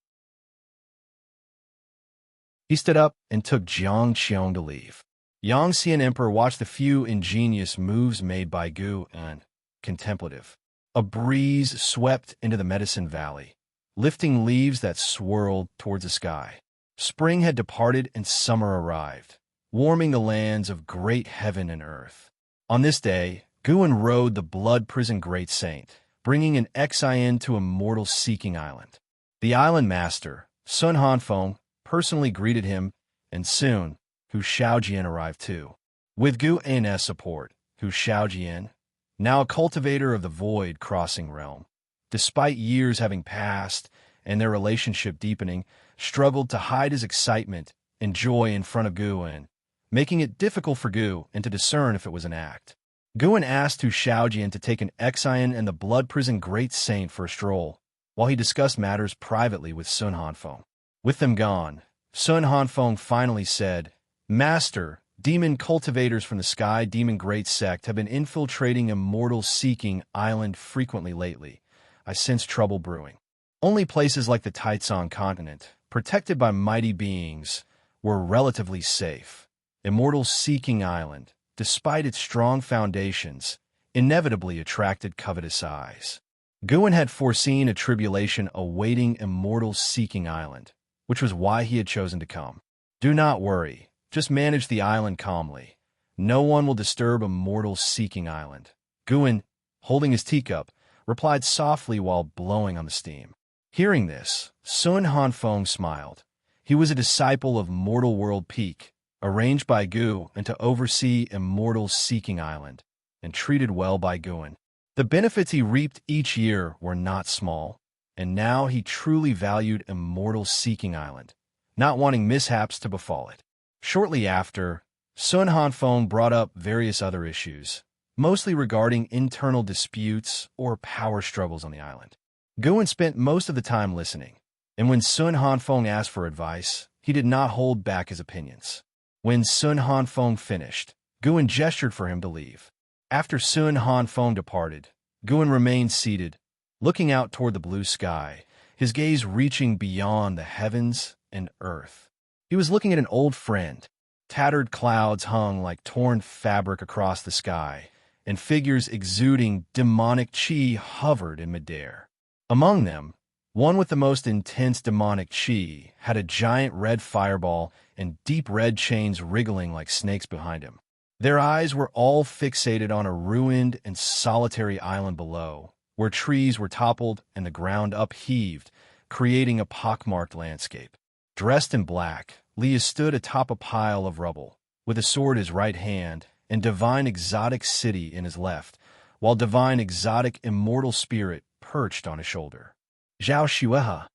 He stood up and took Xianxia to leave. Xianxia Emperor watched the few ingenious moves made by Guan, contemplative. A breeze swept into the Medicine Valley, lifting leaves that swirled towards the sky. Spring had departed and summer arrived, warming the lands of great heaven and earth. On this day, Guan rode the blood-prisoned Great Saint, bringing an Xian to Immortal Seeking Island. The island master, Sun Hanfeng, personally greeted him, and soon, Hu Shaojian arrived too. With Guan's support, Hu Shaojian, now a cultivator of the void-crossing realm, despite years having passed and their relationship deepening, struggled to hide his excitement and joy in front of Guan, making it difficult for Guan to discern if it was an act. Guan asked Hu Shaojian to take an Xian and the blood-prisoned Great Saint for a stroll, while he discussed matters privately with Sun Hanfeng. With them gone, Sun Hanfeng finally said, "Master, demon cultivators from the Sky Demon Great Sect have been infiltrating Immortal Seeking Island frequently lately. I sense trouble brewing. Only places like the Taicang continent, protected by mighty beings, were relatively safe. Immortal Seeking Island, despite its strong foundations, inevitably attracted covetous eyes." Guan had foreseen a tribulation awaiting Immortal Seeking Island, which was why he had chosen to come. "Do not worry, just manage the island calmly. No one will disturb Immortal Seeking Island." Guan, holding his teacup, replied softly while blowing on the steam. Hearing this, Sun Hanfeng smiled. He was a disciple of Mortal World Peak, arranged by Gu and to oversee Immortal Seeking Island, and treated well by Guan. The benefits he reaped each year were not small, and now he truly valued Immortal Seeking Island, not wanting mishaps to befall it. Shortly after, Sun Hanfeng brought up various other issues, mostly regarding internal disputes or power struggles on the island. Guan spent most of the time listening, and when Sun Hanfeng asked for advice, he did not hold back his opinions. When Sun Hanfeng finished, Guan gestured for him to leave. After Sun Hanfeng departed, Guan remained seated, looking out toward the blue sky, his gaze reaching beyond the heavens and earth. He was looking at an old friend. Tattered clouds hung like torn fabric across the sky, and figures exuding demonic qi hovered in midair. Among them, one with the most intense demonic qi had a giant red fireball and deep red chains wriggling like snakes behind him. Their eyes were all fixated on a ruined and solitary island below, where trees were toppled and the ground upheaved, creating a pockmarked landscape. Dressed in black, Leah stood atop a pile of rubble, with a sword in his right hand and divine exotic city in his left, while divine exotic immortal spirit perched on his shoulder. Xianxia,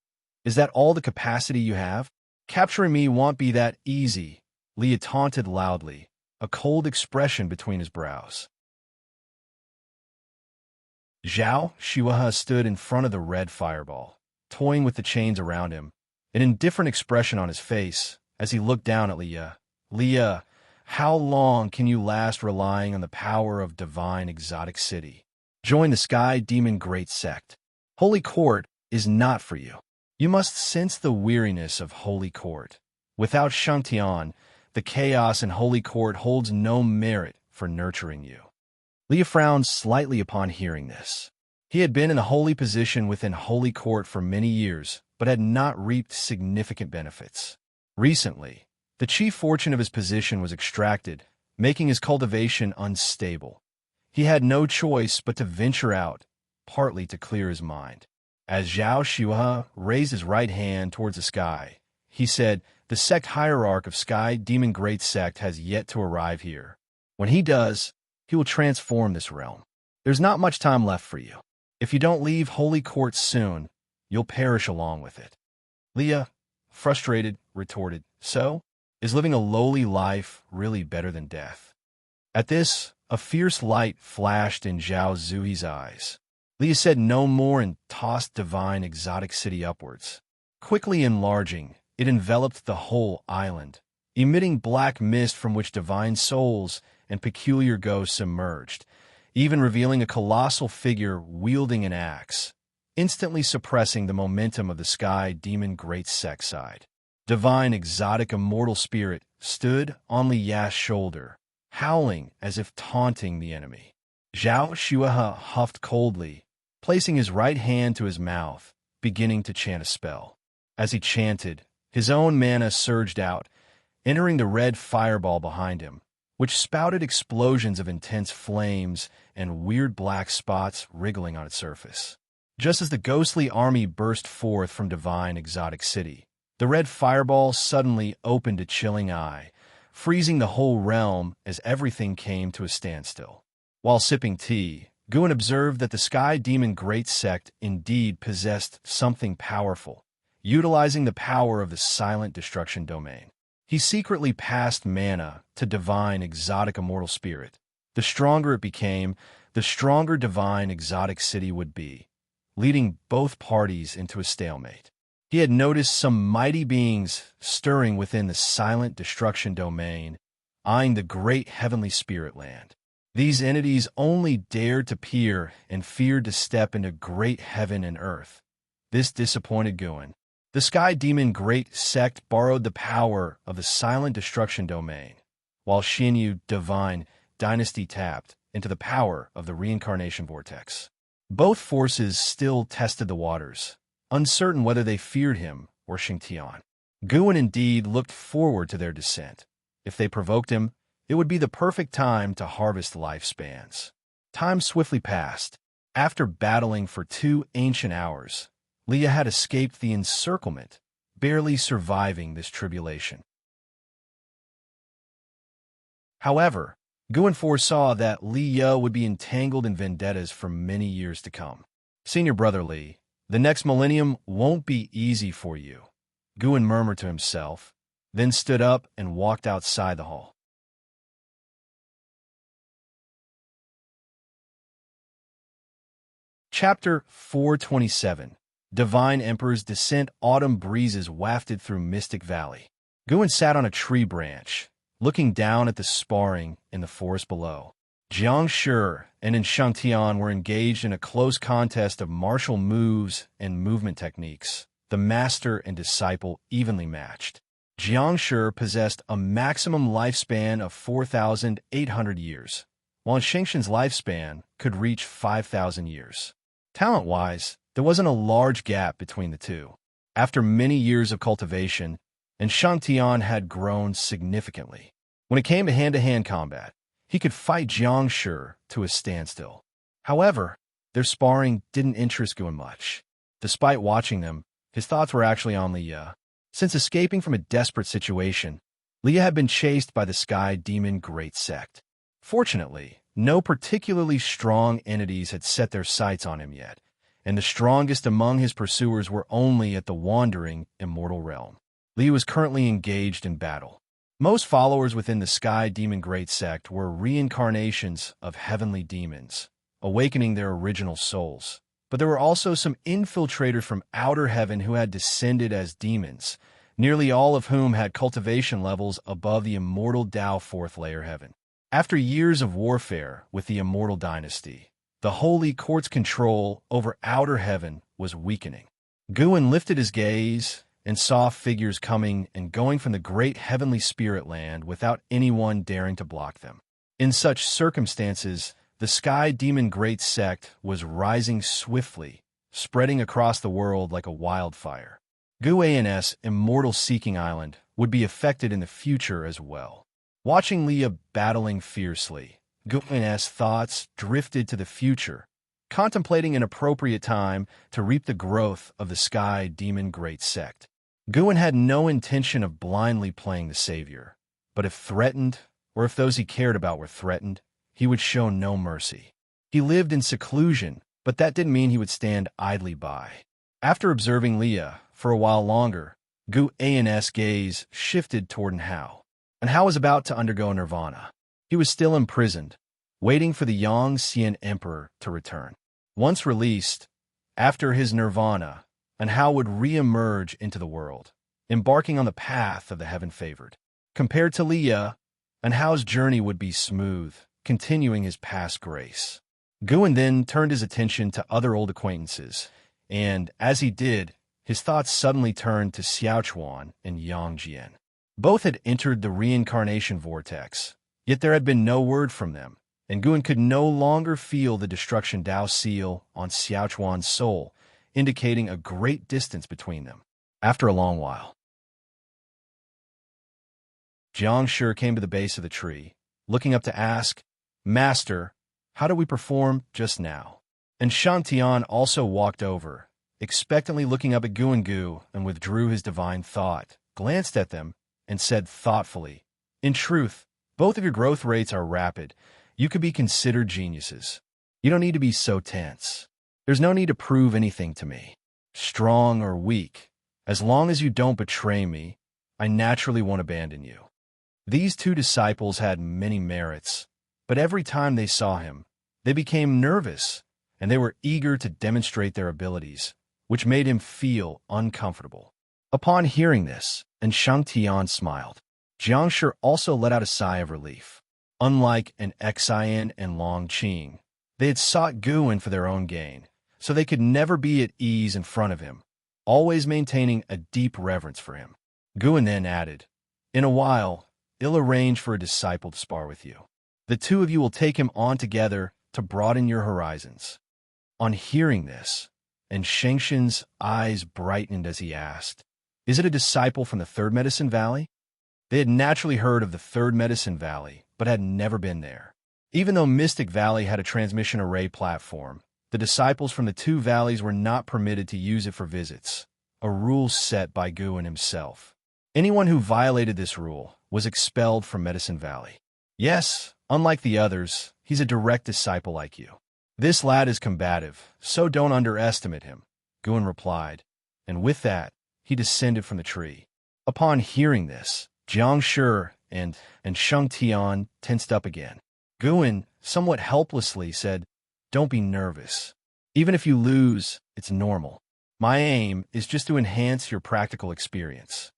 is that all the capacity you have? Capturing me won't be that easy, Leah taunted loudly, a cold expression between his brows. Xianxia stood in front of the red fireball, toying with the chains around him, an indifferent expression on his face as he looked down at Leah. Leah, how long can you last relying on the power of divine exotic city? Join the Sky Demon Great Sect. Holy Court is not for you. You must sense the weariness of Holy Court. Without Xianxia, the chaos in Holy Court holds no merit for nurturing you. Leah frowned slightly upon hearing this. He had been in a holy position within Holy Court for many years, but had not reaped significant benefits. Recently, the chief fortune of his position was extracted, making his cultivation unstable. He had no choice but to venture out, partly to clear his mind. As Xianxia raised his right hand towards the sky, he said, "The sect hierarch of Sky Demon Great Sect has yet to arrive here. When he does, he will transform this realm. There's not much time left for you. If you don't leave Holy Court soon, you'll perish along with it." Leah, frustrated, retorted, "So, is living a lowly life really better than death?" At this, a fierce light flashed in Zhao Zui's eyes. Leah said no more and tossed divine exotic city upwards. Quickly enlarging, it enveloped the whole island, emitting black mist from which divine souls and peculiar ghosts emerged, even revealing a colossal figure wielding an axe, instantly suppressing the momentum of the Sky Demon Great Sect side. Divine exotic immortal spirit stood on Liya's shoulder, howling as if taunting the enemy. Xianxia huffed coldly, placing his right hand to his mouth, beginning to chant a spell. As he chanted, his own mana surged out, entering the red fireball behind him, which spouted explosions of intense flames and weird black spots wriggling on its surface. Just as the ghostly army burst forth from divine exotic city, the red fireball suddenly opened a chilling eye, freezing the whole realm as everything came to a standstill. While sipping tea, Guan observed that the Sky Demon Great Sect indeed possessed something powerful, utilizing the power of the silent destruction domain. He secretly passed mana to divine exotic immortal spirit. The stronger it became, the stronger divine exotic city would be, leading both parties into a stalemate. He had noticed some mighty beings stirring within the silent destruction domain, eyeing the great heavenly spirit land. These entities only dared to peer and feared to step into great heaven and earth. This disappointed Guan. The Sky Demon Great Sect borrowed the power of the silent destruction domain, while Xinyu Divine Dynasty tapped into the power of the reincarnation vortex. Both forces still tested the waters, uncertain whether they feared him or Xianxia. Guan indeed looked forward to their descent. If they provoked him, it would be the perfect time to harvest lifespans. Time swiftly passed. After battling for 2 ancient hours, Leah had escaped the encirclement, barely surviving this tribulation. However, Guan foresaw that Leah would be entangled in vendettas for many years to come. "Senior brother Li, the next millennium won't be easy for you," Guan murmured to himself, then stood up and walked outside the hall. Chapter 427. Divine Emperor's Descent. Autumn breezes wafted through Mystic Valley. Guan sat on a tree branch, looking down at the sparring in the forest below. Xianxia and Xianxia were engaged in a close contest of martial moves and movement techniques, the master and disciple evenly matched. Xianxia possessed a maximum lifespan of 4,800 years, while Xianxia's lifespan could reach 5,000 years. Talent-wise, there wasn't a large gap between the two. After many years of cultivation, Xianxia had grown significantly. When it came to hand-to-hand combat, he could fight Xianxia to a standstill. However, their sparring didn't interest Guan much. Despite watching them, his thoughts were actually on Leia. Since escaping from a desperate situation, Leia had been chased by the Sky Demon Great Sect. Fortunately, no particularly strong entities had set their sights on him yet, and the strongest among his pursuers were only at the wandering immortal realm. Leia was currently engaged in battle. Most followers within the Sky Demon Great Sect were reincarnations of heavenly demons, awakening their original souls. But there were also some infiltrators from outer heaven who had descended as demons, nearly all of whom had cultivation levels above the immortal Tao fourth layer heaven. After years of warfare with the immortal dynasty, the Holy Court's control over outer heaven was weakening. Guan lifted his gaze and saw figures coming and going from the great heavenly spirit land without anyone daring to block them. In such circumstances, the Sky Demon Great Sect was rising swiftly, spreading across the world like a wildfire. Guan's Immortal Seeking Island would be affected in the future as well. Watching Leia battling fiercely, Guan's thoughts drifted to the future, contemplating an appropriate time to reap the growth of the Sky Demon Great Sect. Guan had no intention of blindly playing the savior, but if threatened, or if those he cared about were threatened, he would show no mercy. He lived in seclusion, but that didn't mean he would stand idly by. After observing Leia for a while longer, Guan's gaze shifted toward Hao. And Hao was about to undergo nirvana. He was still imprisoned, waiting for the Xianxia Emperor to return. Once released, after his nirvana, Hao would re-emerge into the world, embarking on the path of the heaven-favored. Compared to Leia, Hao's journey would be smooth, continuing his past grace. Guan then turned his attention to other old acquaintances, and as he did, his thoughts suddenly turned to Xiaochuan and Yangjian. Both had entered the reincarnation vortex, yet there had been no word from them, and Guan could no longer feel the destruction Dao seal on Xiaochuan's soul, indicating a great distance between them. After a long while, Xianxia came to the base of the tree, looking up to ask, "Master, how did we perform just now?" And Xiantian also walked over, expectantly looking up at Guan and withdrew his divine thought, glanced at them, and said thoughtfully, "In truth, both of your growth rates are rapid. You could be considered geniuses. You don't need to be so tense. There's no need to prove anything to me, strong or weak. As long as you don't betray me, I naturally won't abandon you." These two disciples had many merits, but every time they saw him, they became nervous, and they were eager to demonstrate their abilities, which made him feel uncomfortable. Upon hearing this, Xiantian smiled. Xianxia also let out a sigh of relief. Unlike an Xian and Long Qing, they had sought Guan for their own gain, so they could never be at ease in front of him, always maintaining a deep reverence for him. Guan then added, "In a while, I'll arrange for a disciple to spar with you. The two of you will take him on together to broaden your horizons." On hearing this, Xianxia's eyes brightened as he asked, "Is it a disciple from the Third Medicine Valley?" They had naturally heard of the Third Medicine Valley, but had never been there. Even though Mystic Valley had a transmission array platform, the disciples from the two valleys were not permitted to use it for visits, a rule set by Guan himself. Anyone who violated this rule was expelled from Medicine Valley. Yes, unlike the others, he's a direct disciple like you. This lad is combative, so don't underestimate him, Guan replied, and with that, he descended from the tree. Upon hearing this, Xianxia and Xiantian tensed up again. Guan, somewhat helplessly, said, "Don't be nervous. Even if you lose, it's normal. My aim is just to enhance your practical experience."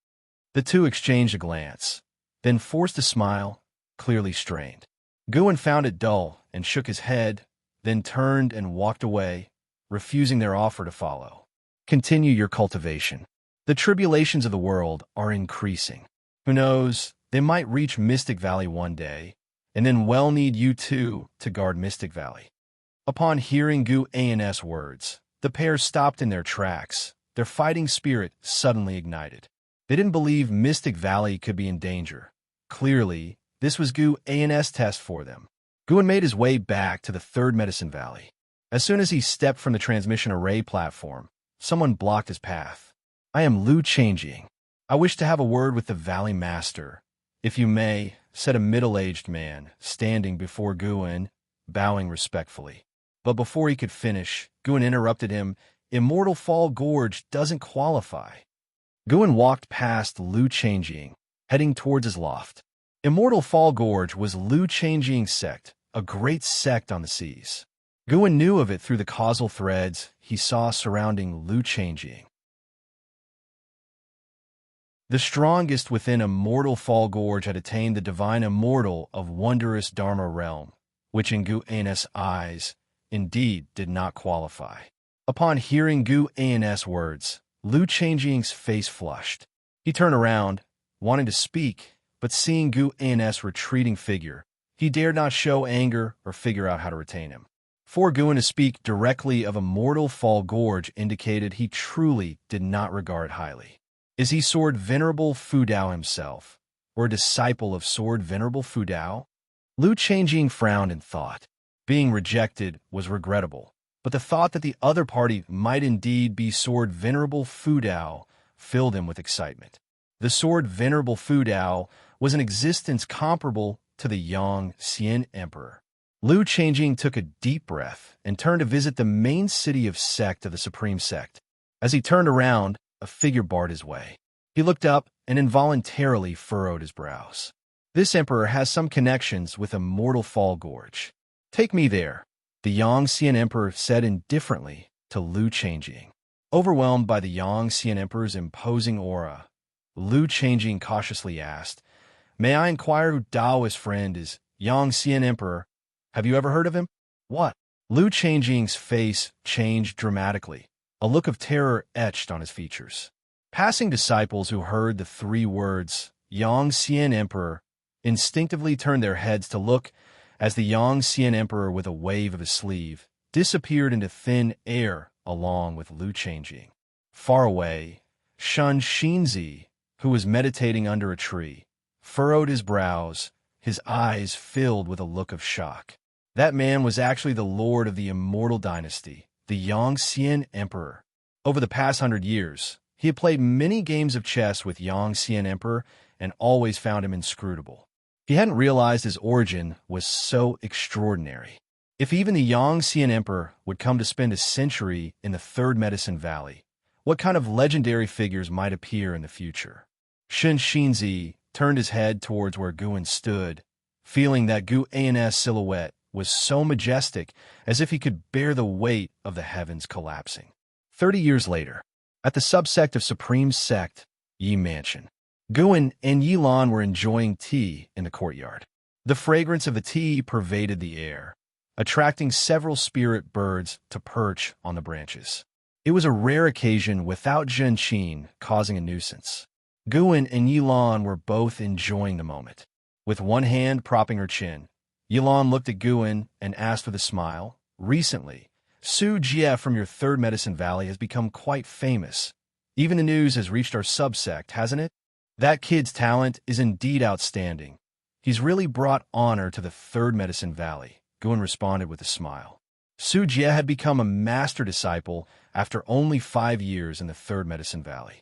The two exchanged a glance, then forced a smile, clearly strained. Guan found it dull and shook his head, then turned and walked away, refusing their offer to follow. Continue your cultivation. The tribulations of the world are increasing. Who knows, they might reach Mystic Valley one day, and then we'll need you too to guard Mystic Valley. Upon hearing Gu An's words, the pair stopped in their tracks, their fighting spirit suddenly ignited. They didn't believe Mystic Valley could be in danger. Clearly, this was Gu An's test for them. Guan made his way back to the third Medicine Valley. As soon as he stepped from the transmission array platform, someone blocked his path. "I am Lu Changjing. I wish to have a word with the Valley Master, if you may," said a middle-aged man, standing before Guan, bowing respectfully. But before he could finish, Guan interrupted him. "Immortal Fall Gorge doesn't qualify." Guan walked past Lu Changjing, heading towards his loft. Immortal Fall Gorge was Lu Changjing's sect, a great sect on the seas. Guan knew of it through the causal threads he saw surrounding Lu Changjing. The strongest within Immortal Fall Gorge had attained the divine immortal of wondrous Dharma realm, which in Gu An's eyes, indeed, did not qualify. Upon hearing Gu An's words, Lu Changjing's face flushed. He turned around, wanting to speak, but seeing Gu An's retreating figure, he dared not show anger or figure out how to retain him. For Guan to speak directly of Immortal Fall Gorge indicated he truly did not regard highly. Is he Sword Venerable Fu Dao himself, or a disciple of Sword Venerable Fu Dao? Lu Changjing frowned and thought. Being rejected was regrettable, but the thought that the other party might indeed be Sword Venerable Fu Dao filled him with excitement. The Sword Venerable Fu Dao was an existence comparable to the Xianxia Emperor. Lu Changjing took a deep breath and turned to visit the main city of the Supreme Sect. As he turned around, a figure barred his way. He looked up and involuntarily furrowed his brows. This emperor has some connections with Immortal Fall Gorge. "Take me there," the Xianxia Emperor said indifferently to Lu Changjing. Overwhelmed by the Xianxia Emperor's imposing aura, Lu Changjing cautiously asked, "May I inquire who Daoist friend is Xianxia Emperor? Have you ever heard of him?" "What?" Lu Changjing's face changed dramatically. A look of terror etched on his features. Passing disciples who heard the three words, Xianxia Emperor, instinctively turned their heads to look as the Xianxia Emperor, with a wave of his sleeve, disappeared into thin air along with Lu Changjing. Far away, Xianxia, who was meditating under a tree, furrowed his brows, his eyes filled with a look of shock. That man was actually the lord of the Immortal Dynasty, the Xianxia Emperor. Over the past 100 years, he had played many games of chess with Xianxia Emperor and always found him inscrutable. He hadn't realized his origin was so extraordinary. If even the Xianxia Emperor would come to spend a century in the Third Medicine Valley, what kind of legendary figures might appear in the future? Xianxia turned his head towards where Guan stood, feeling that Gu An's silhouette was so majestic as if he could bear the weight of the heavens collapsing. 30 years later, at the subsect of Supreme Sect, Yi Mansion, Guan and Yilan were enjoying tea in the courtyard. The fragrance of the tea pervaded the air, attracting several spirit birds to perch on the branches. It was a rare occasion without Zhenqin causing a nuisance. Guan and Yilan were both enjoying the moment. With one hand propping her chin, Yilan looked at Guan and asked with a smile, "Recently, Su Jie from your Third Medicine Valley has become quite famous. Even the news has reached our subsect, hasn't it? That kid's talent is indeed outstanding. He's really brought honor to the Third Medicine Valley," Guan responded with a smile. Su Jie had become a master disciple after only 5 years in the Third Medicine Valley.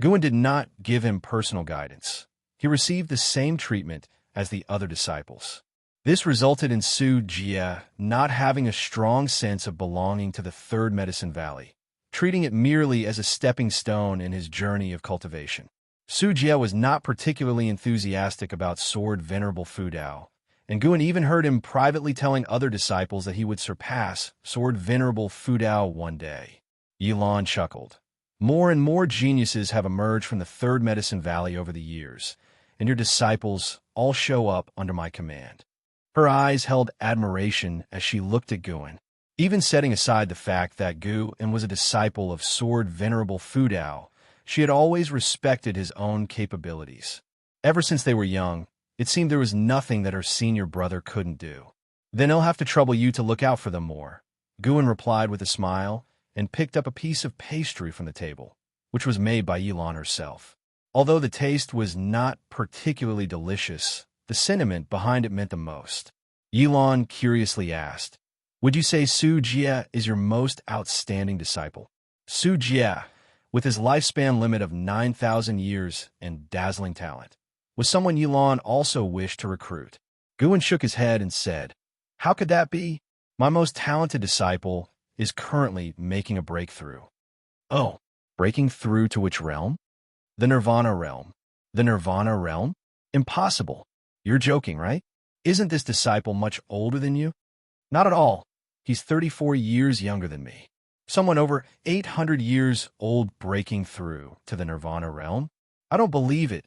Guan did not give him personal guidance. He received the same treatment as the other disciples. This resulted in Su Jie not having a strong sense of belonging to the Third Medicine Valley, treating it merely as a stepping stone in his journey of cultivation. Su Jie was not particularly enthusiastic about Sword Venerable Fu Dao, and Guan even heard him privately telling other disciples that he would surpass Sword Venerable Fu Dao one day. Yilan chuckled. "More and more geniuses have emerged from the Third Medicine Valley over the years, and your disciples all show up under my command." Her eyes held admiration as she looked at Guan. Even setting aside the fact that Guan was a disciple of Sword Venerable Fu Dao, she had always respected his own capabilities. Ever since they were young, it seemed there was nothing that her senior brother couldn't do. Then he'll have to trouble you to look out for them more, Guan replied with a smile and picked up a piece of pastry from the table, which was made by Yilan herself. Although the taste was not particularly delicious, the sentiment behind it meant the most. Yilan curiously asked, "Would you say Su Jie is your most outstanding disciple?" Su Jie, with his lifespan limit of 9,000 years and dazzling talent, was someone Yilan also wished to recruit. Guan shook his head and said, "How could that be? My most talented disciple is currently making a breakthrough." "Oh, breaking through to which realm?" "The Nirvana realm." "The Nirvana realm? Impossible. You're joking, right? Isn't this disciple much older than you?" "Not at all. He's 34 years younger than me. Someone over 800 years old breaking through to the Nirvana realm? I don't believe it."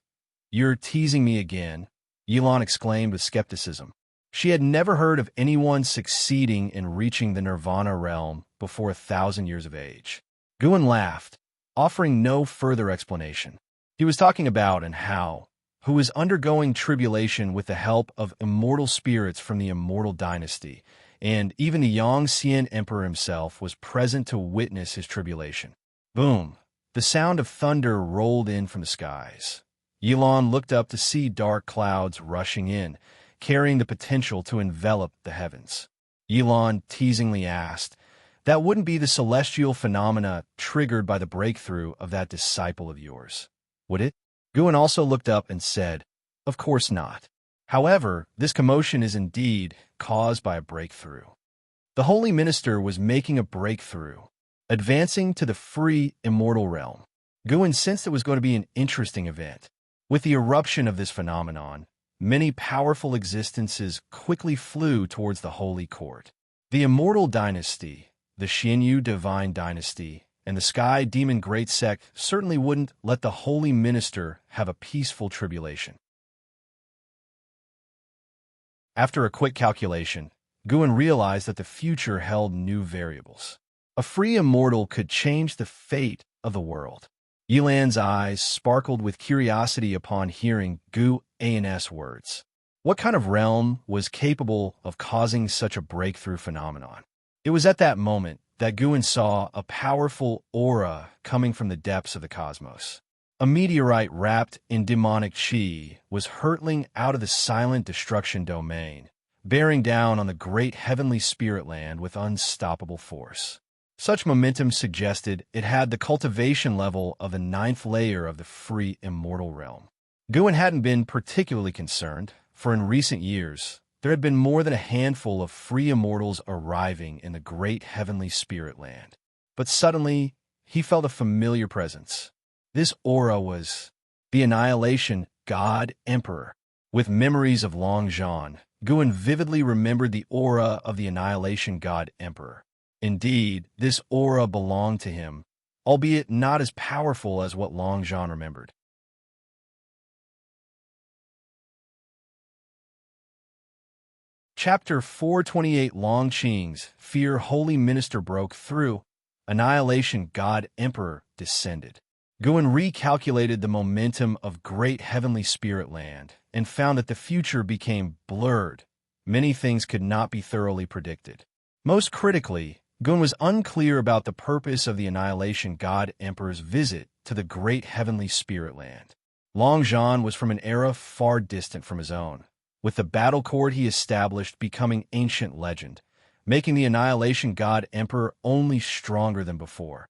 "You're teasing me again," Yilan exclaimed with skepticism. She had never heard of anyone succeeding in reaching the Nirvana realm before 1,000 years of age. Guan laughed, offering no further explanation. He was talking about and how, who was undergoing tribulation with the help of immortal spirits from the Immortal Dynasty, and even the Xianxia Emperor himself was present to witness his tribulation. Boom! The sound of thunder rolled in from the skies. Yilan looked up to see dark clouds rushing in, carrying the potential to envelop the heavens. Yilan teasingly asked, "That wouldn't be the celestial phenomena triggered by the breakthrough of that disciple of yours, would it?" Guan also looked up and said, "Of course not. However, this commotion is indeed caused by a breakthrough. The holy minister was making a breakthrough, advancing to the free immortal realm." Guan sensed it was going to be an interesting event. With the eruption of this phenomenon, many powerful existences quickly flew towards the holy court. The Immortal Dynasty, the Xianyu Divine Dynasty, and the Sky Demon Great Sect certainly wouldn't let the holy minister have a peaceful tribulation. After a quick calculation, Guan realized that the future held new variables. A free immortal could change the fate of the world. Yilan's eyes sparkled with curiosity upon hearing Guan's words. What kind of realm was capable of causing such a breakthrough phenomenon? It was at that moment that Guan saw a powerful aura coming from the depths of the cosmos. A meteorite wrapped in demonic chi was hurtling out of the silent destruction domain, bearing down on the great heavenly spirit land with unstoppable force. Such momentum suggested it had the cultivation level of the 9th layer of the free immortal realm. Guan hadn't been particularly concerned, for in recent years, there had been more than a handful of free immortals arriving in the great heavenly spirit land. But suddenly, he felt a familiar presence. This aura was the Annihilation God Emperor. With memories of Long Zhan, Guan vividly remembered the aura of the Annihilation God Emperor. Indeed, this aura belonged to him, albeit not as powerful as what Long Zhan remembered. Chapter 428 Long Qing's Fear Holy Minister broke through, Annihilation God Emperor descended. Guan recalculated the momentum of great heavenly spirit land and found that the future became blurred. Many things could not be thoroughly predicted. Most critically, Guan was unclear about the purpose of the Annihilation God Emperor's visit to the great heavenly spirit land. Long Zhan was from an era far distant from his own, with the battle court he established becoming ancient legend, making the Annihilation God Emperor only stronger than before.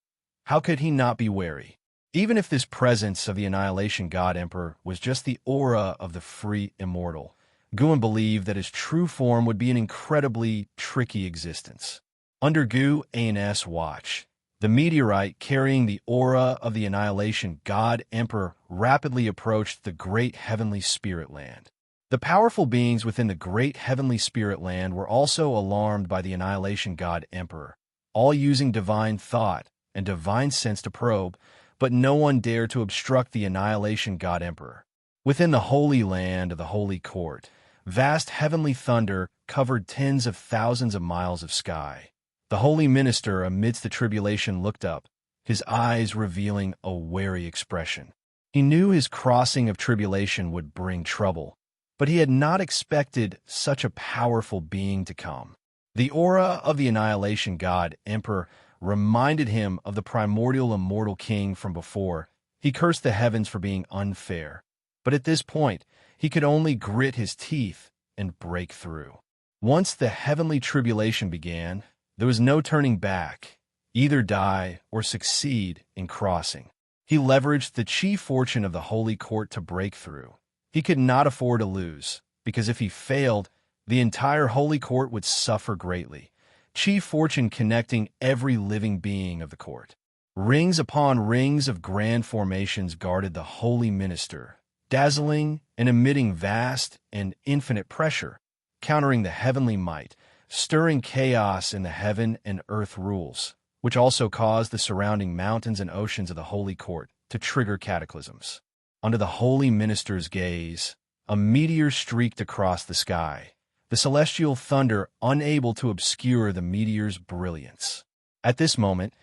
How could he not be wary? Even if this presence of the Annihilation God Emperor was just the aura of the free immortal, Guan believed that his true form would be an incredibly tricky existence. Under Guan's watch, the meteorite carrying the aura of the Annihilation God Emperor rapidly approached the great heavenly spirit land. The powerful beings within the great heavenly spirit land were also alarmed by the Annihilation God Emperor, all using divine thought and divine sense to probe, but no one dared to obstruct the Annihilation God Emperor. Within the holy land of the holy court, vast heavenly thunder covered tens of thousands of miles of sky. The holy minister amidst the tribulation looked up, his eyes revealing a wary expression. He knew his crossing of tribulation would bring trouble, but he had not expected such a powerful being to come. The aura of the annihilation god Emperor reminded him of the primordial immortal king from before. He cursed the heavens for being unfair, but at this point, he could only grit his teeth and break through. Once the heavenly tribulation began, there was no turning back, either die or succeed in crossing. He leveraged the chi fortune of the Holy Court to break through. He could not afford to lose, because if he failed, the entire Holy Court would suffer greatly. Chi fortune connecting every living being of the court. Rings upon rings of grand formations guarded the holy minister, dazzling and emitting vast and infinite pressure, countering the heavenly might, stirring chaos in the heaven and earth rules, which also caused the surrounding mountains and oceans of the Holy Court to trigger cataclysms. Under the holy minister's gaze, a meteor streaked across the sky, the celestial thunder unable to obscure the meteor's brilliance. At this moment,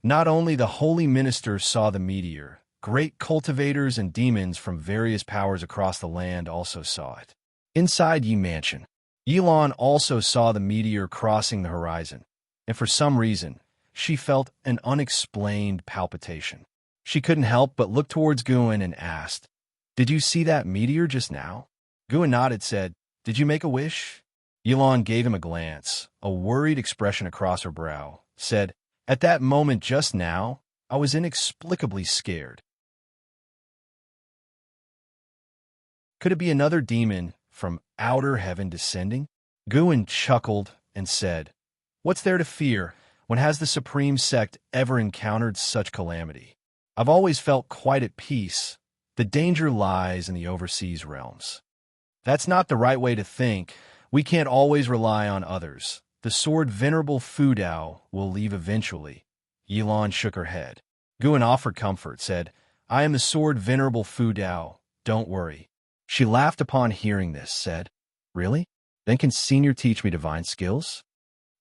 not only the holy minister saw the meteor, great cultivators and demons from various powers across the land also saw it. Inside Yi Mansion, Yilan also saw the meteor crossing the horizon, and for some reason, she felt an unexplained palpitation. She couldn't help but look towards Guan and asked, "Did you see that meteor just now?" Guan nodded, said, "Did you make a wish?" Yilan gave him a glance, a worried expression across her brow, said, "At that moment just now, I was inexplicably scared." Could it be another demon from outer heaven descending? Guan chuckled and said, "What's there to fear? When has the supreme sect ever encountered such calamity? I've always felt quite at peace. The danger lies in the overseas realms." "That's not the right way to think. We can't always rely on others. The sword Venerable Fudao will leave eventually." Yilan shook her head. Guan offered comfort, said, "I am the sword Venerable Fudao. Don't worry." She laughed upon hearing this, said, "Really? Then can Senior teach me divine skills?"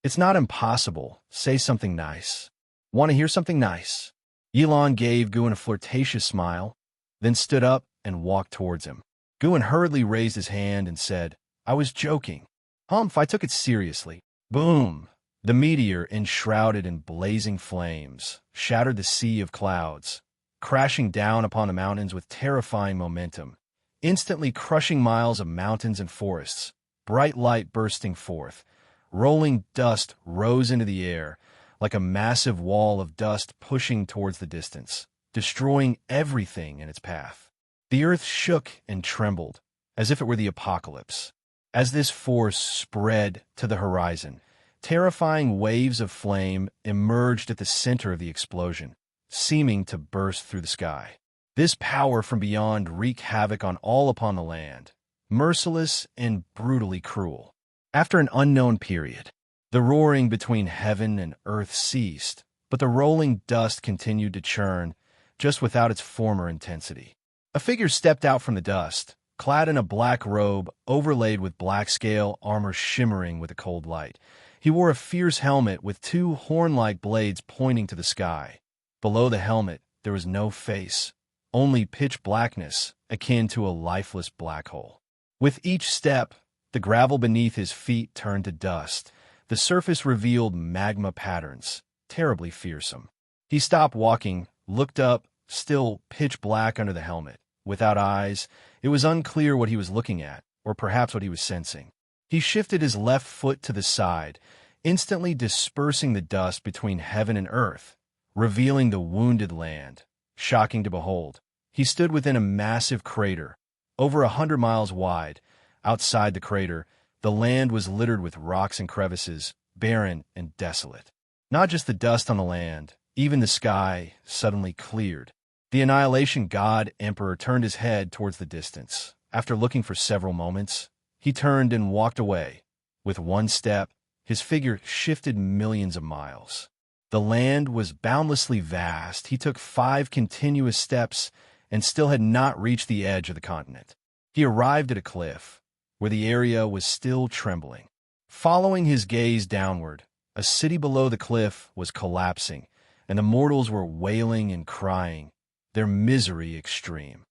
"It's not impossible. Say something nice." "Want to hear something nice?" Yilan gave Guan a flirtatious smile, then stood up and walked towards him. Guan hurriedly raised his hand and said, "I was joking." "Humph, I took it seriously." Boom! The meteor, enshrouded in blazing flames, shattered the sea of clouds, crashing down upon the mountains with terrifying momentum, instantly crushing miles of mountains and forests. Bright light bursting forth. Rolling dust rose into the air, like a massive wall of dust pushing towards the distance, destroying everything in its path. The earth shook and trembled, as if it were the apocalypse. As this force spread to the horizon, terrifying waves of flame emerged at the center of the explosion, seeming to burst through the sky. This power from beyond wreaked havoc on all upon the land, merciless and brutally cruel. After an unknown period, the roaring between heaven and earth ceased, but the rolling dust continued to churn, just without its former intensity. A figure stepped out from the dust, clad in a black robe overlaid with black scale armor shimmering with a cold light. He wore a fierce helmet with two horn-like blades pointing to the sky. Below the helmet, there was no face, only pitch blackness akin to a lifeless black hole. With each step, the gravel beneath his feet turned to dust. The surface revealed magma patterns, terribly fearsome. He stopped walking, looked up, still pitch black under the helmet. Without eyes, it was unclear what he was looking at, or perhaps what he was sensing. He shifted his left foot to the side, instantly dispersing the dust between heaven and earth, revealing the wounded land. Shocking to behold. He stood within a massive crater, over 100 miles wide. Outside the crater, the land was littered with rocks and crevices, barren and desolate. Not just the dust on the land, even the sky suddenly cleared. The annihilation god Emperor turned his head towards the distance. After looking for several moments, he turned and walked away. With one step, his figure shifted millions of miles. The land was boundlessly vast. He took 5 continuous steps and still had not reached the edge of the continent. He arrived at a cliff, where the area was still trembling. Following his gaze downward, a city below the cliff was collapsing, and the mortals were wailing and crying. their misery extreme.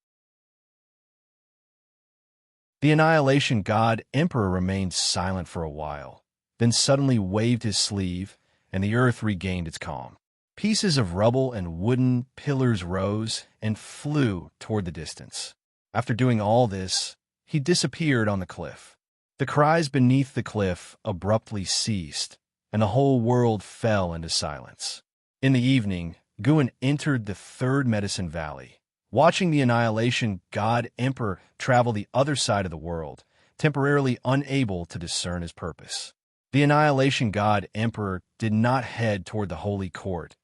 The Annihilation God Emperor remained silent for a while, then suddenly waved his sleeve, and the earth regained its calm. Pieces of rubble and wooden pillars rose and flew toward the distance. After doing all this, he disappeared on the cliff. The cries beneath the cliff abruptly ceased, and the whole world fell into silence. In the evening, Guan entered the third Medicine Valley, watching the Annihilation God Emperor travel the other side of the world, temporarily unable to discern his purpose. The Annihilation God Emperor did not head toward the Holy Court,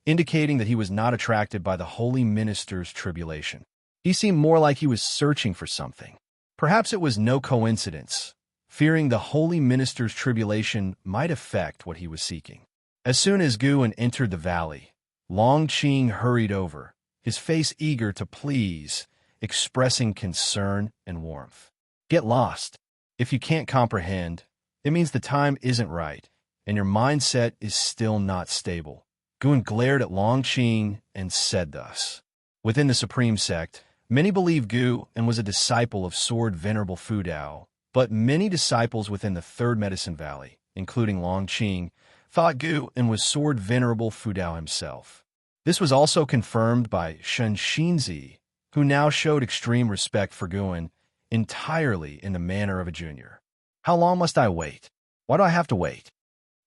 indicating that he was not attracted by the Holy Minister's tribulation. He seemed more like he was searching for something. Perhaps it was no coincidence, fearing the Holy Minister's tribulation might affect what he was seeking. As soon as Guan entered the valley, Long Qing hurried over, his face eager to please, expressing concern and warmth. Get lost. If you can't comprehend, it means the time isn't right, and your mindset is still not stable. Guan glared at Long Qing and said thus. Within the Supreme Sect, many believe Guan was a disciple of Sword Venerable Fu Dao, but many disciples within the Third Medicine Valley, including Long Qing, thought Guan was Sword Venerable Fu Dao himself. This was also confirmed by Xianxia, who now showed extreme respect for Guan, entirely in the manner of a junior. How long must I wait? Why do I have to wait?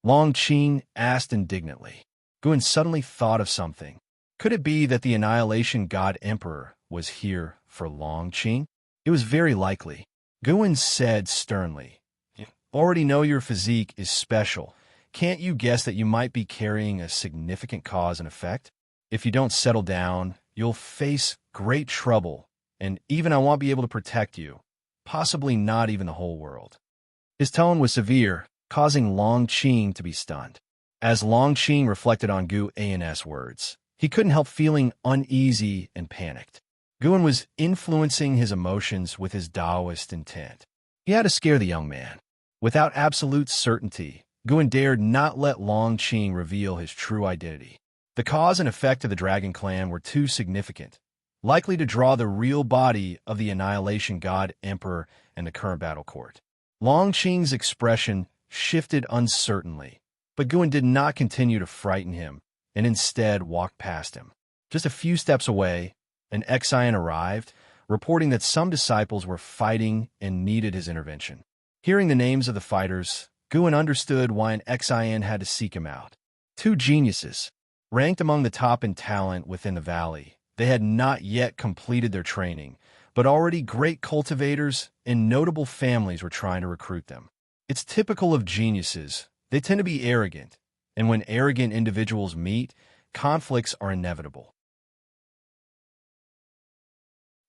Long Qing asked indignantly. Guan suddenly thought of something. Could it be that the Annihilation God Emperor was here for Long Qing? It was very likely. Guan said sternly, "You already know your physique is special. Can't you guess that you might be carrying a significant cause and effect? If you don't settle down, you'll face great trouble, and even I won't be able to protect you, possibly not even the whole world." His tone was severe, causing Long Qing to be stunned. As Long Qing reflected on Guan's words, he couldn't help feeling uneasy and panicked. Guan was influencing his emotions with his Taoist intent. He had to scare the young man. Without absolute certainty, Guan dared not let Long Qing reveal his true identity. The cause and effect of the Dragon Clan were too significant, likely to draw the real body of the Annihilation God Emperor and the current battle court. Long Qing's expression shifted uncertainly, but Guan did not continue to frighten him, and instead walked past him. Just a few steps away, an Xian arrived, reporting that some disciples were fighting and needed his intervention. Hearing the names of the fighters, Guan understood why an Xian had to seek him out. Two geniuses, ranked among the top in talent within the valley. They had not yet completed their training, but already great cultivators and notable families were trying to recruit them. It's typical of geniuses. They tend to be arrogant, and when arrogant individuals meet, conflicts are inevitable.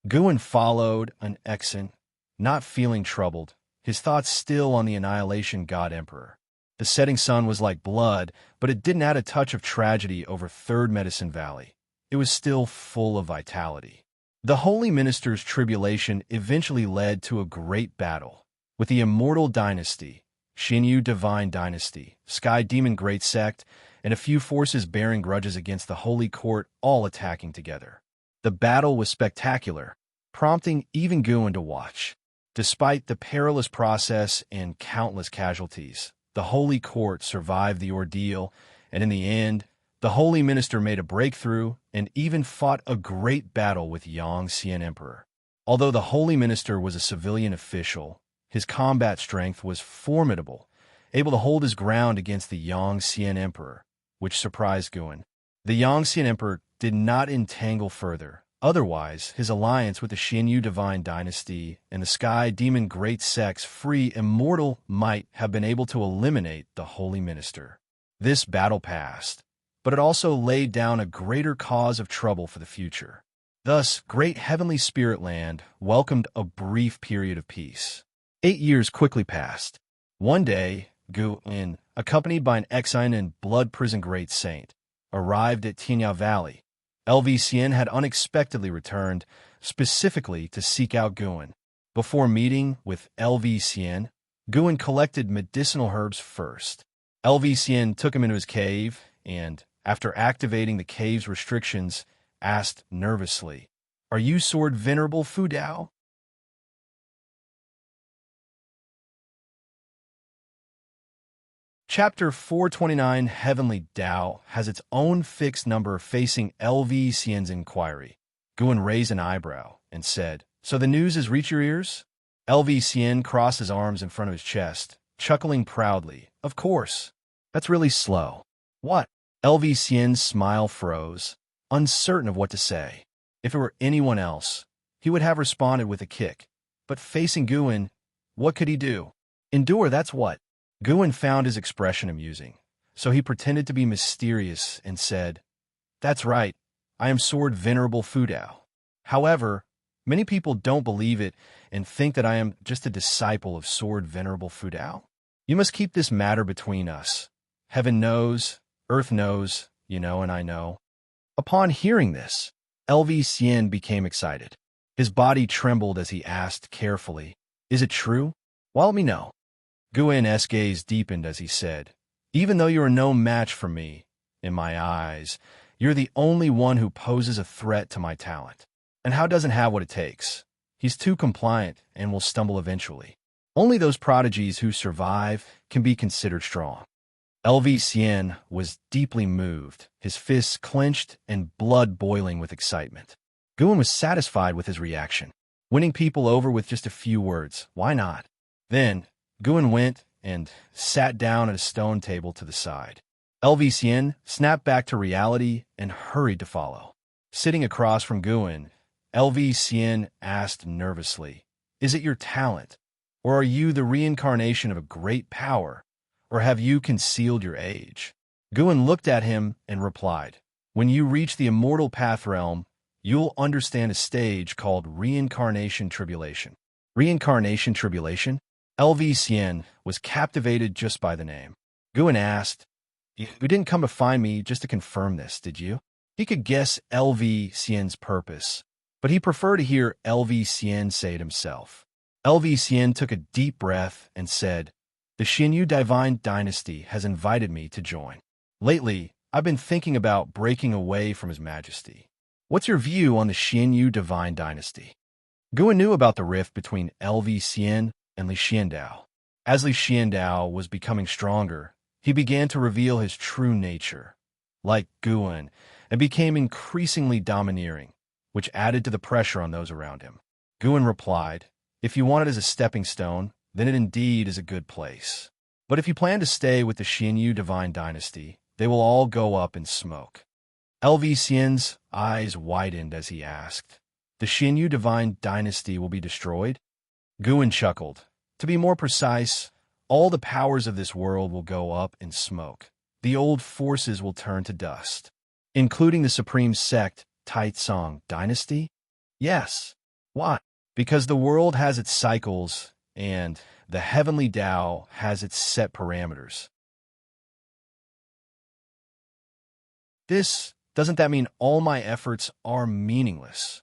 Guan followed an Xian, not feeling troubled, his thoughts still on the Annihilation God Emperor. The setting sun was like blood, but it didn't add a touch of tragedy over Third Medicine Valley. It was still full of vitality. The Holy Minister's tribulation eventually led to a great battle, with the Immortal Dynasty, Xinyu Divine Dynasty, Sky Demon Great Sect, and a few forces bearing grudges against the Holy Court all attacking together. The battle was spectacular, prompting even Guan to watch. Despite the perilous process and countless casualties, the Holy Court survived the ordeal, and in the end, the Holy Minister made a breakthrough and even fought a great battle with Xianxia Emperor. Although the Holy Minister was a civilian official, his combat strength was formidable, able to hold his ground against the Xianxia Emperor, which surprised Guan. The Xianxia Emperor did not entangle further. Otherwise, his alliance with the Xinyu Divine Dynasty and the Sky Demon Great Sect's free immortal might have been able to eliminate the Holy Minister. This battle passed, but it also laid down a greater cause of trouble for the future. Thus, Great Heavenly Spirit Land welcomed a brief period of peace. 8 years quickly passed. One day, Guan, accompanied by an Xian and Blood Prison Great Saint, arrived at Tianya Valley. LV had unexpectedly returned, specifically to seek out Guan. Before meeting with LV, Guan collected medicinal herbs first. LV took him into his cave, and, after activating the cave's restrictions, asked nervously, "Are you Sword Venerable Fu Dao?" Chapter 429, Heavenly Tao, has its own fixed number facing LV Xian's inquiry. Guan raised an eyebrow and said, "So the news has reached your ears?" LV Xian crossed his arms in front of his chest, chuckling proudly. "Of course. That's really slow." "What?" LV Xian's smile froze, uncertain of what to say. If it were anyone else, he would have responded with a kick. But facing Guan, what could he do? Endure, that's what. Guan found his expression amusing, so he pretended to be mysterious and said, "That's right, I am Sword Venerable Fu Dao. However, many people don't believe it and think that I am just a disciple of Sword Venerable Fu Dao. You must keep this matter between us. Heaven knows, earth knows, you know, and I know." Upon hearing this, LV Xian became excited. His body trembled as he asked carefully, "Is it true? Well, let me know." Guan's gaze deepened as he said, "Even though you are no match for me, in my eyes, you're the only one who poses a threat to my talent. And Hao doesn't have what it takes. He's too compliant and will stumble eventually. Only those prodigies who survive can be considered strong." LV Xian was deeply moved, his fists clenched and blood boiling with excitement. Guan was satisfied with his reaction. Winning people over with just a few words, why not? Then, Guan went and sat down at a stone table to the side. LV Xian snapped back to reality and hurried to follow. Sitting across from Guan, LV Xian asked nervously, "Is it your talent? Or are you the reincarnation of a great power? Or have you concealed your age?" Guan looked at him and replied, "When you reach the immortal path realm, you'll understand a stage called reincarnation tribulation." Reincarnation tribulation? LV Xian was captivated just by the name. Guan asked, "You didn't come to find me just to confirm this, did you?" He could guess LV Xian's purpose, but he preferred to hear LV Xian say it himself. LV Xian took a deep breath and said, "The Xianyu Divine Dynasty has invited me to join. Lately, I've been thinking about breaking away from His Majesty. What's your view on the Xianyu Divine Dynasty?" Guan knew about the rift between LV Xian and Li Xiandao. As Li Xiandao was becoming stronger, he began to reveal his true nature, like Guan, and became increasingly domineering, which added to the pressure on those around him. Guan replied, "If you want it as a stepping stone, then it indeed is a good place. But if you plan to stay with the Xianyu Divine Dynasty, they will all go up in smoke." LV Xian's eyes widened as he asked, "The Xianyu Divine Dynasty will be destroyed?" Guan chuckled. "To be more precise, all the powers of this world will go up in smoke. The old forces will turn to dust." "Including the supreme sect, Taitsong Dynasty?" "Yes." "Why?" "Because the world has its cycles, and the heavenly Tao has its set parameters." Doesn't that mean all my efforts are meaningless?"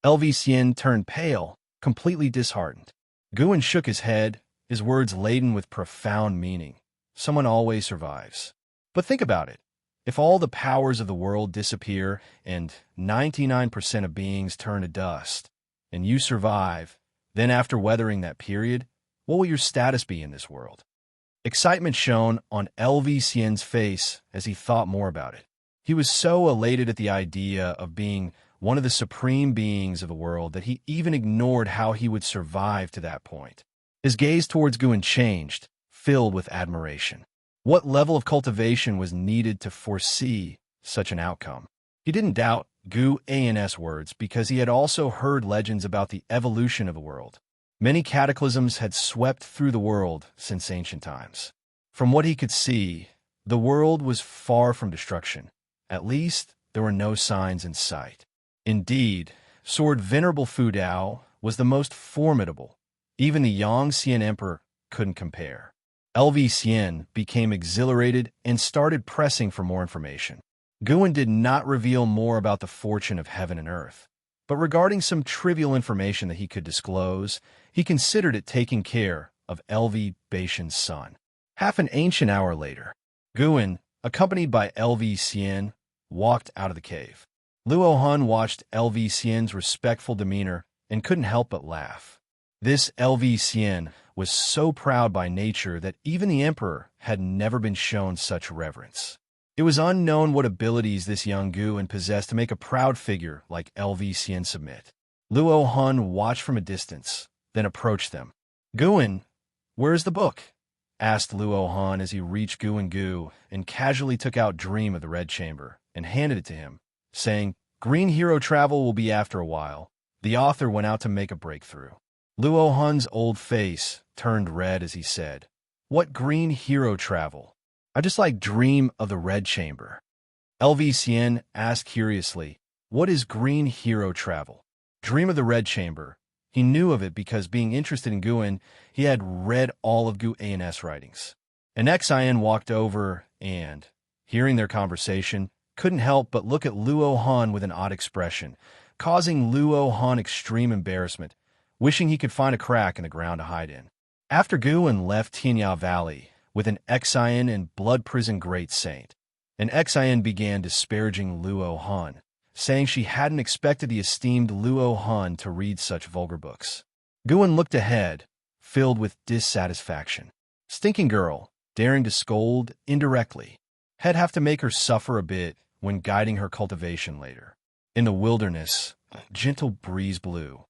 LV Xian turned pale, completely disheartened. Guan shook his head, his words laden with profound meaning. "Someone always survives. But think about it. If all the powers of the world disappear and 99% of beings turn to dust, and you survive, then after weathering that period, what will your status be in this world?" Excitement shone on LV Xian's face as he thought more about it. He was so elated at the idea of being one of the supreme beings of the world that he even ignored how he would survive to that point. His gaze towards Guan changed, filled with admiration. What level of cultivation was needed to foresee such an outcome? He didn't doubt Guan's words because he had also heard legends about the evolution of the world. Many cataclysms had swept through the world since ancient times. From what he could see, the world was far from destruction. At least, there were no signs in sight. Indeed, Sword Venerable Fu Dao was the most formidable. Even the Xianxia Emperor couldn't compare. LV Xian became exhilarated and started pressing for more information. Guan did not reveal more about the fortune of heaven and earth, but regarding some trivial information that he could disclose, he considered it taking care of LV Baishan's son. Half an ancient hour later, Guan, accompanied by LV Xian, walked out of the cave. Luo Han watched LV Xian's respectful demeanor and couldn't help but laugh. This LV Xian was so proud by nature that even the emperor had never been shown such reverence. It was unknown what abilities this young Guan possessed to make a proud figure like LV Xian submit. Luo Han watched from a distance, then approached them. "Guan, where's the book?" asked Luo Han as he reached Guan Gu and casually took out Dream of the Red Chamber and handed it to him, saying, "Green Hero Travel will be after a while." The author went out to make a breakthrough. Luo Han's old face turned red as he said, "What Green Hero Travel? I just like Dream of the Red Chamber." LV Xian asked curiously, "What is Green Hero Travel?" Dream of the Red Chamber. He knew of it because, being interested in Guan, he had read all of Gu An's writings. An Xian walked over and, hearing their conversation, couldn't help but look at Luo Han with an odd expression, causing Luo Han extreme embarrassment, wishing he could find a crack in the ground to hide in. After Guan left Tianya Valley with an Xian and Blood Prison Great Saint, an Xian began disparaging Luo Han, saying she hadn't expected the esteemed Luo Han to read such vulgar books. Guan looked ahead, filled with dissatisfaction. Stinking girl, daring to scold indirectly. He'd have to make her suffer a bit when guiding her cultivation later. In the wilderness, a gentle breeze blew.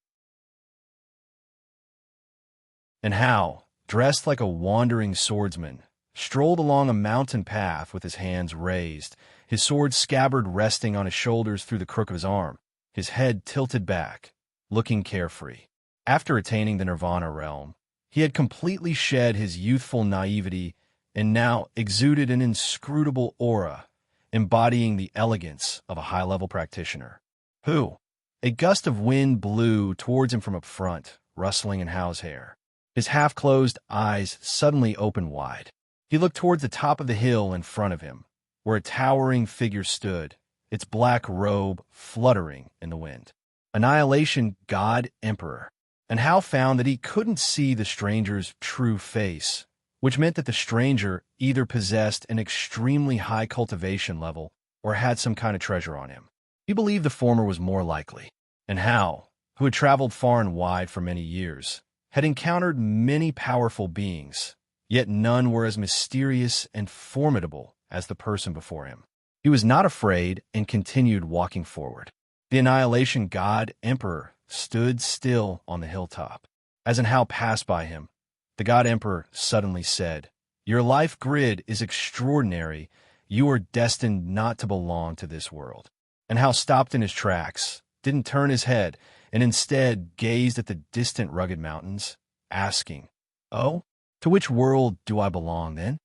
And Hao, dressed like a wandering swordsman, strolled along a mountain path with his hands raised, his sword scabbard resting on his shoulders through the crook of his arm, his head tilted back, looking carefree. After attaining the Nirvana realm, he had completely shed his youthful naivety and now exuded an inscrutable aura, embodying the elegance of a high-level practitioner. "Who?" A gust of wind blew towards him from up front, rustling in Hao's hair. His half-closed eyes suddenly opened wide. He looked towards the top of the hill in front of him, where a towering figure stood, its black robe fluttering in the wind. Annihilation God Emperor. And Hao found that he couldn't see the stranger's true face, which meant that the stranger either possessed an extremely high cultivation level or had some kind of treasure on him. He believed the former was more likely. And Hao, who had traveled far and wide for many years, had encountered many powerful beings, yet none were as mysterious and formidable as the person before him. He was not afraid and continued walking forward. The Annihilation God Emperor stood still on the hilltop. As Hao passed by him, the God Emperor suddenly said, "Your life grid is extraordinary. You are destined not to belong to this world." And Hao stopped in his tracks, didn't turn his head, and instead gazed at the distant rugged mountains, asking, "Oh, to which world do I belong then?"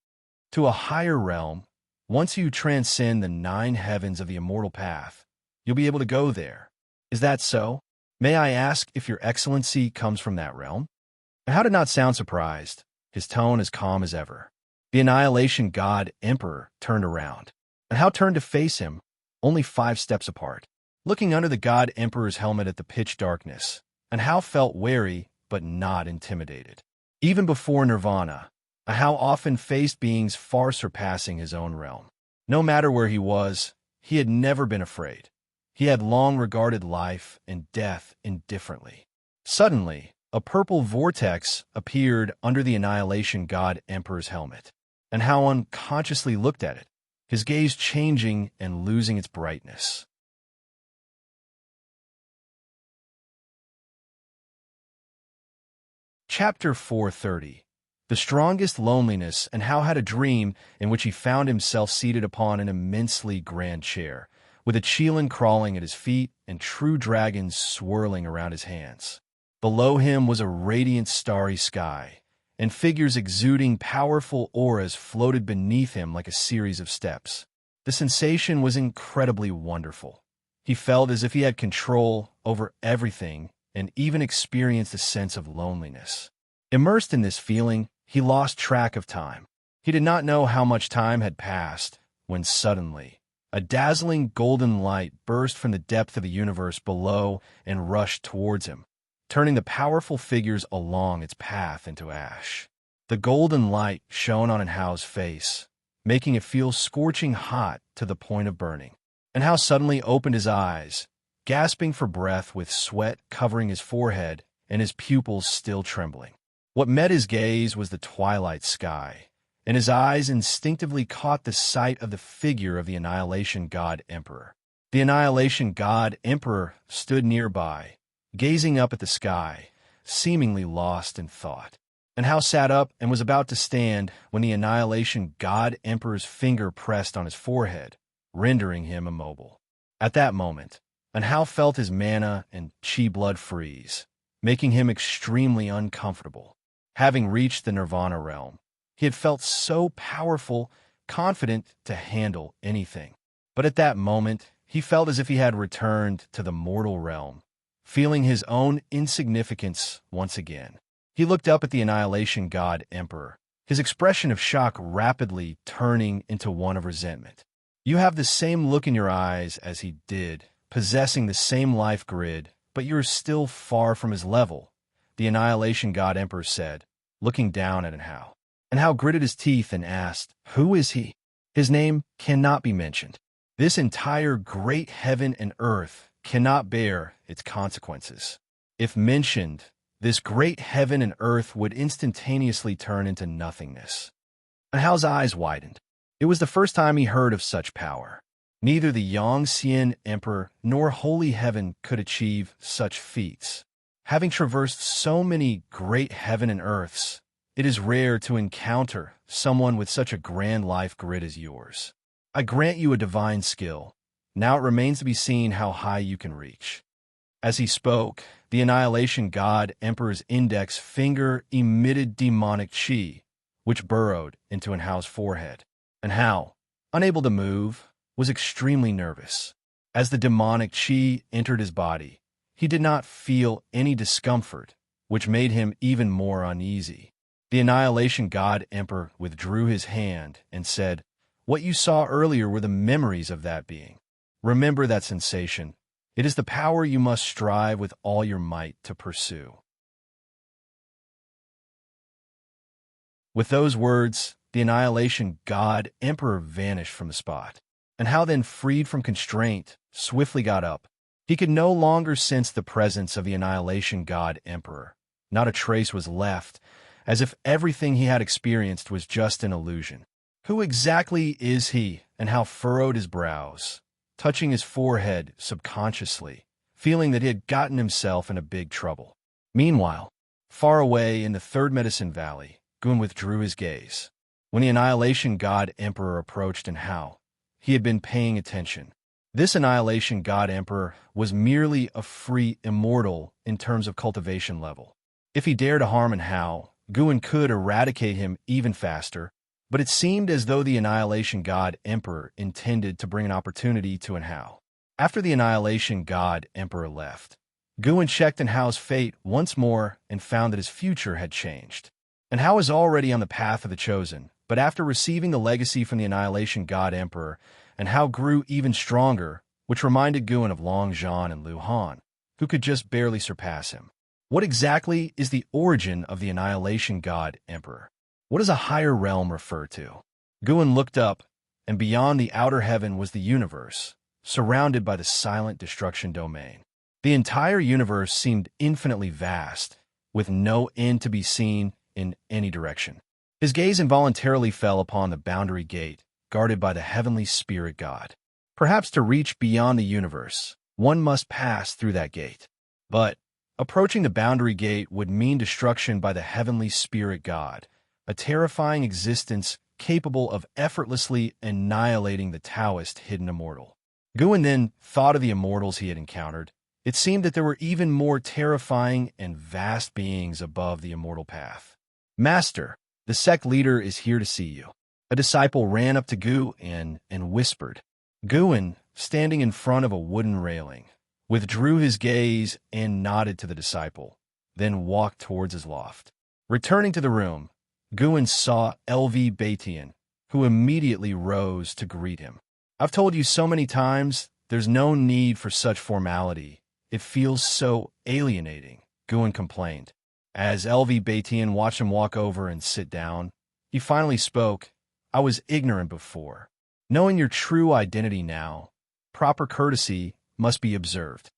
"To a higher realm. Once you transcend the 9 heavens of the immortal path, you'll be able to go there. Is that so? May I ask if your excellency comes from that realm?" Hao did not sound surprised, his tone as calm as ever. The Annihilation God Emperor turned around, and Hao turned to face him, only 5 steps apart. Looking under the God Emperor's helmet at the pitch darkness, and Hao felt wary but not intimidated. Even before Nirvana, Hao often faced beings far surpassing his own realm. No matter where he was, he had never been afraid. He had long regarded life and death indifferently. Suddenly, a purple vortex appeared under the Annihilation God Emperor's helmet, and Hao unconsciously looked at it, his gaze changing and losing its brightness. Chapter 430. The strongest loneliness, and Hao had a dream in which he found himself seated upon an immensely grand chair, with a Qilin crawling at his feet and true dragons swirling around his hands. Below him was a radiant starry sky, and figures exuding powerful auras floated beneath him like a series of steps. The sensation was incredibly wonderful. He felt as if he had control over everything and even experienced a sense of loneliness. Immersed in this feeling, he lost track of time. He did not know how much time had passed when suddenly a dazzling golden light burst from the depth of the universe below and rushed towards him, turning the powerful figures along its path into ash. The golden light shone on Hao's face, making it feel scorching hot to the point of burning. and how suddenly opened his eyes, gasping for breath with sweat covering his forehead and his pupils still trembling. What met his gaze was the twilight sky, and his eyes instinctively caught the sight of the figure of the Annihilation God Emperor. The Annihilation God Emperor stood nearby, gazing up at the sky, seemingly lost in thought. And Hao sat up and was about to stand when the Annihilation God Emperor's finger pressed on his forehead, rendering him immobile. At that moment, Hao felt his mana and chi blood freeze, making him extremely uncomfortable. Having reached the Nirvana realm, he had felt so powerful, confident to handle anything. But at that moment, he felt as if he had returned to the mortal realm, feeling his own insignificance once again. He looked up at the Annihilation God Emperor, his expression of shock rapidly turning into one of resentment. You have the same look in your eyes as he did, possessing the same life grid, but you're still far from his level, the Annihilation God Emperor said, looking down at Hao. And Hao gritted his teeth and asked, "Who is he?" "His name cannot be mentioned. This entire great heaven and earth cannot bear its consequences. If mentioned, this great heaven and earth would instantaneously turn into nothingness." And Hao's eyes widened. It was the first time he heard of such power. Neither the Xianxia Emperor nor Holy Heaven could achieve such feats. Having traversed so many great heaven and earths, it is rare to encounter someone with such a grand life grid as yours. I grant you a divine skill. Now it remains to be seen how high you can reach. As he spoke, the Annihilation God Emperor's index finger emitted demonic chi, which burrowed into Hao's forehead. And Hao, unable to move, was extremely nervous. As the demonic chi entered his body, he did not feel any discomfort, which made him even more uneasy. The Annihilation God Emperor withdrew his hand and said, "What you saw earlier were the memories of that being. Remember that sensation. It is the power you must strive with all your might to pursue." With those words, the Annihilation God Emperor vanished from the spot. And Hao, then freed from constraint, swiftly got up. He could no longer sense the presence of the Annihilation God Emperor. Not a trace was left, as if everything he had experienced was just an illusion. Who exactly is he? And Hao furrowed his brows, touching his forehead subconsciously, feeling that he had gotten himself into big trouble. Meanwhile, far away in the Third Medicine Valley, Gun withdrew his gaze. When the Annihilation God Emperor approached Hao, he had been paying attention. This Annihilation God Emperor was merely a free immortal in terms of cultivation level. If he dared to harm Hao, Gun could eradicate him even faster, but it seemed as though the Annihilation God Emperor intended to bring an opportunity to Hao. After the Annihilation God Emperor left, Gun checked Hao's fate once more and found that his future had changed. Hao was already on the path of the chosen, but after receiving the legacy from the Annihilation God Emperor, Hao grew even stronger, which reminded Gun of Long Zhan and Lu Han, who could just barely surpass him. What exactly is the origin of the Annihilation God Emperor? What does a higher realm refer to? Gun looked up, and beyond the outer heaven was the universe, surrounded by the silent destruction domain. The entire universe seemed infinitely vast, with no end to be seen in any direction. His gaze involuntarily fell upon the boundary gate, guarded by the heavenly spirit god. Perhaps to reach beyond the universe, one must pass through that gate. But approaching the boundary gate would mean destruction by the heavenly spirit god, a terrifying existence capable of effortlessly annihilating the Taoist hidden immortal. Gun then thought of the immortals he had encountered. It seemed that there were even more terrifying and vast beings above the immortal path. "Master, the sect leader is here to see you." A disciple ran up to Gu and whispered. Gun, standing in front of a wooden railing, withdrew his gaze and nodded to the disciple, then walked towards his loft. Returning to the room, Gun saw LV Batian, who immediately rose to greet him. "I've told you so many times, there's no need for such formality. It feels so alienating," Gun complained. As LV Batian watched him walk over and sit down, he finally spoke. "I was ignorant before. Knowing your true identity now, proper courtesy must be observed.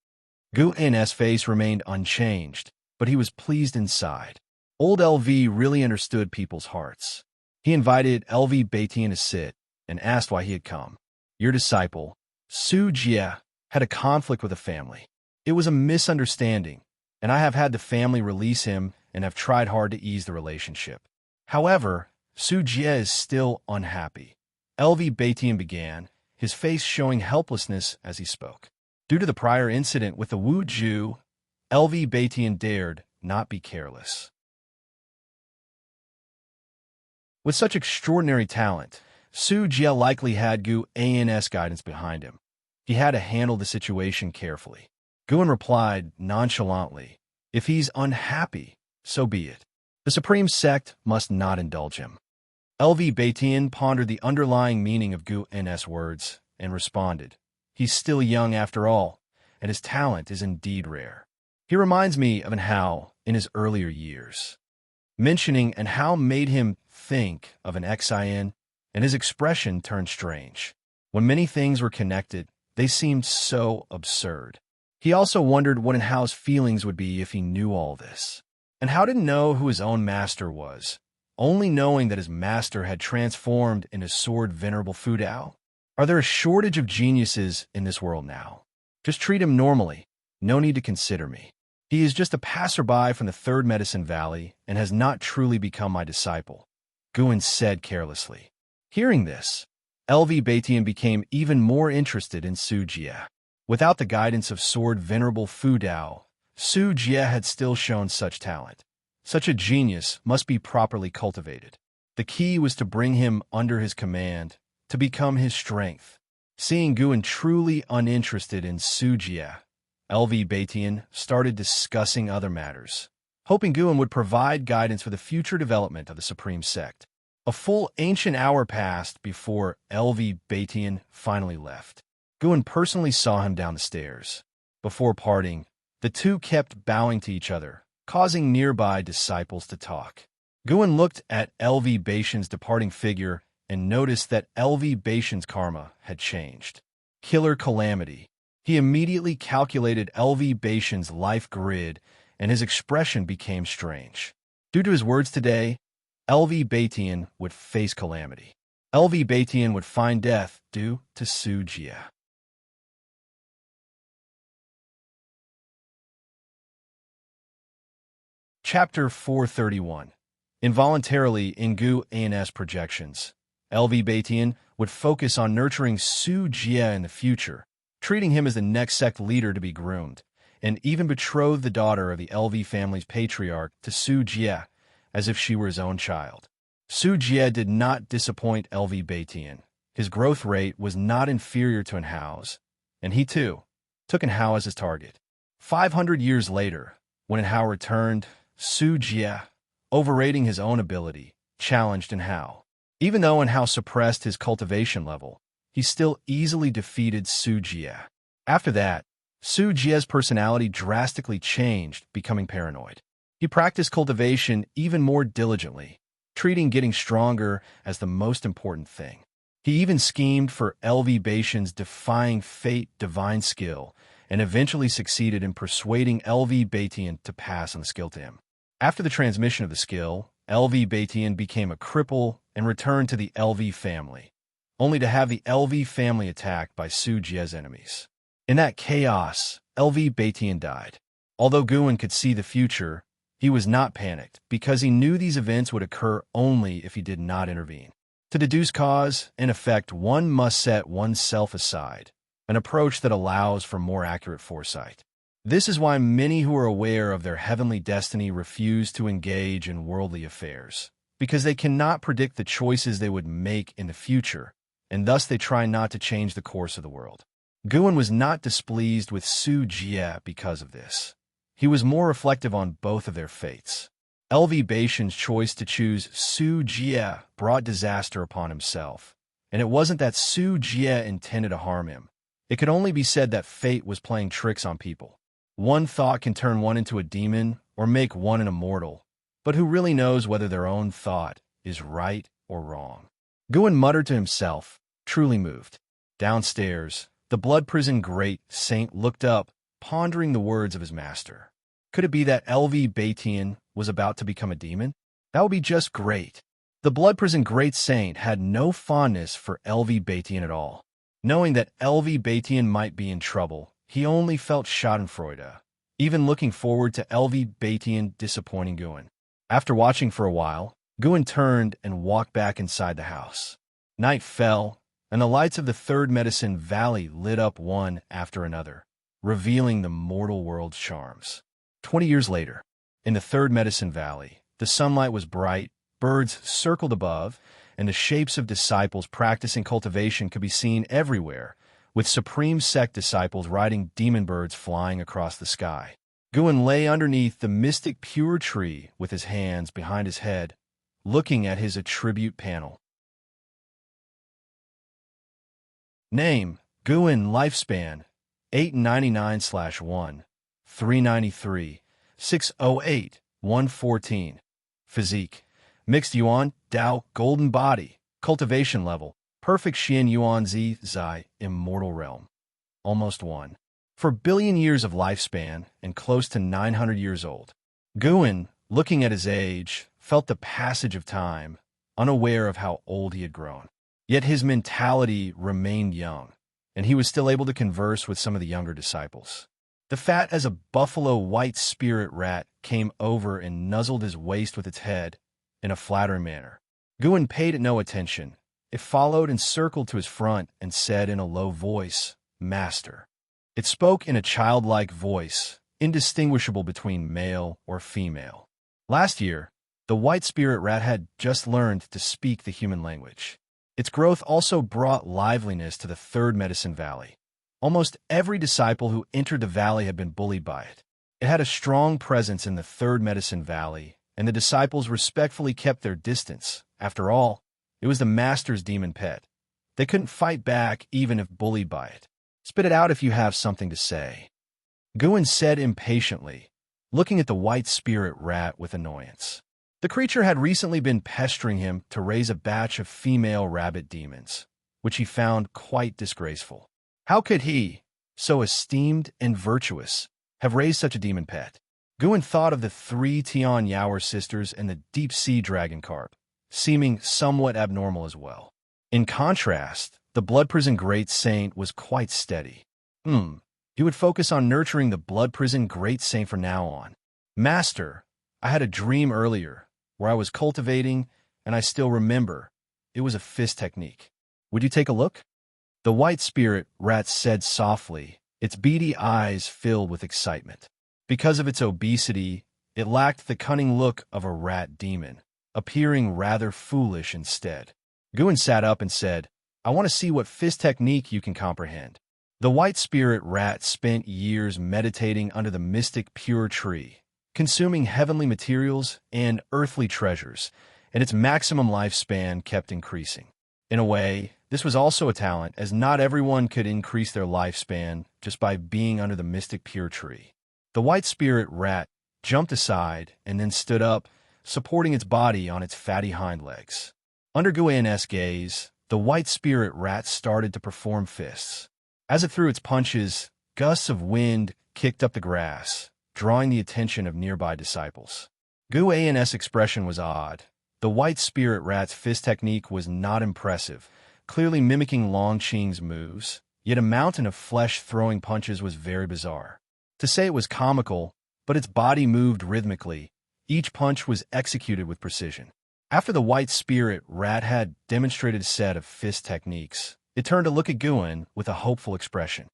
Gu N's face remained unchanged, but he was pleased inside. Old LV really understood people's hearts. He invited LV Beitian to sit and asked why he had come. Your disciple, Su Jie, had a conflict with the family. It was a misunderstanding, and I have had the family release him and have tried hard to ease the relationship. However, Su Jie is still unhappy. LV Beitian began, his face showing helplessness as he spoke. Due to the prior incident with the Wu Ju, LV Beitian dared not be careless. With such extraordinary talent, Su Jie likely had Gu An's guidance behind him. He had to handle the situation carefully. Guan replied nonchalantly, if he's unhappy, so be it. The supreme sect must not indulge him. LV Beitian pondered the underlying meaning of Gu N's words and responded, he's still young after all, and his talent is indeed rare. He reminds me of an Hao in his earlier years. Mentioning an Hao made him think of an Xian, and his expression turned strange. When many things were connected, they seemed so absurd. He also wondered what an Hao's feelings would be if he knew all this. And Hao didn't know who his own master was, only knowing that his master had transformed into Sword Venerable Fu Dao. Are there a shortage of geniuses in this world now? Just treat him normally. No need to consider me. He is just a passerby from the Third Medicine Valley and has not truly become my disciple, Guan said carelessly. Hearing this, LV Beitian became even more interested in Su Jie. Without the guidance of Sword Venerable Fu Dao, Su Jie had still shown such talent. Such a genius must be properly cultivated. The key was to bring him under his command, to become his strength. Seeing Guan truly uninterested in Su Jie, LV Beitian started discussing other matters, hoping Guan would provide guidance for the future development of the Supreme Sect. A full ancient hour passed before LV Beitian finally left. Guan personally saw him down the stairs. Before parting, the two kept bowing to each other, causing nearby disciples to talk. Guan looked at LV Beitian's departing figure and noticed that LV Beitian's karma had changed. Killer calamity. He immediately calculated LV Beitian's life grid, and his expression became strange. Due to his words today, LV Beitian would face calamity. LV Beitian would find death due to Su Jie. Chapter 431. Involuntarily in Gu An's projections, LV Beitian would focus on nurturing Su Jie in the future, treating him as the next sect leader to be groomed, and even betrothed the daughter of the LV family's patriarch to Su Jie as if she were his own child. Su Jie did not disappoint LV Beitian. His growth rate was not inferior to an Hao's, and he too took an Hao as his target. 500 years later, when an Hao returned, Su Jie, overrating his own ability, challenged an Hao. Even though an Hao suppressed his cultivation level, he still easily defeated Su Jie. After that, Su Jie's personality drastically changed, becoming paranoid. He practiced cultivation even more diligently, treating getting stronger as the most important thing. He even schemed for LV Beitian's defying fate divine skill, and eventually succeeded in persuading LV Beitian to pass on the skill to him. After the transmission of the skill, LV Beitian became a cripple and returned to the LV family, only to have the LV family attacked by Su Jie's enemies. In that chaos, LV Beitian died. Although Guan could see the future, he was not panicked because he knew these events would occur only if he did not intervene. To deduce cause and effect, one must set oneself aside, an approach that allows for more accurate foresight. This is why many who are aware of their heavenly destiny refuse to engage in worldly affairs, because they cannot predict the choices they would make in the future, and thus they try not to change the course of the world. Guan was not displeased with Su Jie because of this. He was more reflective on both of their fates. LV Beitian's choice to choose Su Jie brought disaster upon himself, and it wasn't that Su Jie intended to harm him. It could only be said that fate was playing tricks on people. One thought can turn one into a demon or make one an immortal, but who really knows whether their own thought is right or wrong? Guan muttered to himself, truly moved. Downstairs, The blood prison great saint looked up, pondering the words of his master. Could it be that LV Batian was about to become a demon? That would be just great. The blood prison great saint had no fondness for LV Batian at all. Knowing that LV Batian might be in trouble, he only felt schadenfreude, even looking forward to LV Batian disappointing Guin. After watching for a while, Guin turned and walked back inside the house. Night fell, and the lights of the Third Medicine Valley lit up one after another, revealing the mortal world's charms. 20 years later, in the Third Medicine Valley, the sunlight was bright, birds circled above, and the shapes of disciples practicing cultivation could be seen everywhere, with Supreme Sect disciples riding demon birds flying across the sky. Guin lay underneath the mystic pure tree with his hands behind his head, looking at his attribute panel. Name: Guin. Lifespan: 899/1, 393, 608, 114. Physique: Mixed Yuan, Dao, Golden Body. Cultivation level: Perfect Xian Yuan Zi Zai, Immortal Realm. Almost 1. 4 billion years of lifespan and close to 900 years old. Guin, looking at his age, felt the passage of time, unaware of how old he had grown. Yet his mentality remained young, and he was still able to converse with some of the younger disciples. The fat as a buffalo white spirit rat came over and nuzzled his waist with its head in a flattering manner. Guin paid it no attention. It followed and circled to his front and said in a low voice, "Master." It spoke in a childlike voice, indistinguishable between male or female. Last year, the white spirit rat had just learned to speak the human language. Its growth also brought liveliness to the Third Medicine Valley. Almost every disciple who entered the valley had been bullied by it. It had a strong presence in the Third Medicine Valley, and the disciples respectfully kept their distance. After all, it was the master's demon pet. They couldn't fight back even if bullied by it. "Spit it out if you have something to say," Guin said impatiently, looking at the white spirit rat with annoyance. The creature had recently been pestering him to raise a batch of female rabbit demons, which he found quite disgraceful. How could he, so esteemed and virtuous, have raised such a demon pet? Guin thought of the 3 Tian Yaoer sisters and the deep-sea dragon carp, seeming somewhat abnormal as well. In contrast, the blood prison great saint was quite steady. He would focus on nurturing the blood prison great saint from now on. "Master, I had a dream earlier, where I was cultivating, and I still remember. It was a fist technique. Would you take a look?" The white spirit rat said softly, its beady eyes filled with excitement. Because of its obesity, it lacked the cunning look of a rat demon, appearing rather foolish instead. Guin sat up and said, "I want to see what fist technique you can comprehend." The white spirit rat spent years meditating under the mystic pure tree, consuming heavenly materials and earthly treasures, and its maximum lifespan kept increasing. In a way, this was also a talent, as not everyone could increase their lifespan just by being under the mystic pure tree. The white spirit rat jumped aside and then stood up, supporting its body on its fatty hind legs. Under Guin's gaze, the white spirit rat started to perform fists. As it threw its punches, gusts of wind kicked up the grass, drawing the attention of nearby disciples. Guin's expression was odd. The white spirit rat's fist technique was not impressive, clearly mimicking Long Qing's moves, yet a mountain of flesh-throwing punches was very bizarre. To say it was comical, but its body moved rhythmically. Each punch was executed with precision. After the white spirit rat had demonstrated a set of fist techniques, it turned to look at Guin with a hopeful expression.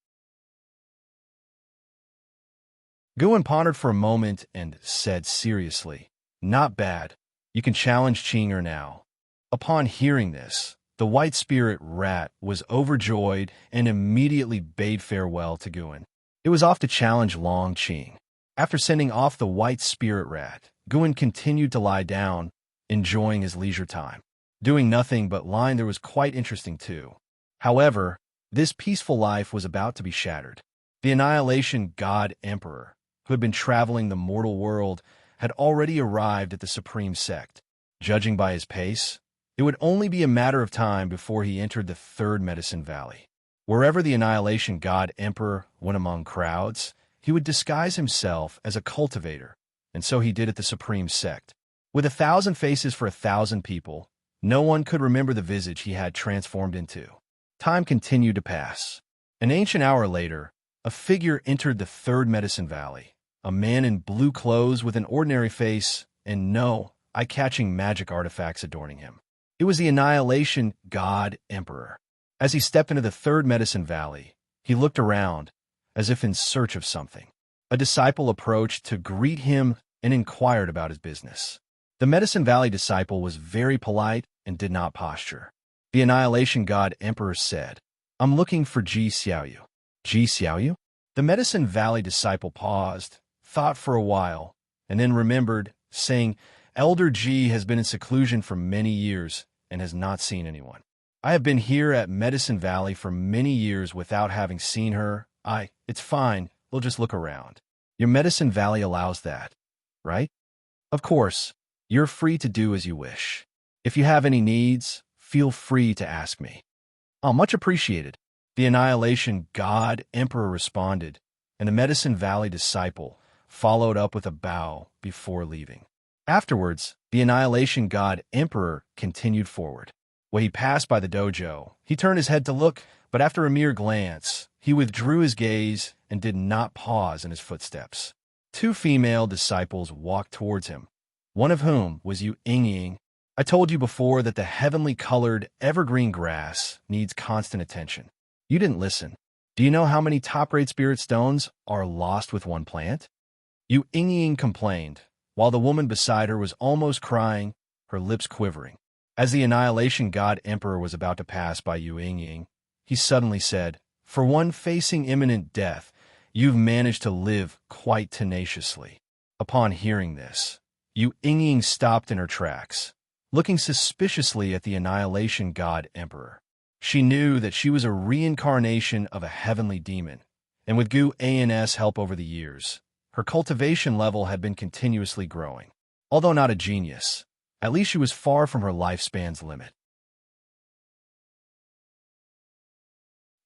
Guin pondered for a moment and said seriously, "Not bad. You can challenge Qing'er now." Upon hearing this, the white spirit rat was overjoyed and immediately bade farewell to Guin. It was off to challenge Long Qing. After sending off the white spirit rat, Guin continued to lie down, enjoying his leisure time. Doing nothing but lying there was quite interesting too. However, this peaceful life was about to be shattered. The Annihilation God Emperor, who had been traveling the mortal world, had already arrived at the Supreme Sect. Judging by his pace, it would only be a matter of time before he entered the Third Medicine Valley. Wherever the Annihilation God Emperor went among crowds, he would disguise himself as a cultivator, and so he did at the Supreme Sect. With 1,000 faces for 1,000 people, no one could remember the visage he had transformed into. Time continued to pass. An ancient hour later, a figure entered the third Medicine Valley, a man in blue clothes with an ordinary face and no eye-catching magic artifacts adorning him. It was the Annihilation God Emperor. As he stepped into the third Medicine Valley, he looked around, as if in search of something. A disciple approached to greet him and inquired about his business. The Medicine Valley disciple was very polite and did not posture. The Annihilation God Emperor said, "I'm looking for Xiaoyu." Xiaoyu? The Medicine Valley disciple paused, thought for a while, and then remembered, saying, "Elder Ji has been in seclusion for many years and has not seen anyone. I have been here at Medicine Valley for many years without having seen her. It's fine, we'll just look around." Your Medicine Valley allows that, right? Of course, you're free to do as you wish. If you have any needs, feel free to ask me. Much appreciated. The Annihilation God Emperor responded, and the Medicine Valley disciple followed up with a bow before leaving. Afterwards, the Annihilation God Emperor continued forward. When he passed by the dojo, he turned his head to look, but after a mere glance, he withdrew his gaze and did not pause in his footsteps. Two female disciples walked towards him, one of whom was Yu Ying. I told you before that the heavenly colored evergreen grass needs constant attention. You didn't listen. Do you know how many top-rate spirit stones are lost with one plant? Yu Ying complained, while the woman beside her was almost crying, her lips quivering. As the Annihilation God Emperor was about to pass by Yu Ying, he suddenly said, "For one facing imminent death, you've managed to live quite tenaciously." Upon hearing this, Yu Ying stopped in her tracks, looking suspiciously at the Annihilation God Emperor. She knew that she was a reincarnation of a heavenly demon, and with Gu An's help over the years, her cultivation level had been continuously growing. Although not a genius, at least she was far from her lifespan's limit.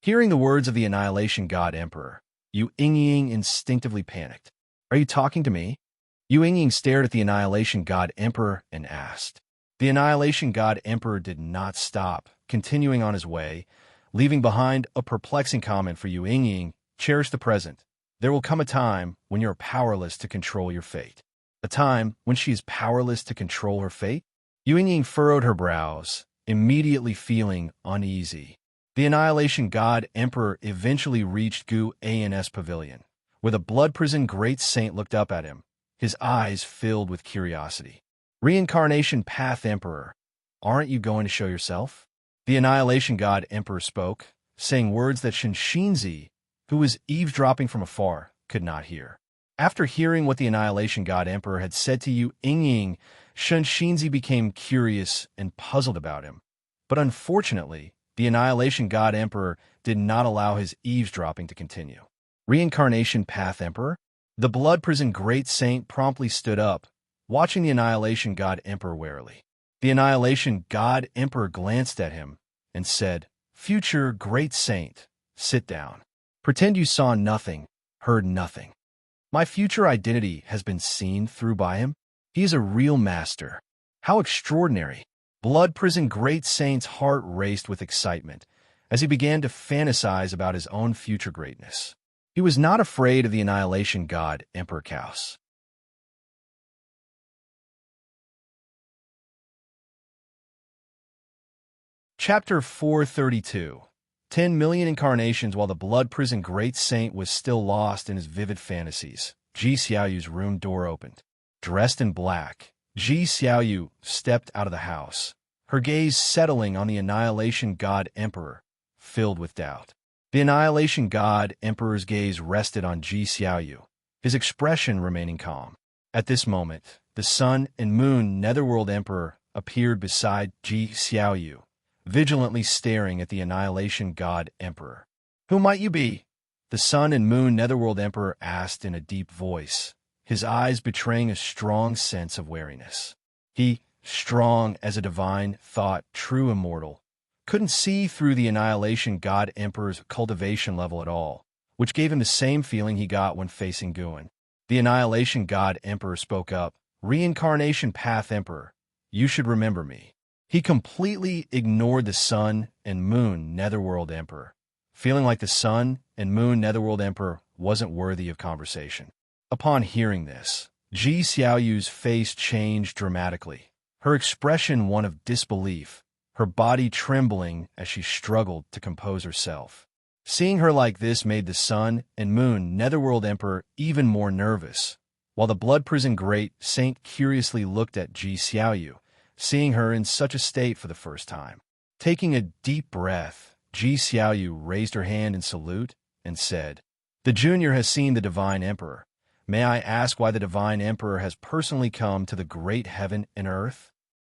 Hearing the words of the Annihilation God Emperor, Yu Ying instinctively panicked. "Are you talking to me?" Yu Ying stared at the Annihilation God Emperor and asked. The Annihilation God Emperor did not stop, continuing on his way, leaving behind a perplexing comment for Yu Ying: "Cherish the present. There will come a time when you are powerless to control your fate." A time when she is powerless to control her fate? Yu Ying furrowed her brows, immediately feeling uneasy. The Annihilation God Emperor eventually reached Gu An's pavilion, where the blood prison great saint looked up at him, his eyes filled with curiosity. "Reincarnation Path Emperor, aren't you going to show yourself?" The Annihilation God Emperor spoke, saying words that Xianxia, who was eavesdropping from afar, could not hear. After hearing what the Annihilation God Emperor had said to Yu Ying, Xianxia became curious and puzzled about him. But unfortunately, the Annihilation God Emperor did not allow his eavesdropping to continue. "Reincarnation Path Emperor?" The blood prison great saint promptly stood up, watching the Annihilation God Emperor warily. The Annihilation God Emperor glanced at him and said, "Future great saint, sit down. Pretend you saw nothing, heard nothing. My future identity has been seen through by him. He is a real master. How extraordinary!" Blood prison great saint's heart raced with excitement as he began to fantasize about his own future greatness. He was not afraid of the Annihilation God Emperor Kaos. Chapter 432. 10 million incarnations. While the blood prison great saint was still lost in his vivid fantasies, Ji Xiaoyu's room door opened. Dressed in black, Ji Xiaoyu stepped out of the house, her gaze settling on the Annihilation God Emperor, filled with doubt. The Annihilation God Emperor's gaze rested on Ji Xiaoyu, his expression remaining calm. At this moment, the Sun and Moon Netherworld Emperor appeared beside Ji Xiaoyu, vigilantly staring at the Annihilation God Emperor. "Who might you be?" the Sun and Moon Netherworld Emperor asked in a deep voice, his eyes betraying a strong sense of wariness. He, strong as a divine thought, true immortal, couldn't see through the Annihilation God Emperor's cultivation level at all, which gave him the same feeling he got when facing Guin. The Annihilation God Emperor spoke up, "Reincarnation Path Emperor, you should remember me." He completely ignored the Sun and Moon Netherworld Emperor, feeling like the Sun and Moon Netherworld Emperor wasn't worthy of conversation. Upon hearing this, Ji Xiaoyu's face changed dramatically, her expression one of disbelief, her body trembling as she struggled to compose herself. Seeing her like this made the Sun and Moon Netherworld Emperor even more nervous, while the Blood Prison Great Saint curiously looked at Ji Xiaoyu, seeing her in such a state for the first time. Taking a deep breath, Ji Xiaoyu raised her hand in salute and said, "The Junior has seen the Divine Emperor. May I ask why the Divine Emperor has personally come to the great heaven and earth?"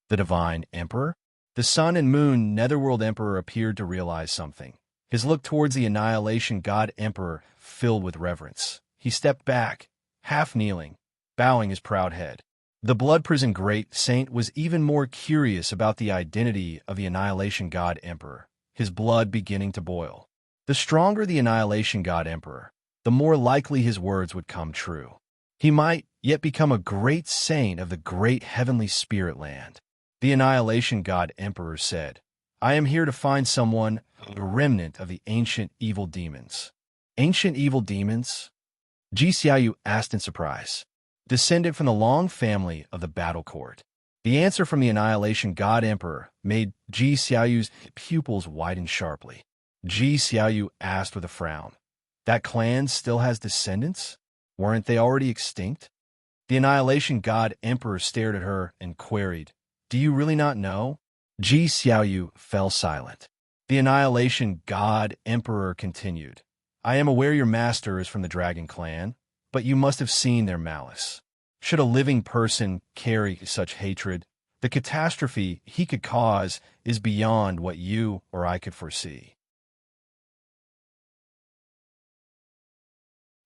The Divine Emperor? The Sun and Moon Netherworld Emperor appeared to realize something. His look towards the Annihilation God Emperor filled with reverence. He stepped back, half kneeling, bowing his proud head. The Blood Prison Great Saint was even more curious about the identity of the Annihilation God Emperor, his blood beginning to boil. The stronger the Annihilation God Emperor, the more likely his words would come true. He might yet become a great saint of the great heavenly spirit land. The Annihilation God Emperor said, "I am here to find someone, a remnant of the ancient evil demons." Ancient evil demons? Ji Xiaoyu asked in surprise. Descended from the long family of the Battle Court. The answer from the Annihilation God Emperor made Ji Xiaoyu's pupils widen sharply. Ji Xiaoyu asked with a frown, "That clan still has descendants? Weren't they already extinct?" The Annihilation God Emperor stared at her and queried, "Do you really not know?" Ji Xiaoyu fell silent. The Annihilation God Emperor continued, "I am aware your master is from the Dragon Clan, but you must have seen their malice. Should a living person carry such hatred, the catastrophe he could cause is beyond what you or I could foresee."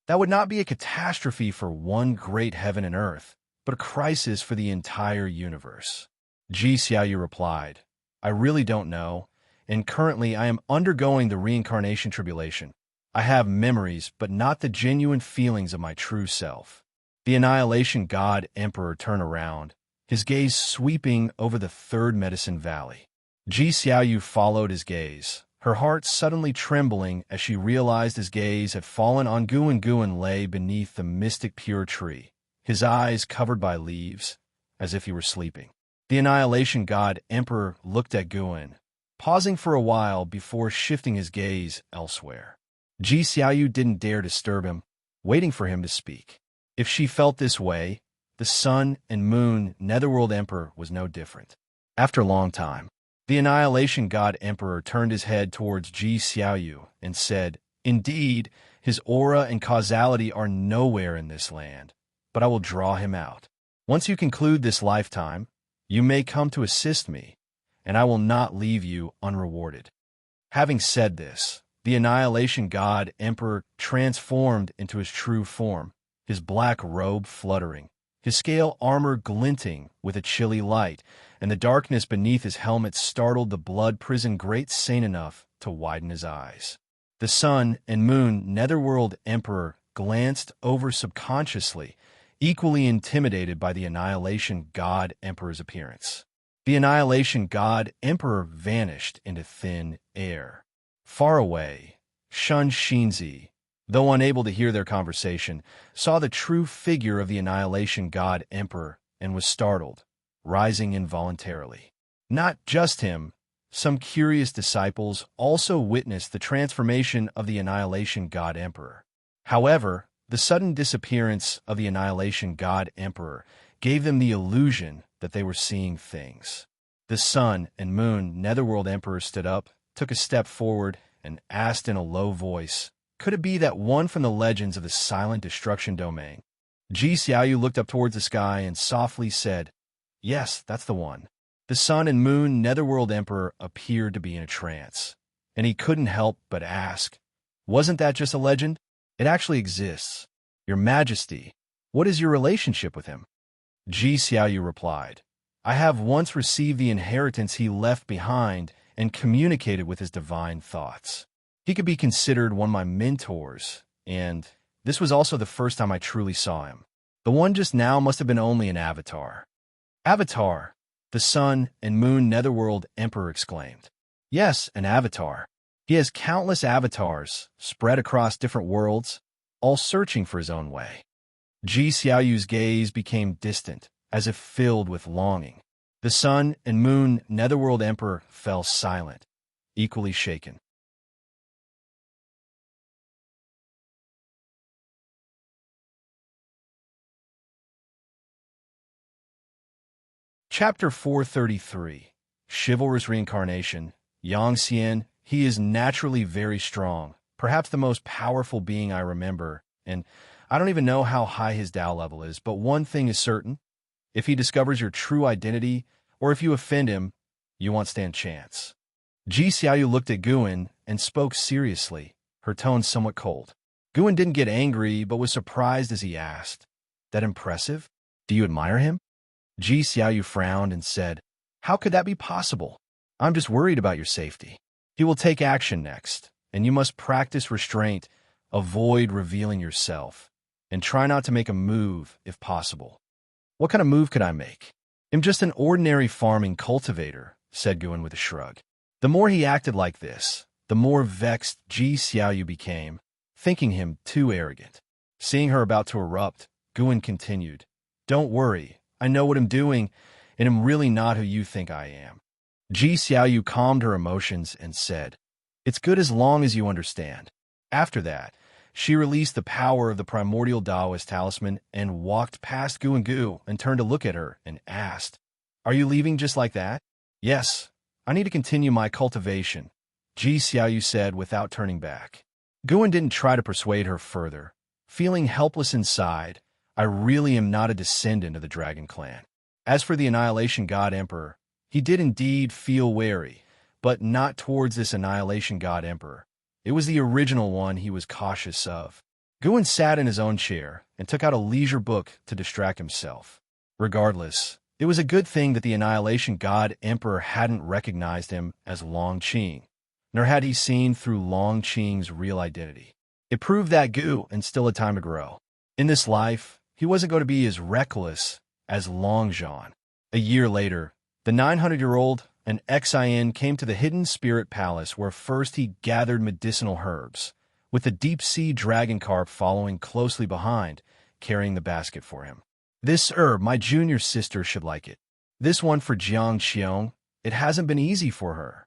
That would not be a catastrophe for one great heaven and earth, but a crisis for the entire universe. Ji Xiaoyu replied, "I really don't know, and currently I am undergoing the reincarnation tribulation. I have memories, but not the genuine feelings of my true self." The Annihilation God Emperor turned around, his gaze sweeping over the Third Medicine Valley. Ji Xiaoyu followed his gaze, her heart suddenly trembling as she realized his gaze had fallen on Guin. Guin lay beneath the mystic pure tree, his eyes covered by leaves, as if he were sleeping. The Annihilation God Emperor looked at Guin, pausing for a while before shifting his gaze elsewhere. Ji Xiaoyu didn't dare disturb him, waiting for him to speak. If she felt this way, the Sun and Moon Netherworld Emperor was no different. After a long time, the Annihilation God Emperor turned his head towards Ji Xiaoyu and said, "Indeed, his aura and causality are nowhere in this land, but I will draw him out. Once you conclude this lifetime, you may come to assist me, and I will not leave you unrewarded." Having said this, the Annihilation God Emperor transformed into his true form, his black robe fluttering, his scale armor glinting with a chilly light, and the darkness beneath his helmet startled the Blood Prison Great Saint enough to widen his eyes. The Sun and Moon Netherworld Emperor glanced over subconsciously, equally intimidated by the Annihilation God Emperor's appearance. The Annihilation God Emperor vanished into thin air. Far away, Xianxia, though unable to hear their conversation, saw the true figure of the Annihilation God Emperor and was startled, rising involuntarily. Not just him, some curious disciples also witnessed the transformation of the Annihilation God Emperor. However, the sudden disappearance of the Annihilation God Emperor gave them the illusion that they were seeing things. The Sun and Moon Netherworld Emperor stood up, took a step forward, and asked in a low voice, "Could it be that one from the legends of the Silent Destruction Domain?" Ji Xiaoyu looked up towards the sky and softly said, "Yes, that's the one." The Sun and Moon Netherworld Emperor appeared to be in a trance, and he couldn't help but ask, "Wasn't that just a legend? It actually exists. Your Majesty, what is your relationship with him?" Ji Xiaoyu replied, "I have once received the inheritance he left behind and communicated with his divine thoughts. He could be considered one of my mentors, and this was also the first time I truly saw him. The one just now must have been only an avatar. Avatar, the Sun and Moon Netherworld Emperor exclaimed. Yes, an avatar. He has countless avatars spread across different worlds, all searching for his own way. Xiaoyu's gaze became distant, as if filled with longing. The Sun and Moon Netherworld Emperor fell silent, equally shaken. Chapter 433, Chivalrous Reincarnation. Xianxia, he is naturally very strong, perhaps the most powerful being I remember, and I don't even know how high his Tao level is, but one thing is certain. If he discovers your true identity, or if you offend him, you won't stand chance. Xiaoyu looked at Guan and spoke seriously, her tone somewhat cold. Guan didn't get angry, but was surprised as he asked, "That impressive? Do you admire him?" Xiaoyu frowned and said, "How could that be possible? I'm just worried about your safety. He will take action next, and you must practice restraint, avoid revealing yourself, and try not to make a move if possible." "What kind of move could I make?" "I'm just an ordinary farming cultivator," said Guan with a shrug. The more he acted like this, the more vexed Xiaoyu became, thinking him too arrogant. Seeing her about to erupt, Guan continued, "Don't worry, I know what I'm doing, and I'm really not who you think I am." Xiaoyu calmed her emotions and said, "It's good as long as you understand." After that, she released the power of the primordial Taoist talisman and walked past Gu and turned to look at her and asked, "Are you leaving just like that?" "Yes, I need to continue my cultivation," Xiaoyu said without turning back. Guan didn't try to persuade her further. Feeling helpless inside, "I really am not a descendant of the Dragon Clan." As for the Annihilation God Emperor, he did indeed feel wary, but not towards this Annihilation God Emperor. It was the original one he was cautious of. Guan sat in his own chair and took out a leisure book to distract himself. Regardless, it was a good thing that the Annihilation God Emperor hadn't recognized him as Long Qing, nor had he seen through Long Qing's real identity. It proved that Guan still had time to grow. In this life, he wasn't going to be as reckless as Long Zhan. A year later, the 900-year-old and Xian came to the hidden spirit palace where first he gathered medicinal herbs, with the deep-sea dragon carp following closely behind, carrying the basket for him. "This herb, my junior sister should like it. This one for Jiang Qiong, it hasn't been easy for her.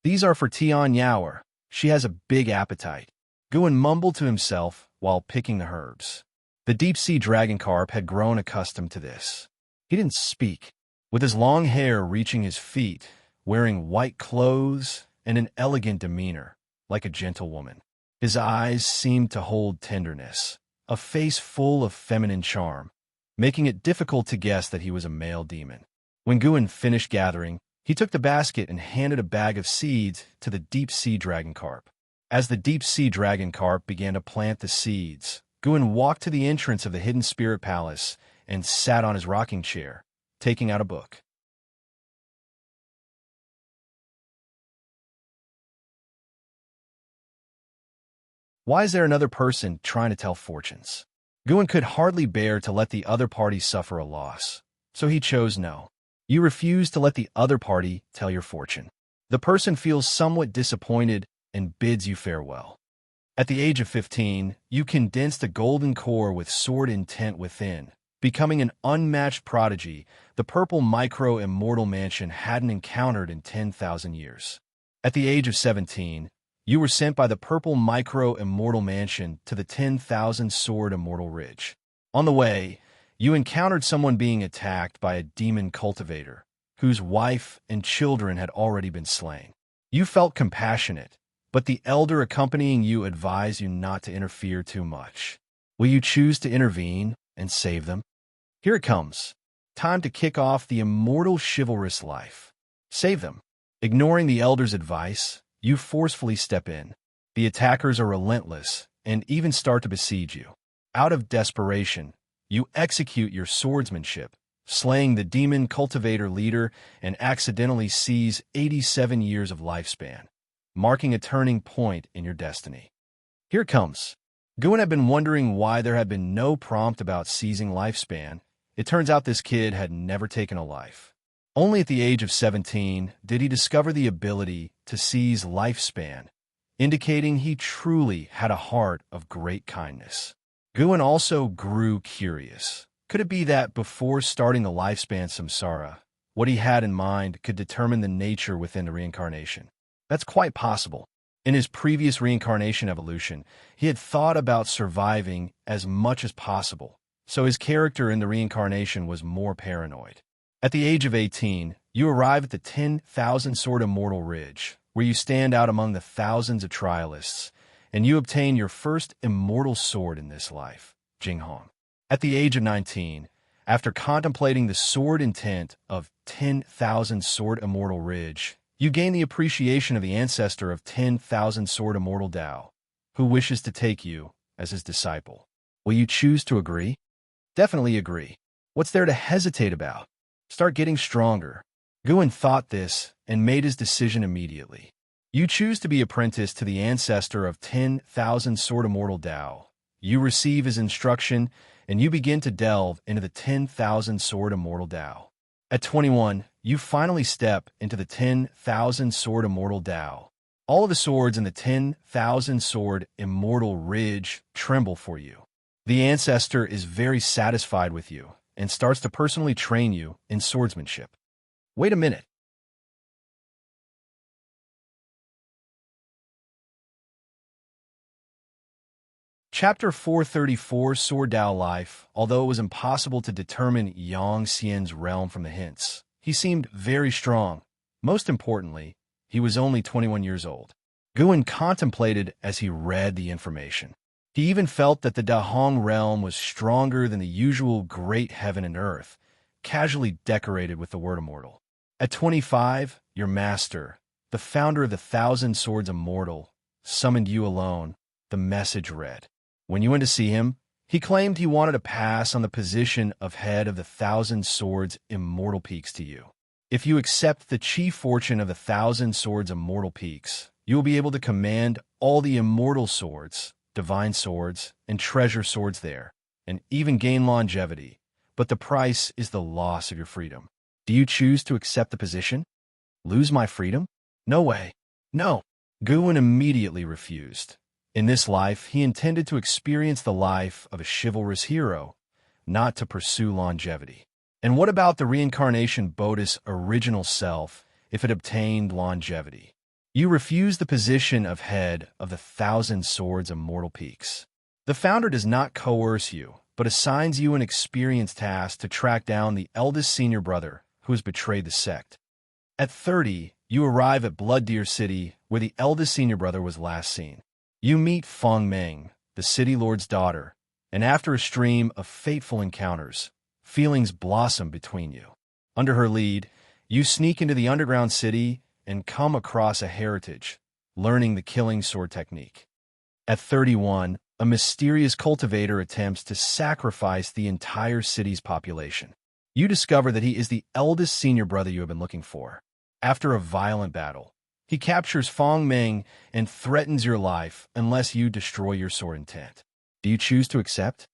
These are for Tian Yaoer, she has a big appetite." Guan mumbled to himself while picking the herbs. The deep-sea dragon carp had grown accustomed to this. He didn't speak. With his long hair reaching his feet, wearing white clothes and an elegant demeanor, like a gentlewoman. His eyes seemed to hold tenderness, a face full of feminine charm, making it difficult to guess that he was a male demon. When Guan finished gathering, he took the basket and handed a bag of seeds to the deep-sea dragon carp. As the deep-sea dragon carp began to plant the seeds, Guan walked to the entrance of the hidden spirit palace and sat on his rocking chair, taking out a book. Why is there another person trying to tell fortunes? Guan could hardly bear to let the other party suffer a loss, so he chose no. You refuse to let the other party tell your fortune. The person feels somewhat disappointed and bids you farewell. At the age of 15, you condensed a golden core with sword intent within, becoming an unmatched prodigy the purple micro-immortal mansion hadn't encountered in 10,000 years. At the age of 17, you were sent by the purple micro-immortal mansion to the 10,000 sword immortal ridge. On the way, you encountered someone being attacked by a demon cultivator, whose wife and children had already been slain. You felt compassionate, but the elder accompanying you advised you not to interfere too much. Will you choose to intervene and save them? Here it comes. Time to kick off the immortal chivalrous life. Save them. Ignoring the elder's advice, you forcefully step in. The attackers are relentless and even start to besiege you. Out of desperation, you execute your swordsmanship, slaying the demon cultivator leader, and accidentally seize 87 years of lifespan, marking a turning point in your destiny. Here it comes. Guin had been wondering why there had been no prompt about seizing lifespan. It turns out this kid had never taken a life. Only at the age of 17 did he discover the ability to seize lifespan, indicating he truly had a heart of great kindness. Guin also grew curious. Could it be that before starting the lifespan samsara, what he had in mind could determine the nature within the reincarnation? That's quite possible. In his previous reincarnation evolution, he had thought about surviving as much as possible, so his character in the reincarnation was more paranoid. At the age of 18, you arrive at the 10,000 Sword Immortal Ridge, where you stand out among the thousands of trialists, and you obtain your first immortal sword in this life, Jinghong. At the age of 19, after contemplating the sword intent of 10,000 Sword Immortal Ridge, you gain the appreciation of the ancestor of 10,000 Sword Immortal Tao, who wishes to take you as his disciple. Will you choose to agree? Definitely agree. What's there to hesitate about? Start getting stronger. Guin thought this and made his decision immediately. You choose to be apprenticed to the ancestor of 10,000 Sword Immortal Tao. You receive his instruction, and you begin to delve into the 10,000 Sword Immortal Tao. At 21, you finally step into the 10,000 Sword Immortal Tao. All of the swords in the 10,000 Sword Immortal Ridge tremble for you. The ancestor is very satisfied with you and starts to personally train you in swordsmanship. Wait a minute. Chapter 434, Sword Tao Life. Although it was impossible to determine Xianxia's realm from the hints, he seemed very strong. Most importantly, he was only 21 years old. Guin contemplated as he read the information. He even felt that the Dahong realm was stronger than the usual great heaven and earth, casually decorated with the word immortal. At 25, your master, the founder of the 1,000 Swords Immortal, summoned you alone, the message read. When you went to see him, he claimed he wanted to pass on the position of head of the 1,000 Swords Immortal Peaks to you. If you accept the chief fortune of the 1,000 Swords Immortal Peaks, you will be able to command all the immortal swords, divine swords, and treasure swords there, and even gain longevity, but the price is the loss of your freedom. Do you choose to accept the position? Lose my freedom? No way. No. Guin immediately refused. In this life, he intended to experience the life of a chivalrous hero, not to pursue longevity. And what about the reincarnation Bodhi's original self if it obtained longevity? You refuse the position of head of the 1,000 Swords Immortal Peaks. The founder does not coerce you, but assigns you an experience task to track down the eldest senior brother who has betrayed the sect. At 30, you arrive at Blood Deer City, where the eldest senior brother was last seen. You meet Feng Meng, the city lord's daughter, and after a stream of fateful encounters, feelings blossom between you. Under her lead, you sneak into the underground city and come across a heritage, learning the killing sword technique. At 31, a mysterious cultivator attempts to sacrifice the entire city's population. You discover that he is the eldest senior brother you have been looking for. After a violent battle, he captures Feng Meng and threatens your life unless you destroy your sword intent. Do you choose to accept?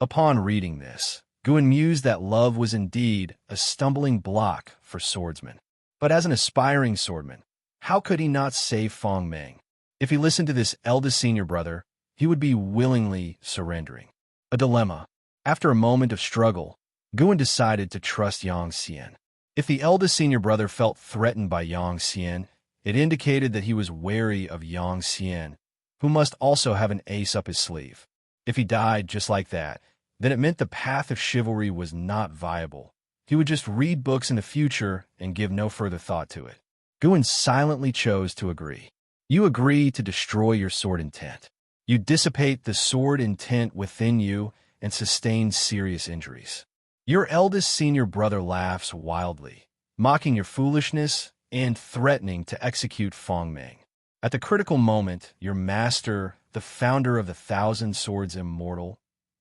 Upon reading this, Guin mused that love was indeed a stumbling block for swordsmen. But as an aspiring swordman, how could he not save Feng Meng? If he listened to this eldest senior brother, he would be willingly surrendering. A dilemma. After a moment of struggle, Guin decided to trust Xianxia. If the eldest senior brother felt threatened by Xianxia, it indicated that he was wary of Xianxia, who must also have an ace up his sleeve. If he died just like that, then it meant the path of chivalry was not viable. He would just read books in the future and give no further thought to it. Guin silently chose to agree. You agree to destroy your sword intent. You dissipate the sword intent within you and sustain serious injuries. Your eldest senior brother laughs wildly, mocking your foolishness and threatening to execute Feng Meng. At the critical moment, your master, the founder of the 1,000 Swords Immortal,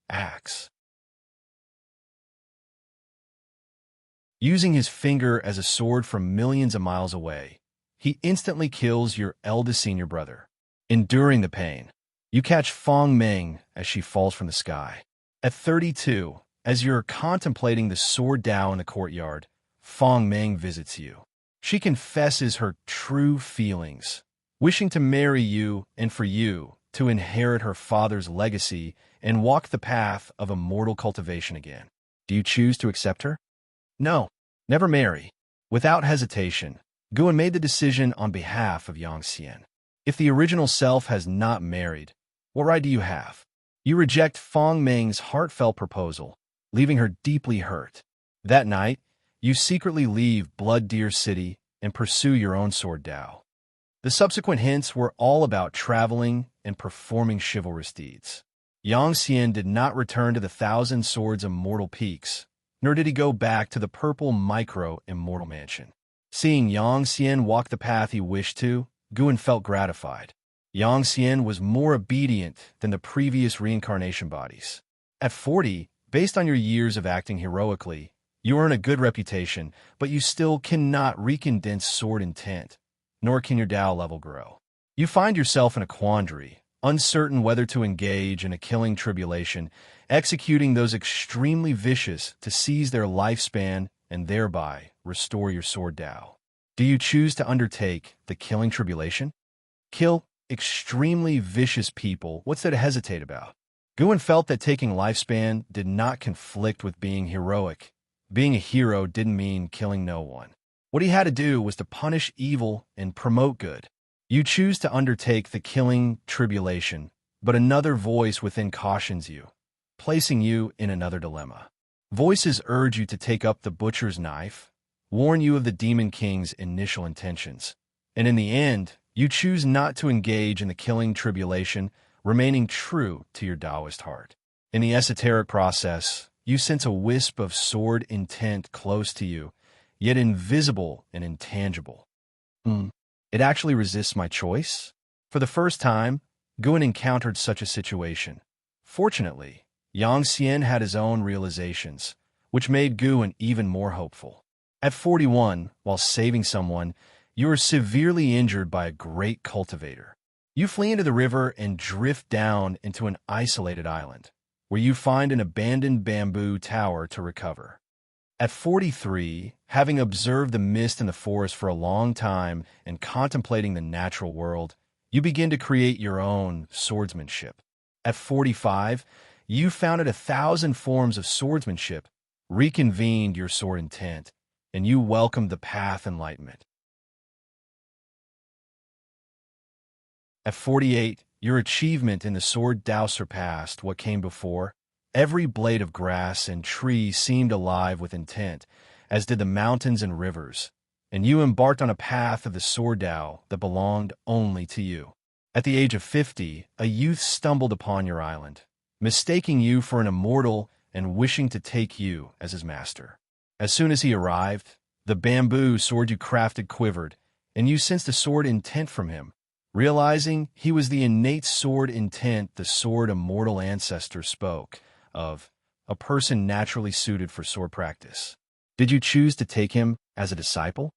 acts. Using his finger as a sword from millions of miles away, he instantly kills your eldest senior brother. Enduring the pain, you catch Feng Ming as she falls from the sky. At 32, as you're contemplating the sword Dao in the courtyard, Feng Ming visits you. She confesses her true feelings, wishing to marry you and for you to inherit her father's legacy and walk the path of immortal cultivation again. Do you choose to accept her? No, never marry. Without hesitation, Guan made the decision on behalf of Xianxia. If the original self has not married, what right do you have? You reject Feng Ming's heartfelt proposal, leaving her deeply hurt. That night, you secretly leave Blood Deer City and pursue your own sword Dao. The subsequent hints were all about traveling and performing chivalrous deeds. Xianxia did not return to the Thousand Swords Immortal Peaks, nor did he go back to the purple micro-immortal mansion. Seeing Xianxia walk the path he wished to, Guan felt gratified. Xianxia was more obedient than the previous reincarnation bodies. At 40, based on your years of acting heroically, you earn a good reputation, but you still cannot recondense sword intent, nor can your Dao level grow. You find yourself in a quandary, uncertain whether to engage in a killing tribulation, executing those extremely vicious to seize their lifespan and thereby restore your sword Dao. Do you choose to undertake the killing tribulation? Kill extremely vicious people, what's there to hesitate about? Guan felt that taking lifespan did not conflict with being heroic. Being a hero didn't mean killing no one. What he had to do was to punish evil and promote good. You choose to undertake the killing tribulation, but another voice within cautions you, placing you in another dilemma. Voices urge you to take up the butcher's knife, warn you of the Demon King's initial intentions, and in the end, you choose not to engage in the killing tribulation, remaining true to your Taoist heart. In the esoteric process, you sense a wisp of sword intent close to you, yet invisible and intangible. It actually resists my choice? For the first time, Guan encountered such a situation. Fortunately, Xianxia had his own realizations, which made Guan even more hopeful. At 41, while saving someone, you are severely injured by a great cultivator. You flee into the river and drift down into an isolated island, where you find an abandoned bamboo tower to recover. At 43, having observed the mist in the forest for a long time and contemplating the natural world, you begin to create your own swordsmanship. At 45, you founded 1,000 forms of swordsmanship, reconvened your sword intent, and you welcomed the path enlightenment. At 48, your achievement in the sword Dao surpassed what came before. Every blade of grass and tree seemed alive with intent, as did the mountains and rivers, and you embarked on a path of the sword Dao that belonged only to you. At the age of 50, a youth stumbled upon your island, mistaking you for an immortal and wishing to take you as his master. As soon as he arrived, the bamboo sword you crafted quivered, and you sensed a sword intent from him, realizing he was the innate sword intent the sword immortal ancestor spoke of, a person naturally suited for sword practice. Did you choose to take him as a disciple?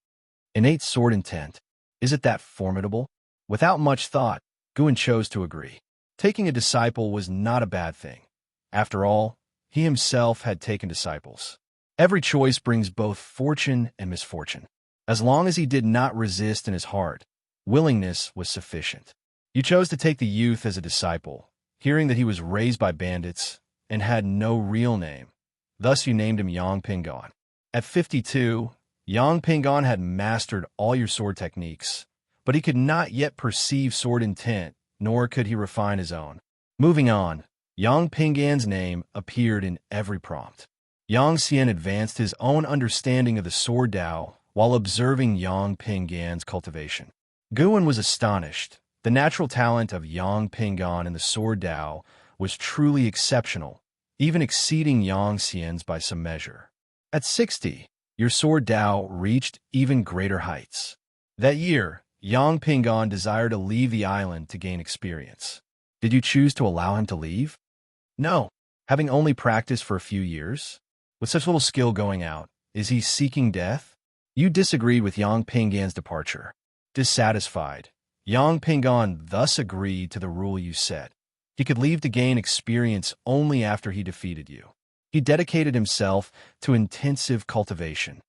Innate sword intent. Is it that formidable? Without much thought, Guan chose to agree. Taking a disciple was not a bad thing. After all, he himself had taken disciples. Every choice brings both fortune and misfortune. As long as he did not resist in his heart, willingness was sufficient. You chose to take the youth as a disciple, hearing that he was raised by bandits and had no real name. Thus you named him Yang Pingon. At 52, Yang Pingon had mastered all your sword techniques, but he could not yet perceive sword intent, nor could he refine his own. Moving on, Yang Pingon's name appeared in every prompt. Xianxia advanced his own understanding of the sword Dao while observing Yang Pingon's cultivation. Guan was astonished. The natural talent of Yang Pingon in the sword Dao was truly exceptional, even exceeding Xianxia's by some measure. At 60, your sword Dao reached even greater heights. That year, Yang Pingon desired to leave the island to gain experience. Did you choose to allow him to leave? No, having only practiced for a few years. With such little skill going out, Is he seeking death? You disagreed with Yang Pinggan's departure. Dissatisfied, Yang Pinggan thus agreed to the rule you set. He could leave to gain experience only after he defeated you. He dedicated himself to intensive cultivation.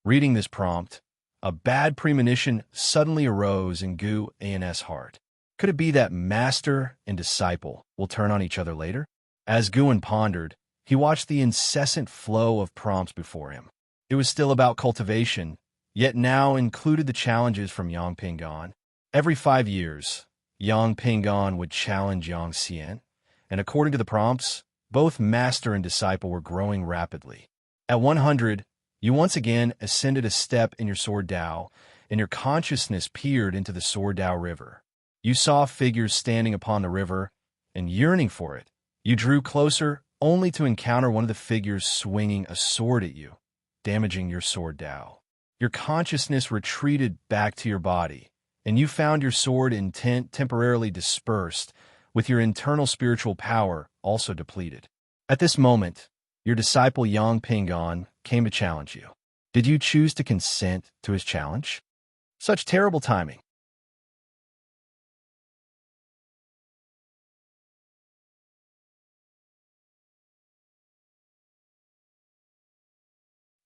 Reading this prompt, a bad premonition suddenly arose in Gu An's heart. Could it be that master and disciple will turn on each other later? As Guan pondered, he watched the incessant flow of prompts before him. It was still about cultivation, yet now included the challenges from Yang Pinggan. Every 5 years, Yang Pinggan would challenge Xianxia, and according to the prompts, both master and disciple were growing rapidly. At 100, you once again ascended a step in your Sword Dao, and your consciousness peered into the Sword Dao River. You saw figures standing upon the river, and yearning for it, you drew closer only to encounter one of the figures swinging a sword at you, damaging your Sword Dao. Your consciousness retreated back to your body, and you found your sword intent temporarily dispersed, with your internal spiritual power also depleted. At this moment, your disciple Yang Pinggan came to challenge you. Did you choose to consent to his challenge? Such terrible timing.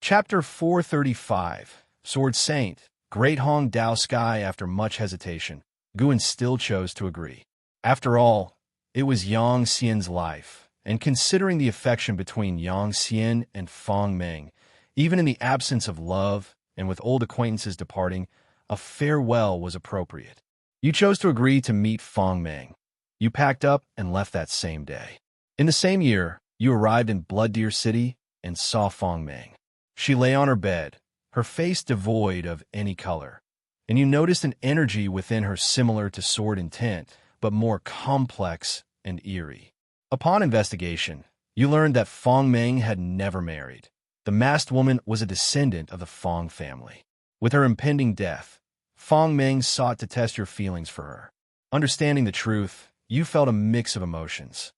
Chapter 435, Sword Saint, Great Hong Dao Sky. After much hesitation, Guan still chose to agree. After all, it was Yang Xian's life, and considering the affection between Yang Xian and Fang Meng, even in the absence of love and with old acquaintances departing, a farewell was appropriate. You chose to agree to meet Fang Meng. You packed up and left that same day. In the same year, you arrived in Blood Deer City and saw Fang Meng. She lay on her bed, her face devoid of any color, and you noticed an energy within her similar to sword intent, but more complex and eerie. Upon investigation, you learned that Fang Meng had never married. The masked woman was a descendant of the Fang family. With her impending death, Fang Meng sought to test your feelings for her. Understanding the truth, you felt a mix of emotions.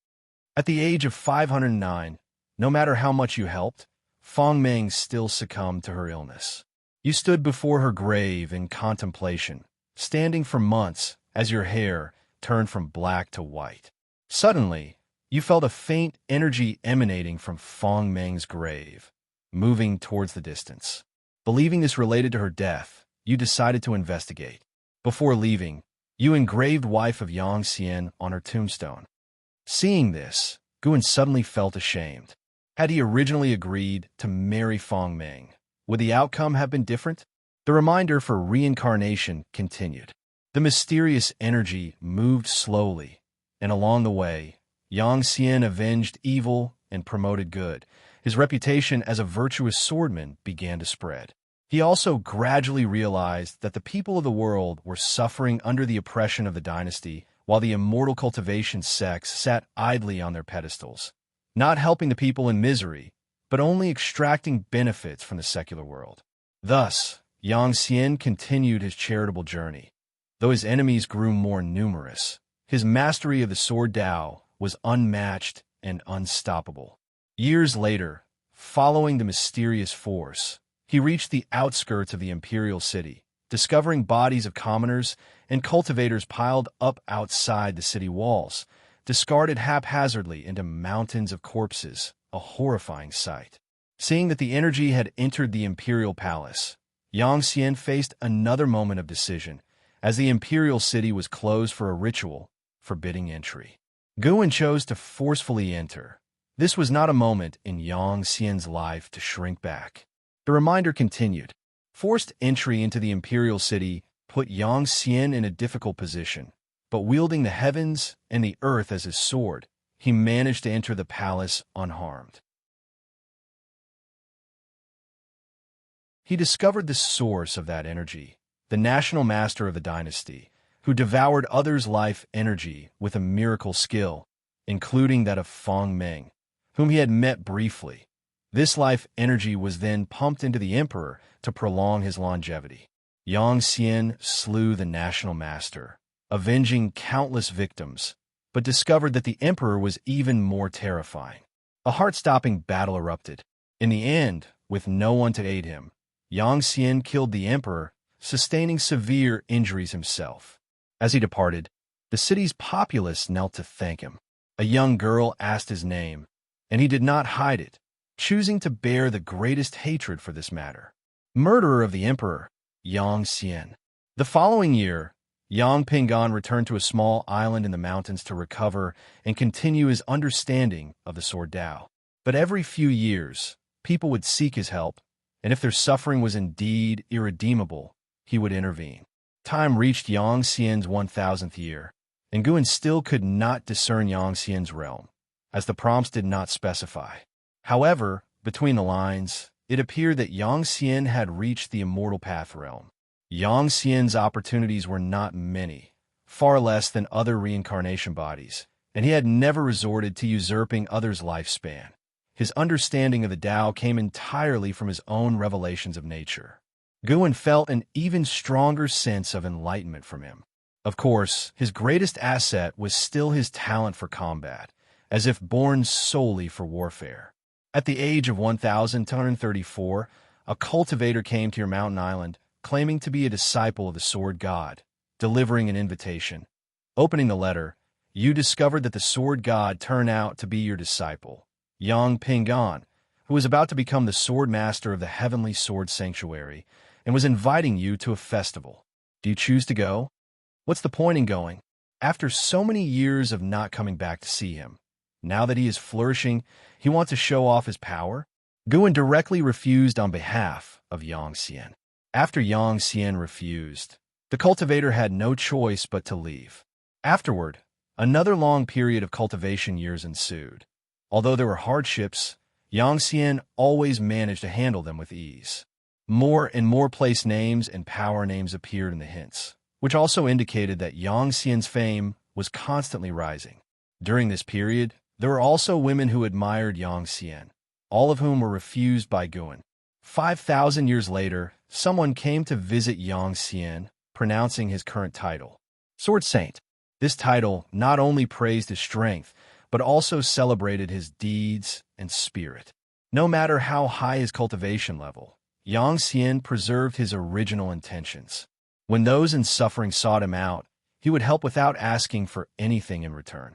At the age of 509, no matter how much you helped, Fang Meng still succumbed to her illness. You stood before her grave in contemplation, standing for months as your hair turned from black to white. Suddenly, you felt a faint energy emanating from Fang Meng's grave, moving towards the distance. Believing this related to her death, you decided to investigate. Before leaving, you engraved wife of Yang Xian on her tombstone. Seeing this, Guan suddenly felt ashamed. Had he originally agreed to marry Fang Meng, would the outcome have been different? The reminder for reincarnation continued. The mysterious energy moved slowly, and along the way, Yang Xian avenged evil and promoted good. His reputation as a virtuous swordman began to spread. He also gradually realized that the people of the world were suffering under the oppression of the dynasty, while the immortal cultivation sects sat idly on their pedestals, not helping the people in misery, but only extracting benefits from the secular world. Thus, Yang Xian continued his charitable journey. Though his enemies grew more numerous, his mastery of the Sword Dao was unmatched and unstoppable. Years later, following the mysterious force, he reached the outskirts of the imperial city, discovering bodies of commoners and cultivators piled up outside the city walls, discarded haphazardly into mountains of corpses, a horrifying sight. Seeing that the energy had entered the imperial palace, Yang Xian faced another moment of decision, as the imperial city was closed for a ritual forbidding entry. Guan chose to forcefully enter. This was not a moment in Yang Xian's life to shrink back. The reminder continued. Forced entry into the imperial city put Yang Xian in a difficult position, but wielding the heavens and the earth as his sword, he managed to enter the palace unharmed. He discovered the source of that energy, the national master of the dynasty, who devoured others' life energy with a miracle skill, including that of Fang Meng, whom he had met briefly. This life energy was then pumped into the emperor to prolong his longevity. Yang Xian slew the national master, avenging countless victims, but discovered that the emperor was even more terrifying. A heart-stopping battle erupted. In the end, with no one to aid him, Xianxia killed the emperor, sustaining severe injuries himself. As he departed, the city's populace knelt to thank him. A young girl asked his name, and he did not hide it, choosing to bear the greatest hatred for this matter. Murderer of the emperor, Xianxia. The following year, Yang Pingan returned to a small island in the mountains to recover and continue his understanding of the Sword Tao. But every few years, people would seek his help, and if their suffering was indeed irredeemable, he would intervene. Time reached Yangxian's 1000th year, and Guan still could not discern Yangxian's realm, as the prompts did not specify. However, between the lines, it appeared that Yangxian had reached the Immortal Path realm. Yangxian's opportunities were not many, far less than other reincarnation bodies, and he had never resorted to usurping others' lifespan. His understanding of the Tao came entirely from his own revelations of nature. Guan felt an even stronger sense of enlightenment from him. Of course, his greatest asset was still his talent for combat, as if born solely for warfare. At the age of 1234, a cultivator came to your mountain island, claiming to be a disciple of the Sword God, delivering an invitation. Opening the letter, you discovered that the Sword God turned out to be your disciple, Yang Pingan, who was about to become the sword master of the Heavenly Sword Sanctuary, and was inviting you to a festival. Do you choose to go? What's the point in going? After so many years of not coming back to see him, now that he is flourishing, he wants to show off his power? Guan directly refused on behalf of Yangxian. After Yangxian refused, the cultivator had no choice but to leave. Afterward, another long period of cultivation years ensued. Although there were hardships, Yangxian always managed to handle them with ease. More and more place names and power names appeared in the hints, which also indicated that Yangxian's fame was constantly rising. During this period, there were also women who admired Yangxian, all of whom were refused by Guan. 5,000 years later, someone came to visit Yangxian, pronouncing his current title, Sword Saint. This title not only praised his strength, but also celebrated his deeds and spirit. No matter how high his cultivation level, Yangxian preserved his original intentions. When those in suffering sought him out, he would help without asking for anything in return.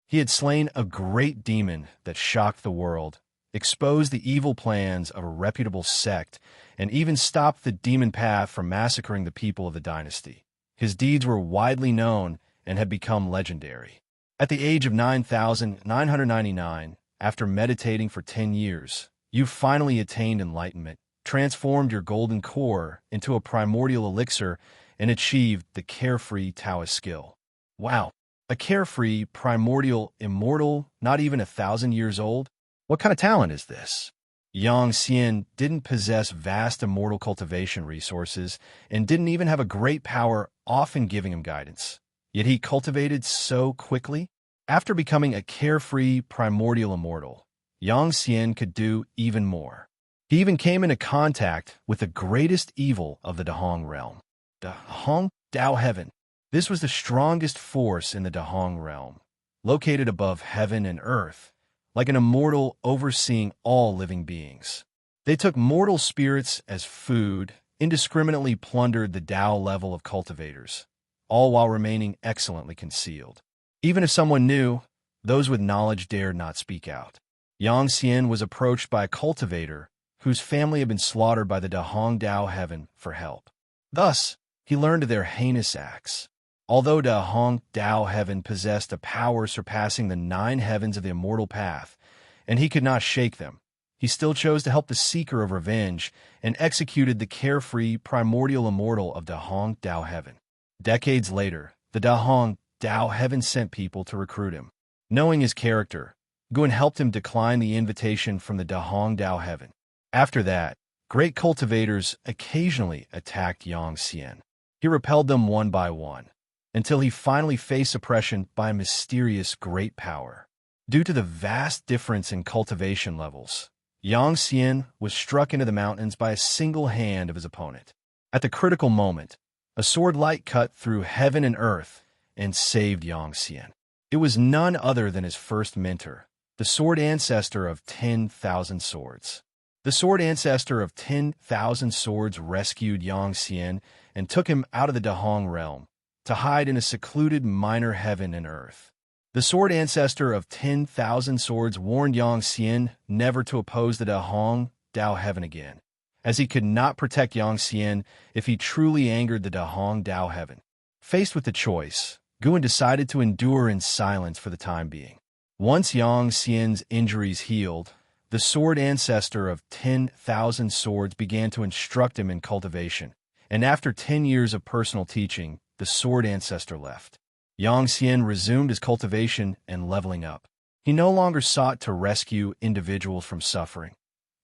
He had slain a great demon that shocked the world, exposed the evil plans of a reputable sect, and even stopped the demon path from massacring the people of the dynasty. His deeds were widely known and had become legendary. At the age of 9,999, after meditating for 10 years, you finally attained enlightenment, transformed your golden core into a primordial elixir, and achieved the carefree Taoist skill. Wow! A carefree, primordial, immortal, not even 1,000 years old? What kind of talent is this? Yangxian didn't possess vast immortal cultivation resources and didn't even have a great power often giving him guidance. Yet he cultivated so quickly. After becoming a carefree, primordial immortal, Yangxian could do even more. He even came into contact with the greatest evil of the Dahong realm, Dahong Dao Heaven. This was the strongest force in the Dahong realm, located above heaven and earth, like an immortal overseeing all living beings. They took mortal spirits as food, indiscriminately plundered the Tao level of cultivators, all while remaining excellently concealed. Even if someone knew, those with knowledge dared not speak out. Yangxian was approached by a cultivator whose family had been slaughtered by the Dahong Dao Heaven for help. Thus, he learned of their heinous acts. Although Dahong Dao Heaven possessed a power surpassing the 9 heavens of the Immortal Path, and he could not shake them, he still chose to help the seeker of revenge and executed the carefree, primordial immortal of Dahong Dao Heaven. Decades later, the Dahong Dao Heaven sent people to recruit him. Knowing his character, Guan helped him decline the invitation from the Dahong Dao Heaven. After that, great cultivators occasionally attacked Yangxian. He repelled them one by one, until he finally faced oppression by a mysterious great power. Due to the vast difference in cultivation levels, Yangxian was struck into the mountains by a single hand of his opponent. At the critical moment, a sword light cut through heaven and earth and saved Yangxian. It was none other than his first mentor, the sword ancestor of 10,000 swords. The sword ancestor of 10,000 swords rescued Xianxia and took him out of the Dahong realm to hide in a secluded minor heaven and earth. The sword ancestor of 10,000 swords warned Xianxia never to oppose the Dahong Dao heaven again, as he could not protect Xianxia if he truly angered the Dahong Dao heaven. Faced with the choice, Guan decided to endure in silence for the time being. Once Xianxia's injuries healed, the sword ancestor of 10,000 swords began to instruct him in cultivation, and after 10 years of personal teaching, the sword ancestor left. Xianxia resumed his cultivation and leveling up. He no longer sought to rescue individuals from suffering.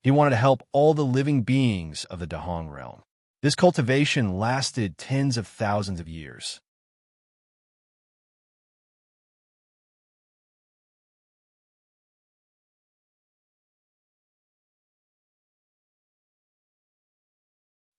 He wanted to help all the living beings of the Dahong realm. This cultivation lasted tens of thousands of years.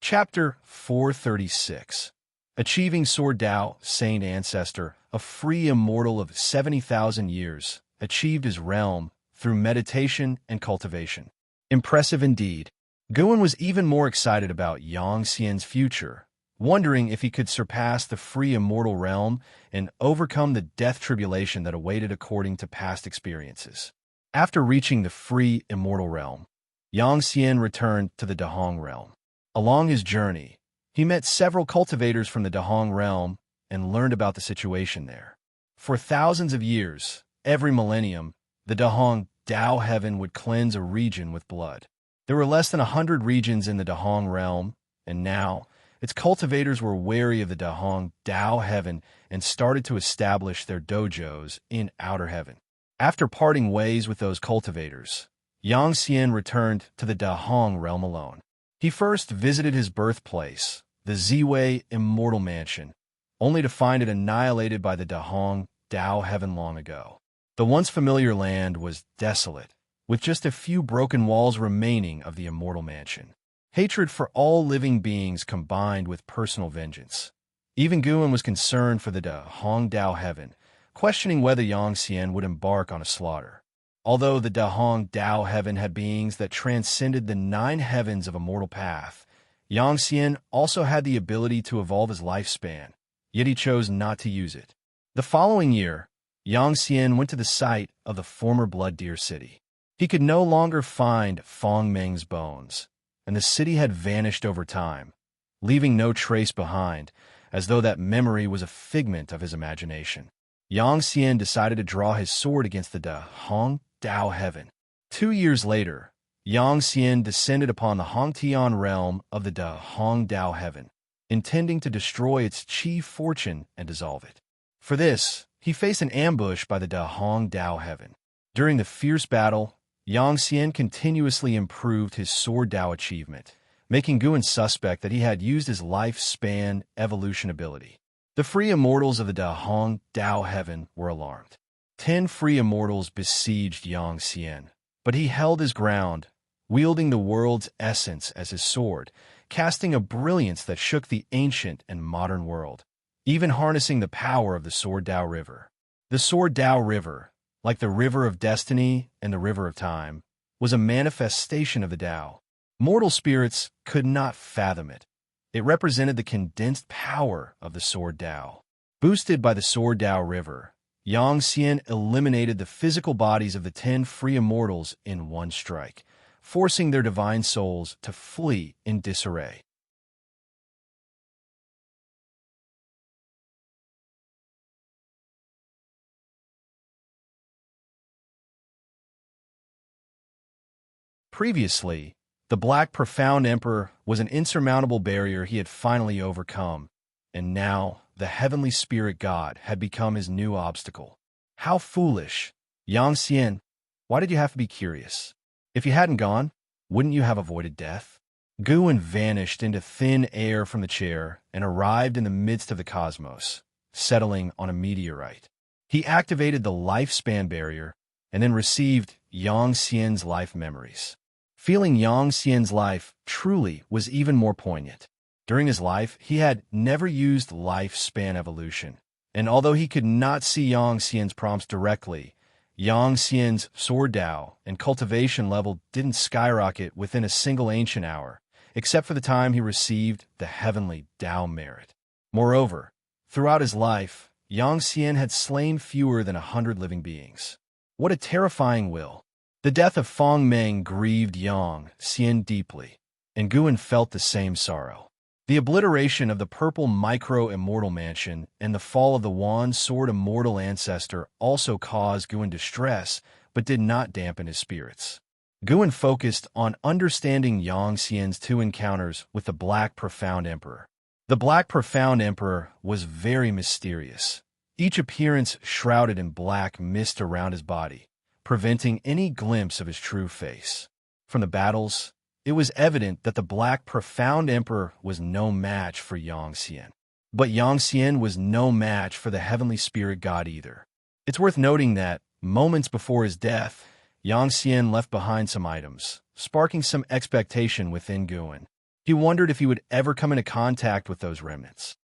Chapter 436. Achieving Sword Dao, Saint Ancestor, a free immortal of 70,000 years, achieved his realm through meditation and cultivation. Impressive indeed. Guan was even more excited about Xianxia's future, wondering if he could surpass the free immortal realm and overcome the death tribulation that awaited according to past experiences. After reaching the free immortal realm, Xianxia returned to the Dahong realm. Along his journey, he met several cultivators from the Dahong realm and learned about the situation there. For thousands of years, every millennium, the Dahong Dao heaven would cleanse a region with blood. There were less than 100 regions in the Dahong realm, and now, its cultivators were wary of the Dahong Dao heaven and started to establish their dojos in outer heaven. After parting ways with those cultivators, Xianxia returned to the Dahong realm alone. He first visited his birthplace, the Ziwei Immortal Mansion, only to find it annihilated by the Dahong Dao heaven long ago. The once familiar land was desolate, with just a few broken walls remaining of the Immortal Mansion. Hatred for all living beings combined with personal vengeance. Even Guan was concerned for the Dahong Dao heaven, questioning whether Xianxia would embark on a slaughter. Although the Dahong Dao heaven had beings that transcended the 9 heavens of Immortal Path, Xianxia also had the ability to evolve his lifespan, yet he chose not to use it. The following year, Xianxia went to the site of the former Blood Deer city. He could no longer find Fong Meng's bones, and the city had vanished over time, leaving no trace behind, as though that memory was a figment of his imagination. Xianxia decided to draw his sword against the Dahong Dao heaven. 2 years later, Xianxia descended upon the Hongtian realm of the Dahong Dao heaven, intending to destroy its chi fortune and dissolve it. For this, he faced an ambush by the Dahong Dao heaven. During the fierce battle, Xianxia continuously improved his sword Dao achievement, making Guan suspect that he had used his lifespan evolution ability. The free immortals of the Dahong Dao heaven were alarmed. 10 free immortals besieged Xianxia, but he held his ground, wielding the world's essence as his sword, casting a brilliance that shook the ancient and modern world, even harnessing the power of the Sword Dao River. The Sword Dao River, like the River of Destiny and the River of Time, was a manifestation of the Dao. Mortal spirits could not fathom it. It represented the condensed power of the Sword Dao. Boosted by the Sword Dao River, Xianxia eliminated the physical bodies of the 10 free immortals in one strike, forcing their divine souls to flee in disarray. Previously, the Black Profound Emperor was an insurmountable barrier he had finally overcome, and now the Heavenly Spirit God had become his new obstacle. How foolish! Xianxia, why did you have to be curious? If you hadn't gone, wouldn't you have avoided death? Guan vanished into thin air from the chair and arrived in the midst of the cosmos, settling on a meteorite. He activated the lifespan barrier and then received Xianxia's life memories. Feeling Xianxia's life truly was even more poignant. During his life, he had never used lifespan evolution, and although he could not see Xianxia's prompts directly, Xianxia's sword Dao and cultivation level didn't skyrocket within a single ancient hour, except for the time he received the heavenly Dao merit. Moreover, throughout his life, Xian had slain fewer than 100 living beings. What a terrifying will! The death of Feng Meng grieved Xian deeply, and Guan felt the same sorrow. The obliteration of the purple micro-immortal mansion and the fall of the Wan Sword immortal ancestor also caused Guan distress, but did not dampen his spirits. Guan focused on understanding Xian's two encounters with the Black Profound Emperor. The Black Profound Emperor was very mysterious, each appearance shrouded in black mist around his body, preventing any glimpse of his true face. From the battles, it was evident that the Black Profound Emperor was no match for Xian. But Xian was no match for the Heavenly Spirit God either. It's worth noting that, moments before his death, Xian left behind some items, sparking some expectation within Guan. He wondered if he would ever come into contact with those remnants.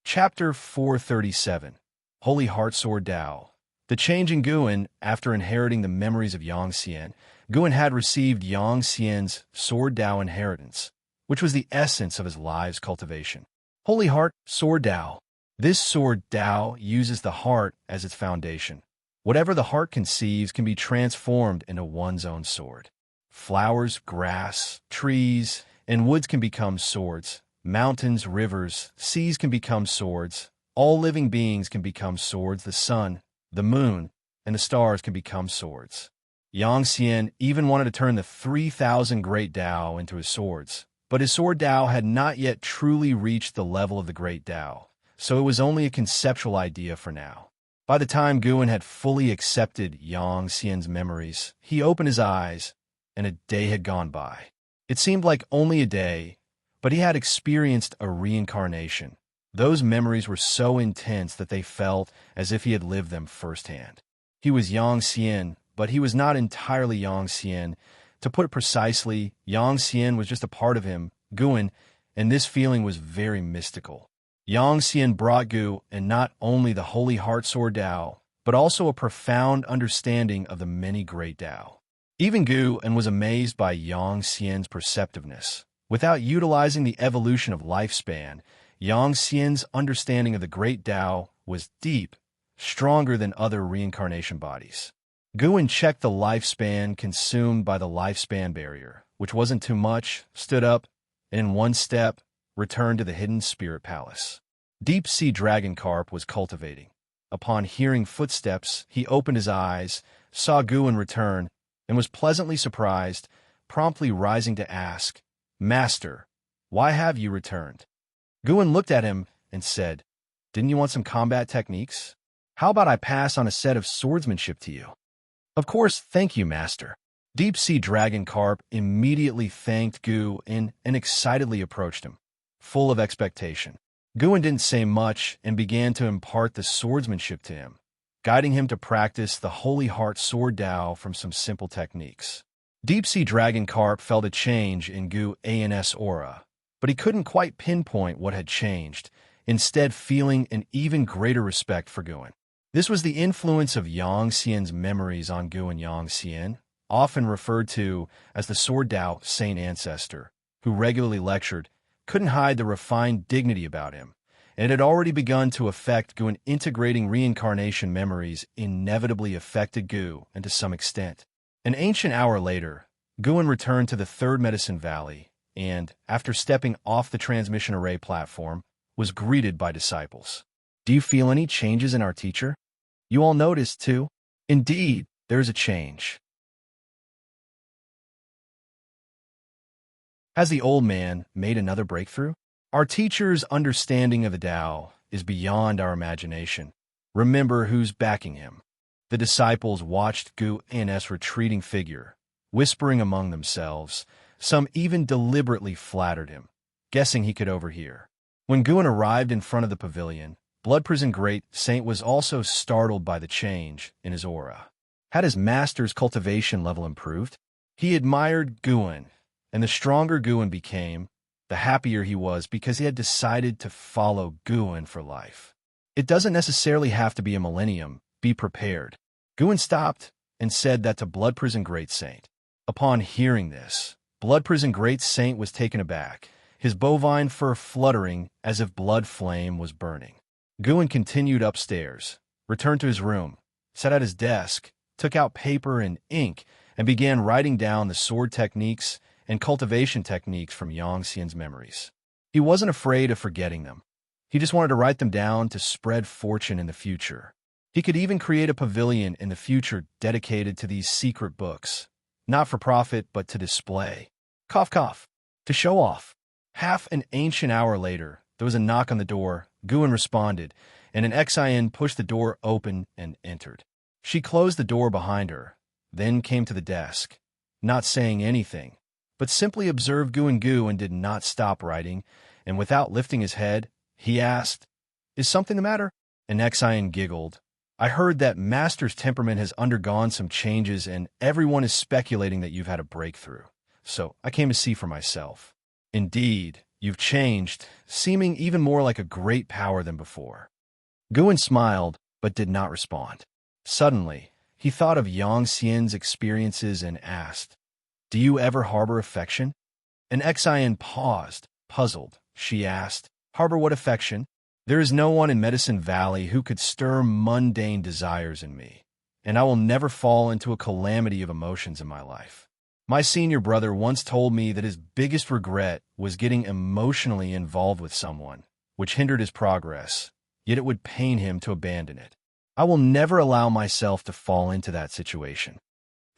Chapter 437 Holy Heart Sword Dao. The change in Guan, after inheriting the memories of Xian, Guan had received Xian's Sword Dao inheritance, which was the essence of his life's cultivation. Holy Heart Sword Dao. This Sword Dao uses the heart as its foundation. Whatever the heart conceives can be transformed into one's own sword. Flowers, grass, trees, and woods can become swords. Mountains, rivers, seas can become swords. All living beings can become swords. The sun, the moon, and the stars can become swords. Xian even wanted to turn the 3,000 Great Dao into his swords, but his Sword Dao had not yet truly reached the level of the Great Dao, so it was only a conceptual idea for now. By the time Guan had fully accepted Xian's memories, he opened his eyes, and a day had gone by. It seemed like only a day, but he had experienced a reincarnation. Those memories were so intense that they felt as if he had lived them firsthand. He was Xian, but he was not entirely Xian. To put it precisely, Xian was just a part of him, Guan, and this feeling was very mystical. Xian brought Gu and not only the Holy Heart Sword Dao, but also a profound understanding of the many great Dao. Even Gu and was amazed by Xian's perceptiveness. Without utilizing the evolution of lifespan, Xian's understanding of the Great Dao was deep, stronger than other reincarnation bodies. Guan checked the lifespan consumed by the lifespan barrier, which wasn't too much, stood up, and in one step, returned to the hidden spirit palace. Deep-sea dragon carp was cultivating. Upon hearing footsteps, he opened his eyes, saw Guan return, and was pleasantly surprised, promptly rising to ask, "Master, why have you returned?" Guan looked at him and said, "Didn't you want some combat techniques? How about I pass on a set of swordsmanship to you?" "Of course, thank you, Master." Deep-sea dragon carp immediately thanked Gu and excitedly approached him, full of expectation. Guan didn't say much and began to impart the swordsmanship to him, guiding him to practice the Holy Heart Sword Dao from some simple techniques. Deep-sea dragon carp felt a change in Guan's aura, but he couldn't quite pinpoint what had changed, instead feeling an even greater respect for Guan. This was the influence of Xian's memories on Xian, often referred to as the Sword Dao Saint Ancestor, who regularly lectured, couldn't hide the refined dignity about him, and it had already begun to affect Guan. Integrating reincarnation memories inevitably affected Gu, and to some extent. An ancient hour later, Guan returned to the Third Medicine Valley, and, after stepping off the transmission array platform, was greeted by disciples. "Do you feel any changes in our teacher? You all noticed, too?" "Indeed, there's a change." Has the old man made another breakthrough? Our teacher's understanding of the Tao is beyond our imagination. Remember who's backing him. The disciples watched Gu's retreating figure, whispering among themselves. Some even deliberately flattered him, guessing he could overhear. When Guan arrived in front of the pavilion, Blood Prison Great Saint was also startled by the change in his aura. Had his master's cultivation level improved? He admired Guan, and the stronger Guan became, the happier he was because he had decided to follow Guan for life. It doesn't necessarily have to be a millennium. Be prepared. Guan stopped and said that to Blood Prison Great Saint. Upon hearing this, Blood Prison Great Saint was taken aback, his bovine fur fluttering as if blood flame was burning. Guan continued upstairs, returned to his room, sat at his desk, took out paper and ink, and began writing down the sword techniques and cultivation techniques from Xianxia's memories. He wasn't afraid of forgetting them. He just wanted to write them down to spread fortune in the future. He could even create a pavilion in the future dedicated to these secret books, not for profit but to display. Cough, cough. To show off. Half an ancient hour later, there was a knock on the door. Guan responded, and an Xian pushed the door open and entered. She closed the door behind her, then came to the desk, not saying anything, but simply observed Guan and did not stop writing, and without lifting his head, he asked, "Is something the matter?" An Xian giggled. "I heard that Master's temperament has undergone some changes and everyone is speculating that you've had a breakthrough. So I came to see for myself. Indeed, you've changed, seeming even more like a great power than before." Guan smiled, but did not respond. Suddenly, he thought of Xianxia's experiences and asked, "Do you ever harbor affection?" An Xian paused, puzzled. She asked, "Harbor what affection? There is no one in Medicine Valley who could stir mundane desires in me, and I will never fall into a calamity of emotions in my life. My senior brother once told me that his biggest regret was getting emotionally involved with someone, which hindered his progress, yet it would pain him to abandon it. I will never allow myself to fall into that situation."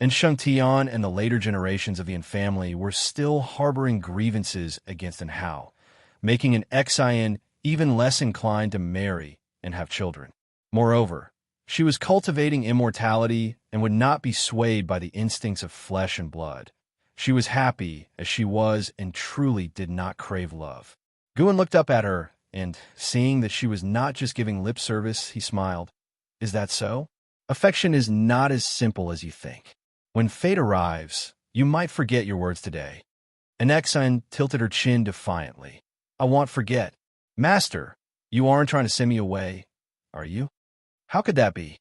And Xianxia and the later generations of the Yin family were still harboring grievances against An Hao, making an Xian even less inclined to marry and have children. Moreover, she was cultivating immortality and would not be swayed by the instincts of flesh and blood. She was happy as she was and truly did not crave love. Guan looked up at her, and, seeing that she was not just giving lip service, he smiled. "Is that so? Affection is not as simple as you think. When fate arrives, you might forget your words today." An Xian tilted her chin defiantly. "I won't forget. Master, you aren't trying to send me away, are you? How could that be?"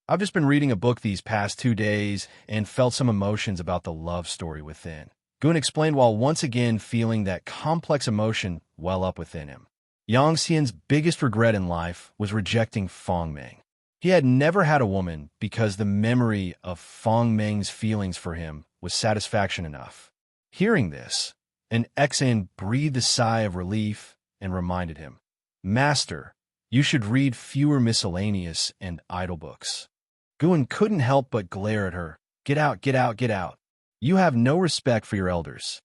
"I've just been reading a book these past 2 days and felt some emotions about the love story within," Guan explained while once again feeling that complex emotion well up within him. Yangxian's biggest regret in life was rejecting Feng Meng. He had never had a woman because the memory of Feng Meng's feelings for him was satisfaction enough. Hearing this, an Xian breathed a sigh of relief and reminded him, "Master, you should read fewer miscellaneous and idle books." Guan couldn't help but glare at her. "Get out, get out, get out. You have no respect for your elders."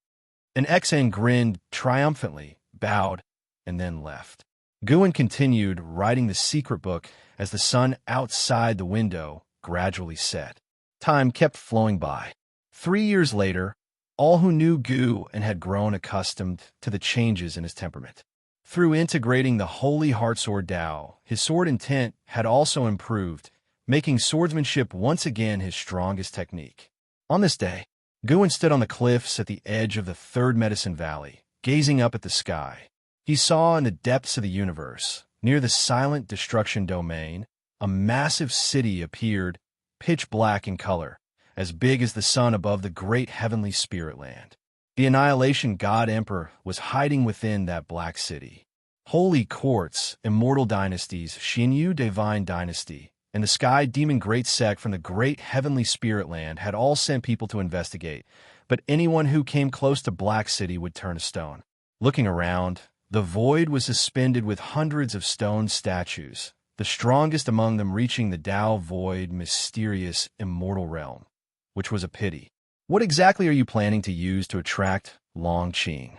An Xian grinned triumphantly, bowed, and then left. Guan continued writing the secret book as the sun outside the window gradually set. Time kept flowing by. 3 years later, all who knew Gu and had grown accustomed to the changes in his temperament. Through integrating the Holy Heartsword Tao, his sword intent had also improved, making swordsmanship once again his strongest technique. On this day, Guan stood on the cliffs at the edge of the Third Medicine Valley, gazing up at the sky. He saw in the depths of the universe, near the silent destruction domain, a massive city appeared, pitch black in color, as big as the sun above the great heavenly spirit land. The Annihilation God Emperor was hiding within that black city. Holy Courts, Immortal Dynasties, Xianyu Divine Dynasty, and the Sky Demon Great Sect from the great heavenly spirit land had all sent people to investigate, but anyone who came close to Black City would turn to stone. Looking around, the void was suspended with hundreds of stone statues, the strongest among them reaching the Tao Void mysterious immortal realm, which was a pity. What exactly are you planning to use to attract Long Qing?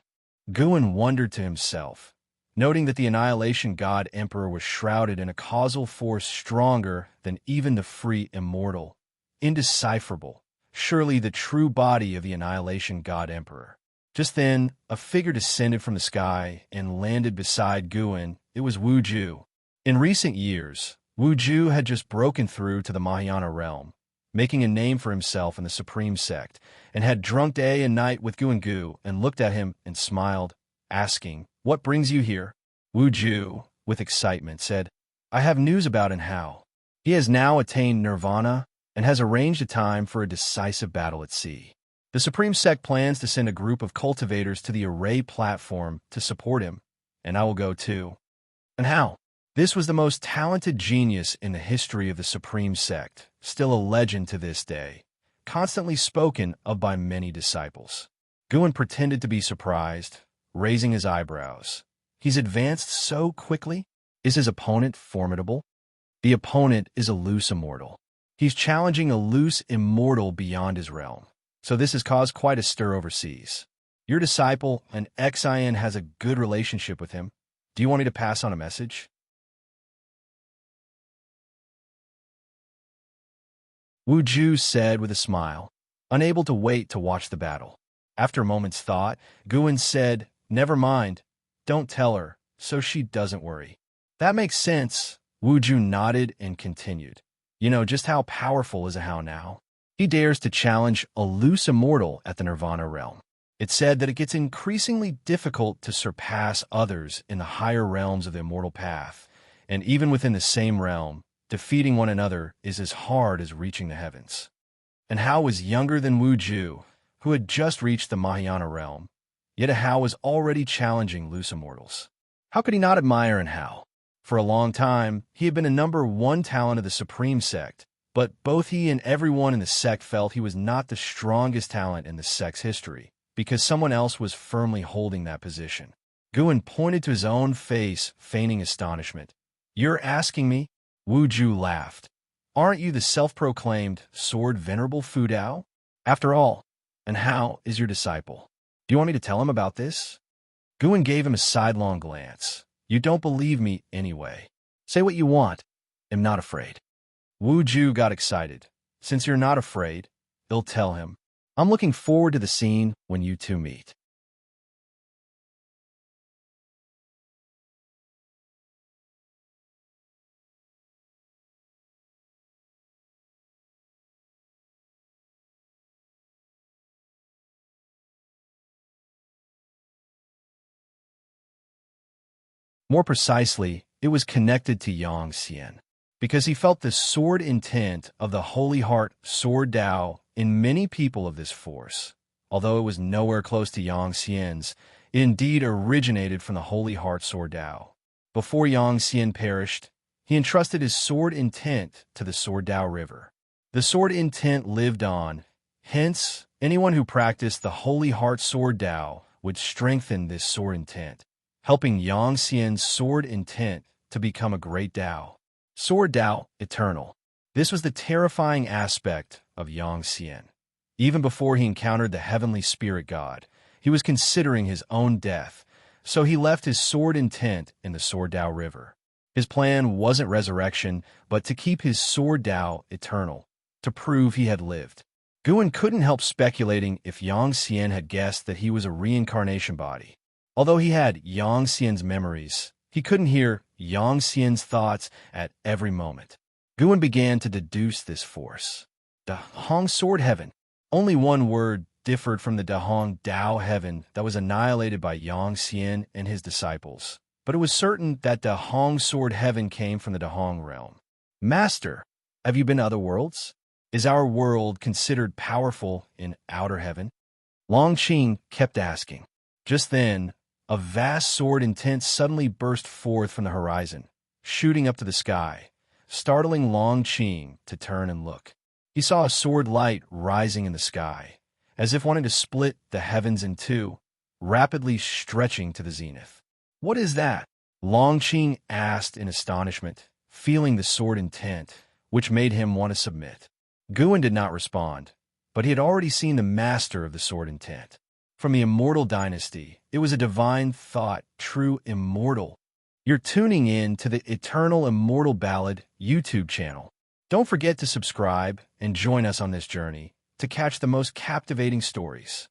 Guan wondered to himself, noting that the Annihilation God Emperor was shrouded in a causal force stronger than even the free immortal, indecipherable, surely the true body of the Annihilation God Emperor. Just then, a figure descended from the sky and landed beside Guan. It was Wu Ju. In recent years, Wu Ju had just broken through to the Mahayana realm, making a name for himself in the Supreme Sect, and had drunk day and night with Gu and looked at him and smiled, asking, "What brings you here?" Wu Ju, with excitement, said, "I have news about Hao. He has now attained nirvana and has arranged a time for a decisive battle at sea. The Supreme Sect plans to send a group of cultivators to the Array platform to support him, and I will go too." And how? This was the most talented genius in the history of the Supreme Sect, still a legend to this day, constantly spoken of by many disciples. Guan pretended to be surprised, raising his eyebrows. He's advanced so quickly? Is his opponent formidable? The opponent is a loose immortal. He's challenging a loose immortal beyond his realm. So this has caused quite a stir overseas. Your disciple, an Xian, has a good relationship with him. Do you want me to pass on a message? Wu Ju said with a smile, unable to wait to watch the battle. After a moment's thought, Guan said, "Never mind. Don't tell her, so she doesn't worry." "That makes sense." Wu Ju nodded and continued. "You know just how powerful is Hao now? He dares to challenge a loose immortal at the Nirvana realm. It's said that it gets increasingly difficult to surpass others in the higher realms of the immortal path, and even within the same realm, defeating one another is as hard as reaching the heavens." And Hao was younger than Wu Ju, who had just reached the Mahayana realm, yet Hao was already challenging loose immortals. How could he not admire Hao? For a long time, he had been a #1 talent of the Supreme Sect, but both he and everyone in the sect felt he was not the strongest talent in the sect's history, because someone else was firmly holding that position. Guan pointed to his own face, feigning astonishment. "You're asking me?" Wu Ju laughed. "Aren't you the self-proclaimed sword venerable Fu Dao? After all, and Hao is your disciple. Do you want me to tell him about this?" Guan gave him a sidelong glance. "You don't believe me anyway. Say what you want. I'm not afraid." Wu Ju got excited. "Since you're not afraid, I'll tell him. I'm looking forward to the scene when you two meet." More precisely, it was connected to Xianxia, because he felt the sword intent of the Holy Heart Sword Dao in many people of this force. Although it was nowhere close to Xianxian's, it indeed originated from the Holy Heart Sword Dao. Before Xianxian perished, he entrusted his sword intent to the Sword Dao River. The sword intent lived on, hence, anyone who practiced the Holy Heart Sword Dao would strengthen this sword intent, helping Xianxian's sword intent to become a great Dao. Sword Dao, eternal. This was the terrifying aspect of Xianxian. Even before he encountered the heavenly spirit god, he was considering his own death, so he left his sword intent in the Sword Dao River. His plan wasn't resurrection, but to keep his Sword Dao eternal, to prove he had lived. Guan couldn't help speculating if Xianxian had guessed that he was a reincarnation body. Although he had Xianxian's memories, he couldn't hear Xianxian's thoughts at every moment. Guan began to deduce this force. The Hong Sword Heaven. Only one word differed from the Dahong Dao Heaven that was annihilated by Xianxian and his disciples, but it was certain that the Hong Sword Heaven came from the Dahong realm. "Master, have you been to other worlds? Is our world considered powerful in outer heaven?" Long Qing kept asking. Just then, a vast sword intent suddenly burst forth from the horizon, shooting up to the sky, startling Long Qing to turn and look. He saw a sword light rising in the sky, as if wanting to split the heavens in two, rapidly stretching to the zenith. "What is that?" Long Qing asked in astonishment, feeling the sword intent, which made him want to submit. Guan did not respond, but he had already seen the master of the sword intent. From the Immortal Dynasty, it was a divine thought, true immortal. You're tuning in to the Eternal Immortal Ballad YouTube channel. Don't forget to subscribe and join us on this journey to catch the most captivating stories.